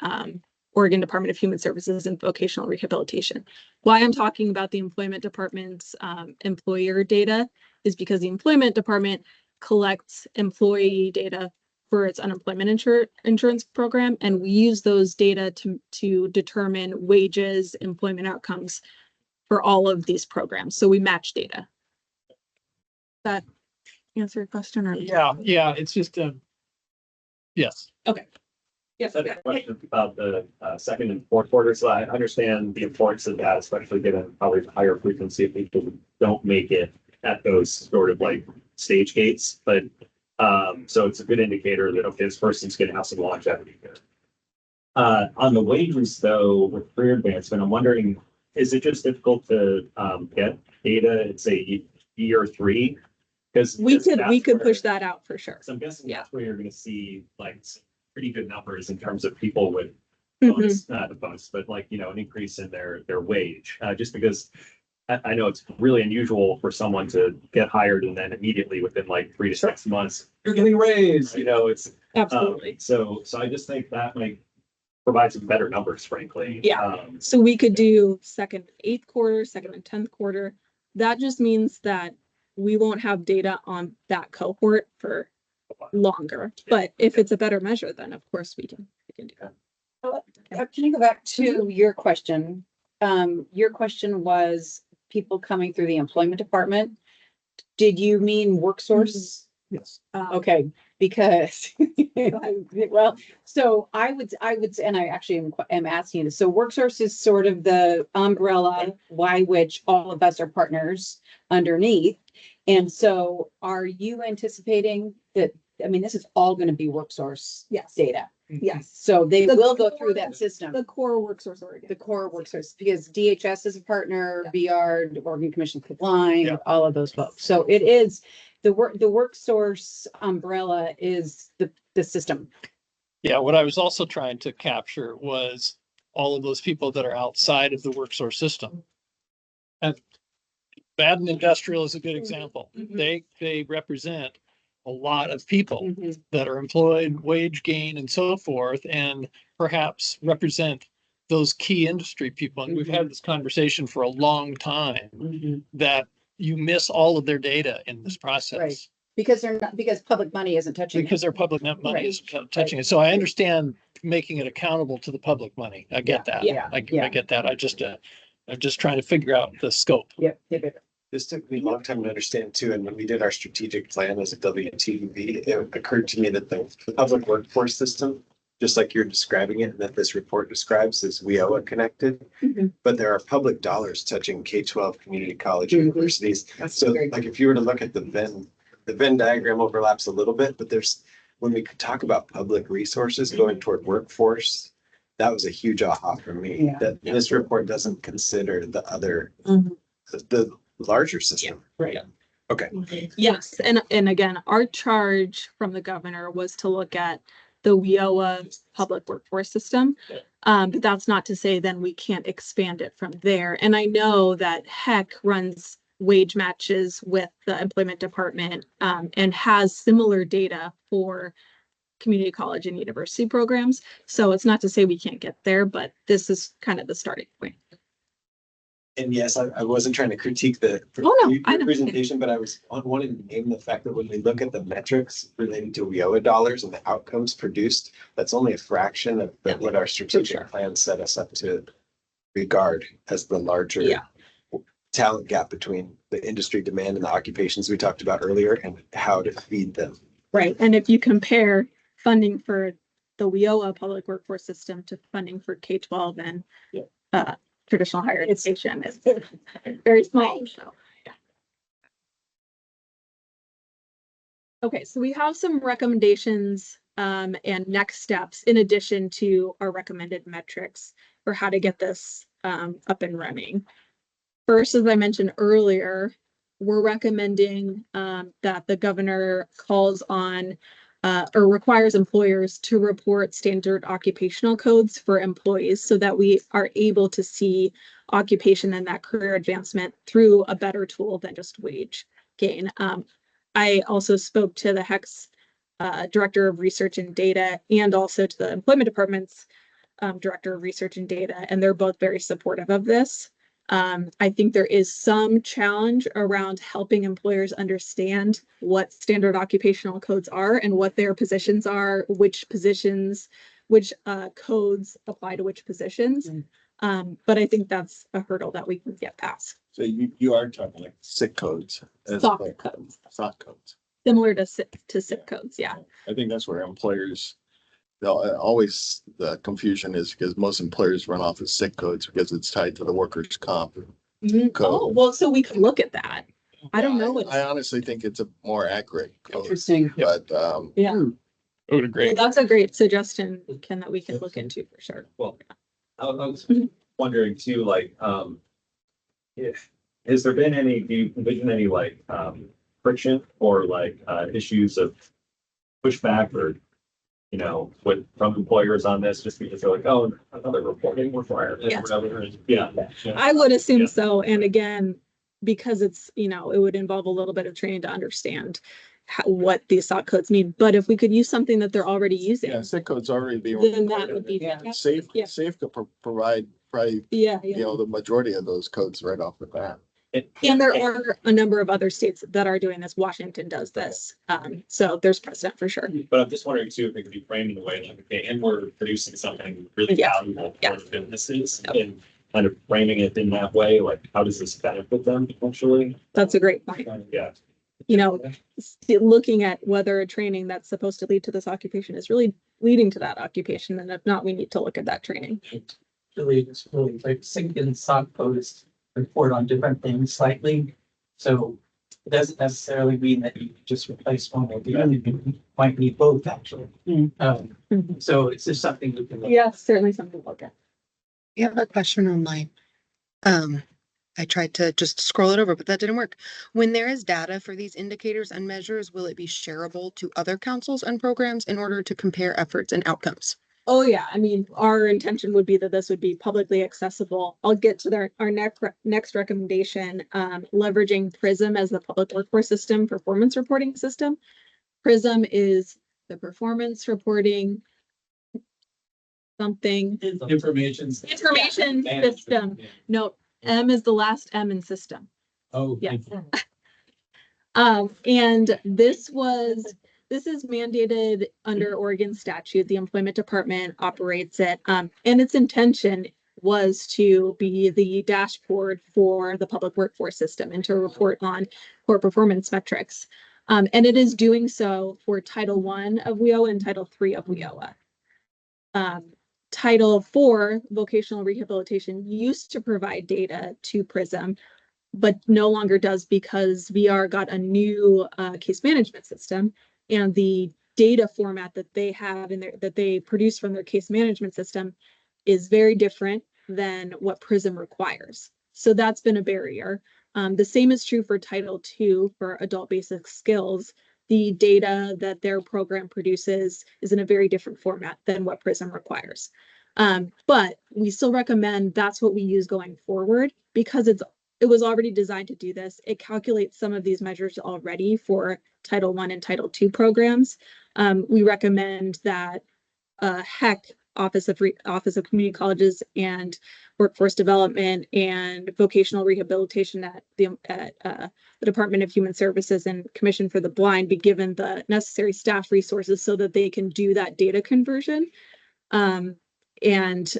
Oregon Department of Human Services and Vocational Rehabilitation. Why I'm talking about the employment department's employer data is because the employment department collects employee data for its unemployment insurance program, and we use those data to determine wages, employment outcomes for all of these programs. So we match data. That answer your question? Or Yeah, it's just yes. Okay. Yes. I had a question about the second and fourth quarter. So I understand the importance of that, especially given probably the higher frequency of people who don't make it at those sort of like stage gates. But so it's a good indicator that, okay, this person's going to have some longevity here. On the wages, though, with career advancement, I'm wondering, is it just difficult to get data at, say, year 3? Because we could push that out for sure. So I'm guessing that's where you're going to see like pretty good numbers in terms of people with bonus, but like, you know, an increase in their wage, just because I know it's really unusual for someone to get hired and then immediately within like 3 to 6 months, you're getting raised, you know, it's absolutely. So I just think that might provide some better numbers, frankly. Yeah. So we could do second, 8th quarter, second and 10th quarter. That just means that we won't have data on that cohort for longer, but if it's a better measure, then of course we can do that. Can you go back to your question? Your question was people coming through the employment department. Did you mean work source? Yes. Okay, because well, so I would, and I actually am asking this. So work source is sort of the umbrella by which all of us are partners underneath. And so are you anticipating that, I mean, this is all going to be work source data? Yes. So they will go through that system. The core work source Oregon. The core work source, because DHS is a partner, BR, Oregon Commission Line, all of those folks. So it is the work source umbrella is the system. Yeah, what I was also trying to capture was all of those people that are outside of the work source system. And Baden Industrial is a good example. They represent a lot of people that are employed, wage gain, and so forth, and perhaps represent those key industry people. And we've had this conversation for a long time that you miss all of their data in this process. Right. Because they're not, because public money isn't touching because their public money isn't touching it. So I understand making it accountable to the public money. I get that. I get that. I'm just trying to figure out the scope. This took me a long time to understand too, and when we did our strategic plan as a WTDB, it occurred to me that the public workforce system, just like you're describing it, and that this report describes, is WIOA connected. But there are public dollars touching K-12 community college universities. So like if you were to look at the Venn diagram overlaps a little bit, but there's, when we could talk about public resources going toward workforce, that was a huge aha for me, that this report doesn't consider the other, the larger system. Right. Okay. Yes. And again, our charge from the governor was to look at the WIOA public workforce system. But that's not to say then we can't expand it from there. And I know that HEC runs wage matches with the employment department and has similar data for community college and university programs. So it's not to say we can't get there, but this is kind of the starting point. And yes, I wasn't trying to critique the presentation, but I was wanting to name the fact that when we look at the metrics relating to WIOA dollars and the outcomes produced, that's only a fraction of what our strategic plan set us up to regard as the larger talent gap between the industry demand and the occupations we talked about earlier and how to feed them. Right. And if you compare funding for the WIOA public workforce system to funding for K-12 and traditional higher education is very small, so. Yeah. Okay, so we have some recommendations and next steps in addition to our recommended metrics for how to get this up and running. First, as I mentioned earlier, we're recommending that the governor calls on or requires employers to report standard occupational codes for employees so that we are able to see occupation and that career advancement through a better tool than just wage gain. I also spoke to the HEC's Director of Research and Data and also to the Employment Department's Director of Research and Data, and they're both very supportive of this. I think there is some challenge around helping employers understand what standard occupational codes are and what their positions are, which positions, which codes apply to which positions. But I think that's a hurdle that we can get past. So you are talking like SIC codes. SOC codes. SOC codes. Similar to SIP codes, yeah. I think that's where employers, always the confusion is because most employers run off of SIC codes because it's tied to the workers' comp code. Oh, well, so we could look at that. I don't know what. I honestly think it's a more accurate code. Interesting. But Yeah. I would agree. Well, that's a great suggestion, Ken, that we can look into for sure. Well, I was wondering too, like, has there been any, do you envision any like friction or like issues of pushback or, you know, from employers on this just because they're like, oh, another reporting requirement or whatever. Yeah. I would assume so. And again, because it's, you know, it would involve a little bit of training to understand what these SOC codes mean. But if we could use something that they're already using. Yeah, SIC codes already be. Then that would be fantastic. Safe could provide probably, you know, the majority of those codes right off the bat. And there are a number of other states that are doing this. Washington does this. So there's precedent for sure. But I'm just wondering too, if it could be framed in a way like, okay, and we're producing something really valuable for businesses and kind of framing it in that way, like how does this benefit them potentially? That's a great point. Yeah. You know, looking at whether a training that's supposed to lead to this occupation is really leading to that occupation. And if not, we need to look at that training. It's really like SIG and SOC codes report on different things slightly. So it doesn't necessarily mean that you just replace one or the other. You might need both actually. So it's just something we can look at. Yeah, certainly something to look at. We have a question online. I tried to just scroll it over, but that didn't work. When there is data for these indicators and measures, will it be shareable to other councils and programs in order to compare efforts and outcomes? Oh, yeah. I mean, our intention would be that this would be publicly accessible. I'll get to our next recommendation, leveraging PRISM as the public workforce system performance reporting system. PRISM is the performance reporting something. Information System. Yeah. No, M is the last M in system. Oh, yeah. And this is mandated under Oregon statute. The employment department operates it. And its intention was to be the dashboard for the public workforce system and to report on core performance metrics. And it is doing so for Title I of WIOA and Title III of WIOA. Title IV, vocational rehabilitation, used to provide data to PRISM, but no longer does because VR got a new case management system, and the data format that they have in that they produce from their case management system is very different than what PRISM requires. So that's been a barrier. The same is true for Title II for adult basic skills. The data that their program produces is in a very different format than what PRISM requires. But we still recommend that's what we use going forward because it was already designed to do this. It calculates some of these measures already for Title I and Title II programs. We recommend that HEC, Office of Community Colleges and Workforce Development and Vocational Rehabilitation at the Department of Human Services and Commission for the Blind be given the necessary staff resources so that they can do that data conversion and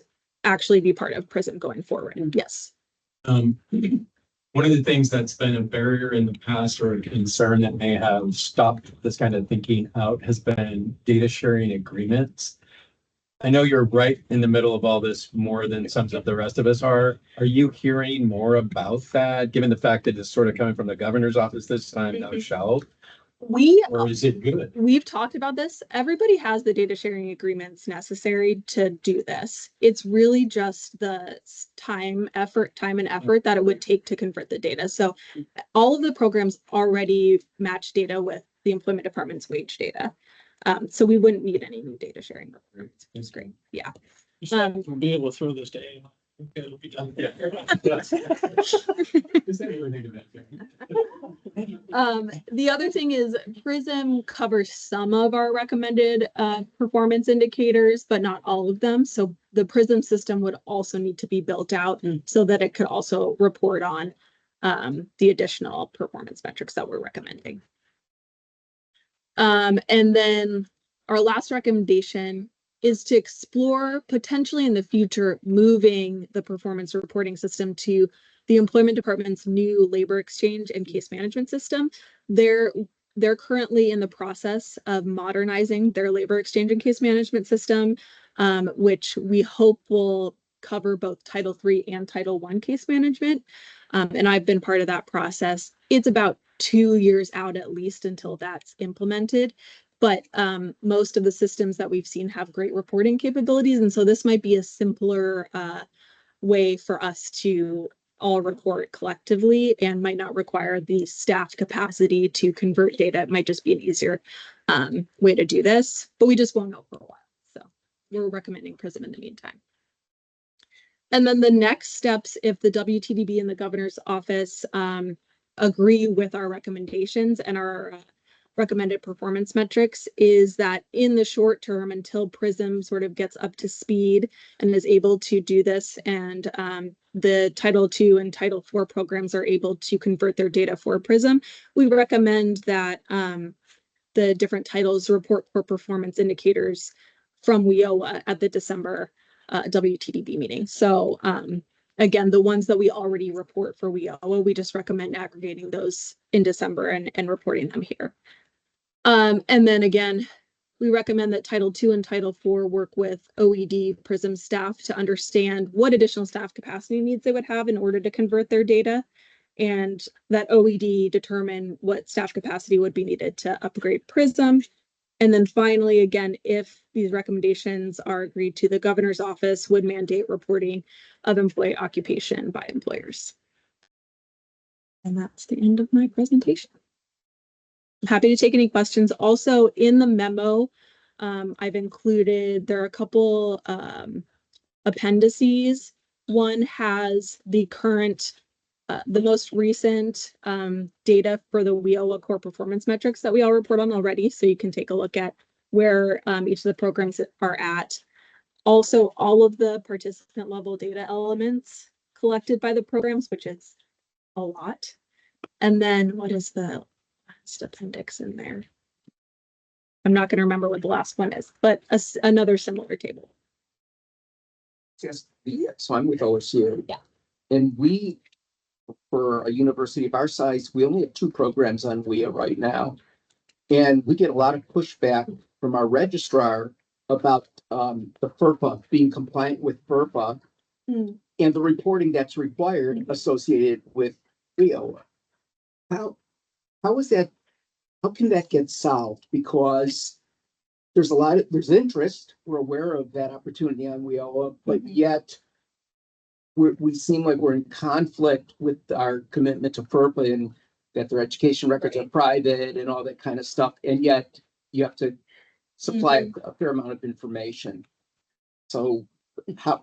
actually be part of PRISM going forward. Yes. One of the things that's been a barrier in the past or a concern that may have stopped this kind of thinking out has been data sharing agreements. I know you're right in the middle of all this more than some of the rest of us are. Are you hearing more about that, given the fact that it's sort of coming from the governor's office this time, no shall? Or is it good? We've talked about this. Everybody has the data sharing agreements necessary to do this. It's really just the time and effort that it would take to convert the data. So all of the programs already match data with the employment department's wage data. So we wouldn't need any new data sharing. It's great. Yeah. We'll be able to throw this to AI. It'll be done. The other thing is Prism covers some of our recommended performance indicators, but not all of them. So the Prism system would also need to be built out so that it could also report on the additional performance metrics that we're recommending. And then our last recommendation is to explore potentially in the future moving the performance reporting system to the employment department's new labor exchange and case management system. They're currently in the process of modernizing their labor exchange and case management system, which we hope will cover both Title III and Title I case management. And I've been part of that process. It's about 2 years out at least until that's implemented. But most of the systems that we've seen have great reporting capabilities. And so this might be a simpler way for us to all report collectively and might not require the staff capacity to convert data. It might just be an easier way to do this, but we just won't know for a while. So we're recommending Prism in the meantime. And then the next steps, if the WTDB and the governor's office agree with our recommendations and our recommended performance metrics, is that in the short term, until Prism sort of gets up to speed and is able to do this, and the Title II and Title IV programs are able to convert their data for Prism, we recommend that the different titles report for performance indicators from WIOA at the December WTDB meeting. So again, the ones that we already report for WIOA, we just recommend aggregating those in December and reporting them here. And then again, we recommend that Title II and Title IV work with OED Prism staff to understand what additional staff capacity needs they would have in order to convert their data, and that OED determine what staff capacity would be needed to upgrade Prism. And then finally, again, if these recommendations are agreed to, the governor's office would mandate reporting of employee occupation by employers. And that's the end of my presentation. I'm happy to take any questions. Also in the memo, I've included, there are a couple appendices. One has the current, the most recent data for the WIOA core performance metrics that we all report on already. So you can take a look at where each of the programs are at. Also, all of the participant level data elements collected by the programs, which is a lot. And then what is the last appendix in there? I'm not going to remember what the last one is, but another similar table. Yes, so I'm with OSU. Yeah. And we, for a university of our size, we only have 2 programs on WIA right now. And we get a lot of pushback from our registrar about the FERPA, being compliant with FERPA and the reporting that's required associated with WIA. How is that? How can that get solved? Because there's interest. We're aware of that opportunity on WIOA, but yet we seem like we're in conflict with our commitment to FERPA and that their education records are private and all that kind of stuff. And yet you have to supply a fair amount of information. So how,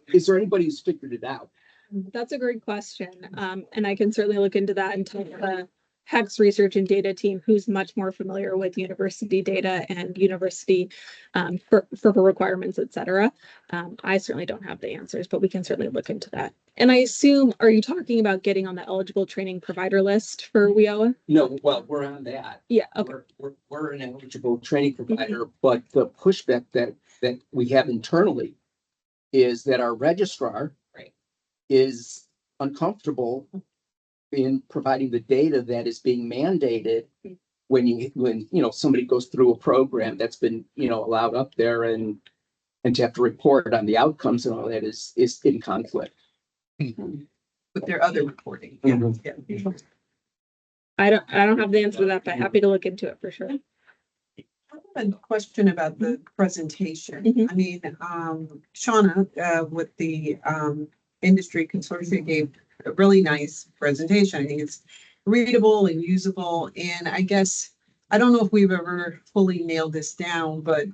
is there anybody who's figured it out? That's a great question. And I can certainly look into that and tell the HEX research and data team, who's much more familiar with university data and university for requirements, et cetera. I certainly don't have the answers, but we can certainly look into that. And I assume, are you talking about getting on the eligible training provider list for WIOA? No, well, we're on that. Yeah, okay. We're an eligible training provider, but the pushback that we have internally is that our registrar is uncomfortable in providing the data that is being mandated when somebody goes through a program that's been allowed up there, and and to have to report on the outcomes and all that is in conflict. With their other reporting. Mhm. Yeah. I don't have the answer to that, but happy to look into it for sure. I have a question about the presentation. Mhm. I mean, Shauna, with the, industry consortium gave a really nice presentation. I think it's readable and usable. And I guess, I don't know if we've ever fully nailed this down, but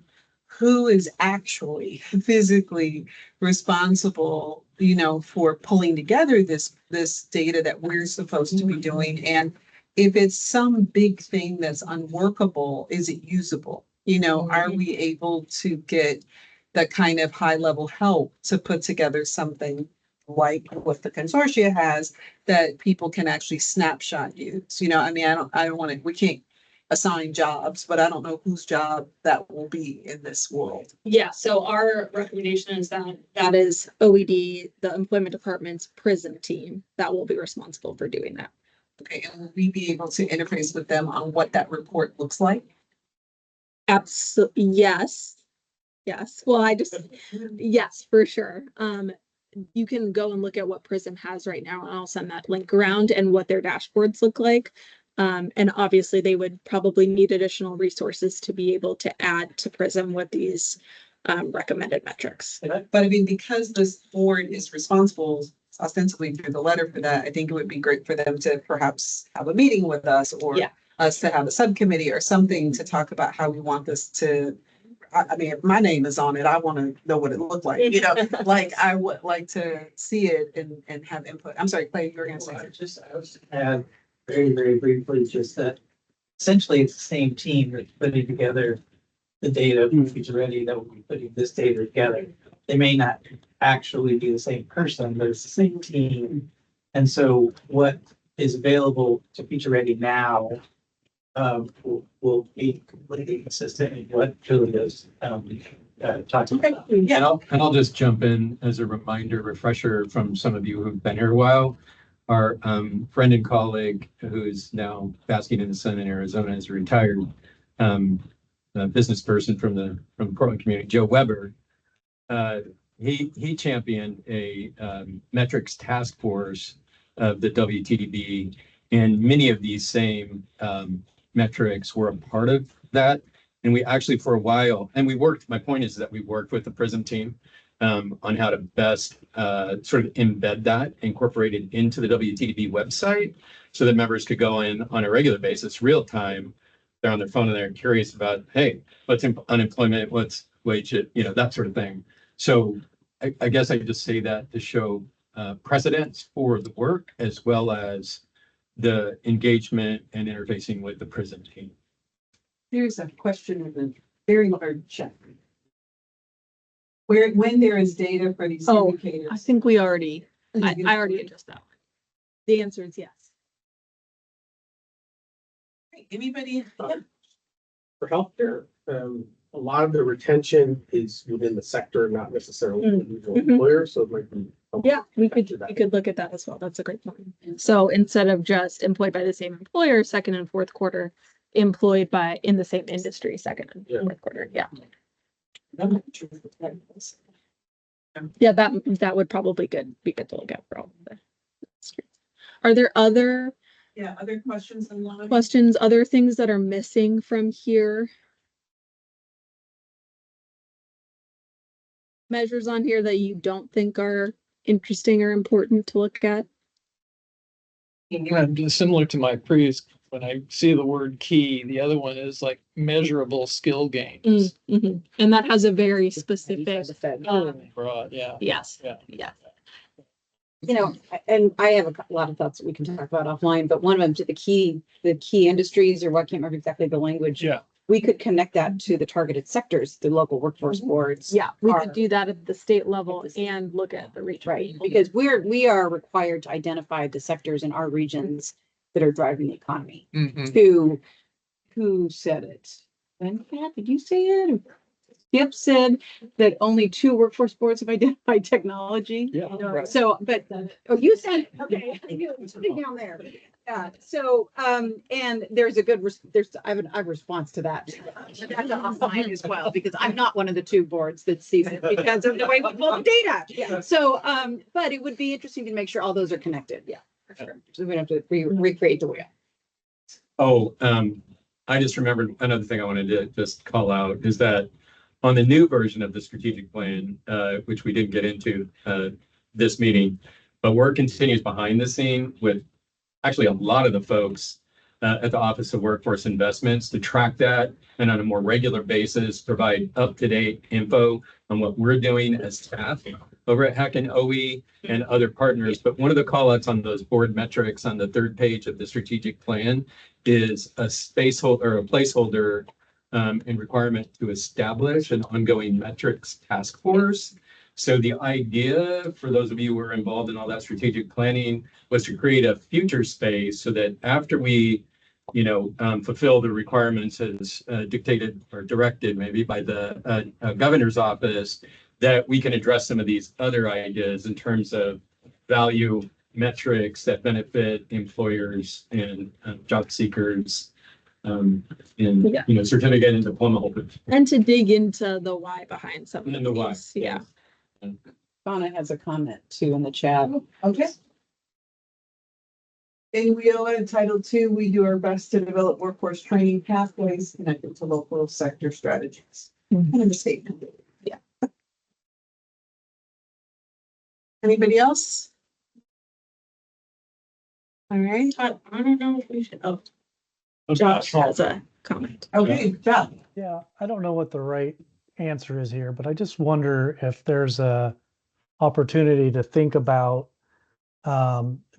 who is actually physically responsible, you know, for pulling together this data that we're supposed to be doing? And if it's some big thing that's unworkable, is it usable? You know, are we able to get the kind of high level help to put together something like what the consortia has that people can actually snapshot use? You know, I mean, I don't want to, we can't assign jobs, but I don't know whose job that will be in this world. Yeah, so our recommendation is that is OED, the employment department's prison team, that will be responsible for doing that. Okay, and will we be able to interface with them on what that report looks like? Absolutely, yes. Yes, well, yes, for sure. You can go and look at what Prism has right now, and I'll send that link around and what their dashboards look like. And obviously they would probably need additional resources to be able to add to Prism with these recommended metrics. But I mean, because this board is responsible ostensibly through the letter for that, I think it would be great for them to perhaps have a meeting with us, or Yeah. us to have a subcommittee or something to talk about how we want this to. I mean, if my name is on it, I want to know what it looked like, you know, like I would like to see it and have input. I'm sorry, Clay, you were gonna say. I was just add very, very briefly, just that essentially it's the same team that's putting together the data from Future Ready that will be putting this data together. They may not actually be the same person, but it's the same team. And so what is available to Future Ready now will be completely consistent with what Julia's talking about. And I'll just jump in as a reminder, refresher from some of you who've been here a while. Our friend and colleague who's now basking in the sun in Arizona is a retired business person from Portland community, Joe Weber. He championed a metrics task force of the WTDB, and many of these same metrics were a part of that. And we actually, for a while, and my point is that we worked with the Prism team on how to best sort of embed that, incorporate it into the WTDB website so that members could go in on a regular basis, real time. They're on their phone and they're curious about, hey, what's unemployment, what's wage, you know, that sort of thing. So I guess I just say that to show precedence for the work as well as the engagement and interfacing with the Prism team. Here's a question with a very large check. When there is data for these indicators. I think I already addressed that one. The answer is yes. Anybody? Yeah. For healthcare, a lot of the retention is within the sector, not necessarily individual employers, so it might be. Yeah, we could look at that as well. That's a great point. So instead of just employed by the same employer, second and fourth quarter, employed in the same industry, second and fourth quarter. Yeah. Yeah, that would probably be good to look at for all of that. Are there other other questions online? Questions, other things that are missing from here? Measures on here that you don't think are interesting or important to look at? Similar to my previous, when I see the word key, the other one is like measurable skill gains. And that has a very specific. Broad, yeah. Yes. Yeah. You know, and I have a lot of thoughts that we can talk about offline, but one of them to the key industries, or what, I can't remember exactly the language. Yeah. We could connect that to the targeted sectors, the local workforce boards. Yeah, we could do that at the state level and look at the region. Right, because we are required to identify the sectors in our regions that are driving the economy. Who said it? And Pat, did you say it? Skip said that only 2 workforce boards have identified technology. Yeah. So, but, you said, okay, something down there. Yeah, so, and there's a good, I have a response to that. But that's offline as well, because I'm not one of the two boards that sees it because of the way we pull the data. Yeah. So, but it would be interesting to make sure all those are connected. Yeah, for sure. So we don't have to recreate the wheel. Oh, I just remembered another thing I wanted to just call out is that on the new version of the strategic plan, which we didn't get into this meeting, but work continues behind the scene with actually a lot of the folks at the Office of Workforce Investments to track that and on a more regular basis provide up-to-date info on what we're doing as staff over at Hack and OE and other partners. But one of the call-outs on those board metrics on the third page of the strategic plan is a placeholder and requirement to establish an ongoing metrics task force. So the idea for those of you who are involved in all that strategic planning was to create a future space so that after we, fulfill the requirements as dictated or directed maybe by the governor's office, that we can address some of these other ideas in terms of value metrics that benefit employers and job seekers certificate and diploma holders. And to dig into the why behind some of the why. these. Yeah. Donna has a comment too in the chat. Okay. In WIOA Title II, we do our best to develop workforce training pathways connected to local sector strategies. Kind of a statement. Yeah. Anybody else? All right. I don't know if we should. Oh, Josh has a comment. Okay, Josh. Yeah, I don't know what the right answer is here, but I just wonder if there's a opportunity to think about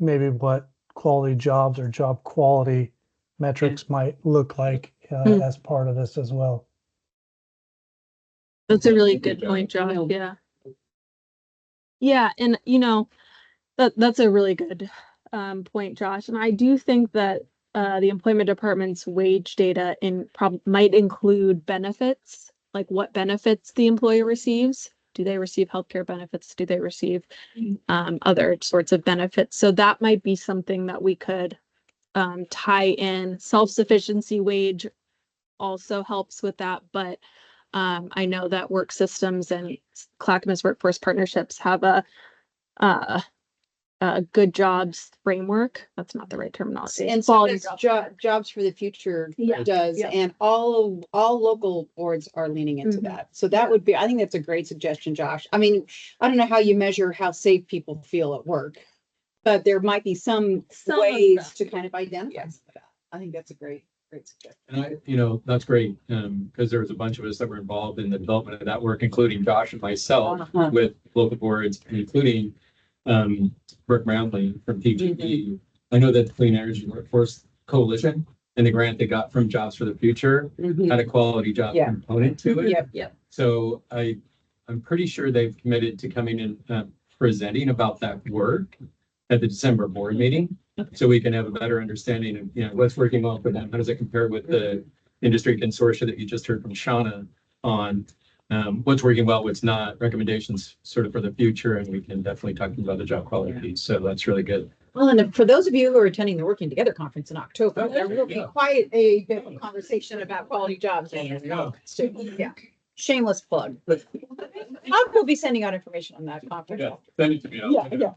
maybe what quality jobs or job quality metrics might look like as part of this as well. That's a really good point, Josh. Yeah. Yeah, and that's a really good point, Josh. And I do think that the employment department's wage data might include benefits, like what benefits the employer receives. Do they receive healthcare benefits? Do they receive other sorts of benefits? So that might be something that we could tie in. Self-sufficiency wage also helps with that, but I know that Work Systems and Clackamas Workforce Partnerships have a good jobs framework. That's not the right terminology. And so that's Jobs for the Future does, and all local boards are leaning into that. So that would be, I think that's a great suggestion, Josh. I mean, I don't know how you measure how safe people feel at work, but there might be some ways to kind of identify that. I think that's a great suggestion. And that's great, because there was a bunch of us that were involved in the development of that work, including Josh and myself with local boards, including Brooke Brownlee from TGE. I know that the Clean Energy Workforce Coalition and the grant they got from Jobs for the Future had a quality job component to it. Yep. So I'm pretty sure they've committed to coming and presenting about that work at the December board meeting, so we can have a better understanding of what's working well for them. How does it compare with the industry consortia that you just heard from Shauna on? What's working well, what's not, recommendations sort of for the future, and we can definitely talk about the job quality piece. So that's really good. Well, and for those of you who are attending the Working Together conference in October, there will be quite a bit of a conversation about quality jobs. Yeah. Shameless plug. We'll be sending out information on that conference. Send it to me.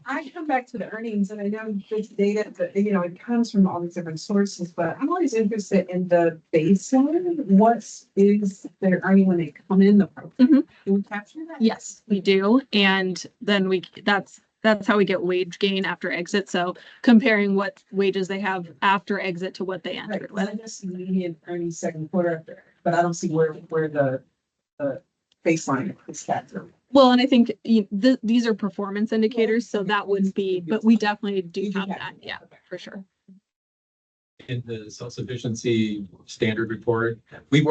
I come back to the earnings and I know this data, it comes from all these different sources, but I'm always interested in the baseline. What is their earning when they come in the program? Do we capture that? Yes, we do. And then that's how we get wage gain after exit. So comparing what wages they have after exit to what they entered with. I just see median earnings second quarter, but I don't see where the baseline is captured. Well, and I think these are performance indicators, so that wouldn't be, but we definitely do have that. Yeah, for sure. In the self-sufficiency standard report, we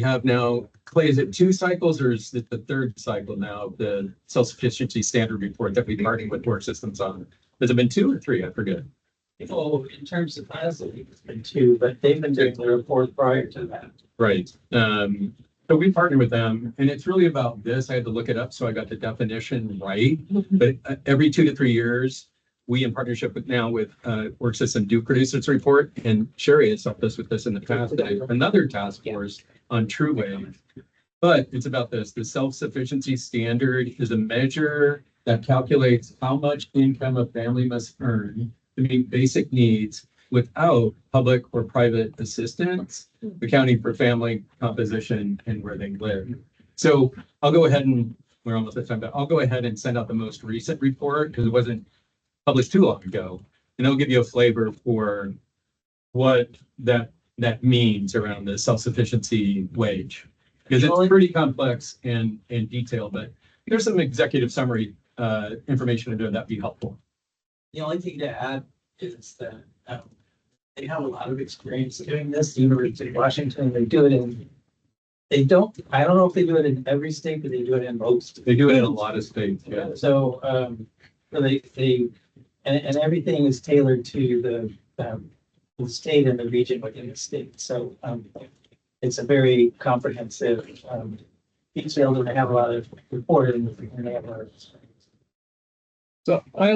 have now, Clay, is it 2 cycles or is it the 3rd cycle now of the self-sufficiency standard report that we've partnered with Work Systems on? Has it been 2 or 3? I forget. Oh, in terms of us, it's been 2, but they've been doing the report prior to that. Right. So we partner with them, and it's really about this. I had to look it up, so I got the definition right. But every 2 to 3 years, we in partnership with Work System do produce its report, and Sherry has helped us with this in the past, another task force on true wage. But it's about this, the self-sufficiency standard is a measure that calculates how much income a family must earn to meet basic needs without public or private assistance, accounting for family composition and where they live. So I'll go ahead and, we're almost at time, but I'll go ahead and send out the most recent report because it wasn't published too long ago. And it'll give you a flavor for what that means around the self-sufficiency wage. Because it's pretty complex and detailed, but there's some executive summary information in there that'd be helpful. The only thing to add is that they have a lot of experience doing this. The University of Washington, they do it in, I don't know if they do it in every state, but they do it in most. They do it in a lot of states, yeah. So, and everything is tailored to the state and the region within the state. So, it's a very comprehensive, detailed, and they have a lot of reporting, and they have a lot of experience. So I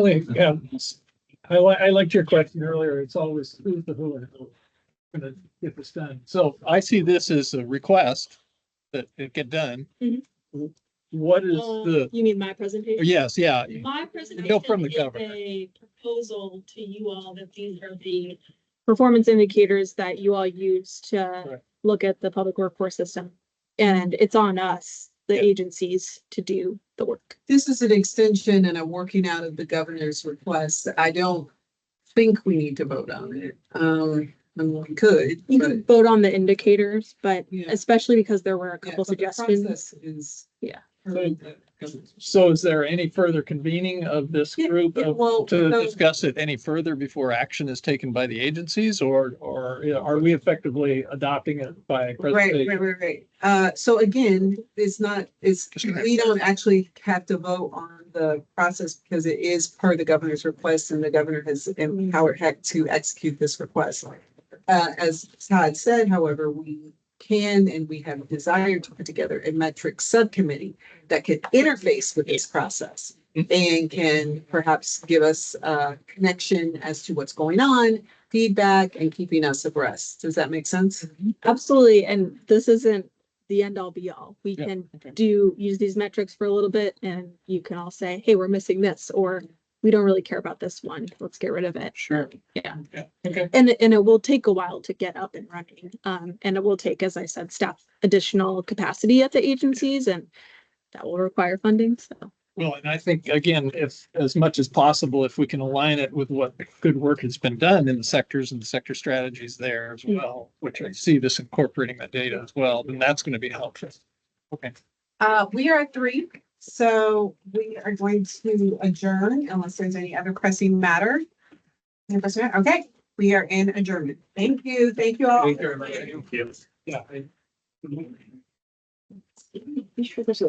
liked your question earlier. It's always who's the who and who gonna get this done. So I see this as a request that it get done. Mm-hmm. What is the? You mean my presentation? Yes, yeah. My presentation Go from the is governor. a proposal to you all that these are the performance indicators that you all use to look at the public workforce system. And it's on us, the agencies, to do the work. This is an extension and a working out of the governor's request. I don't think we need to vote on it. We could. You could vote on the indicators, but Yeah. especially because there were a couple but the suggestions. process is. Yeah. So is there any further convening of this group to discuss it any further before action is taken by the agencies, or are we effectively adopting it by presentation? Right. So again, we don't actually have to vote on the process because it is per the governor's request and the governor has empowered HEC to execute this request. As Todd said, however, we can and we have desired to put together a metrics subcommittee that could interface with this process and can perhaps give us a connection as to what's going on, feedback, and keeping us abreast. Does that make sense? Absolutely. And this isn't the end all be all. We can use these metrics for a little bit and you can all say, hey, we're missing this, or we don't really care about this one. Let's get rid of it. Sure. Yeah. Okay. And it will take a while to get up and running. And it will take, as I said, staff additional capacity at the agencies, and that will require funding. So. Well, and I think, again, if as much as possible, if we can align it with what good work has been done in the sectors and the sector strategies there as well, which I see this incorporating that data as well, then that's going to be helpful. Okay. We are at 3, so we are going to adjourn unless there's any other pressing matter. Okay, we are in adjournment. Thank you. Thank you all. Thank you, everybody. Thank you. Yeah. Be sure there's a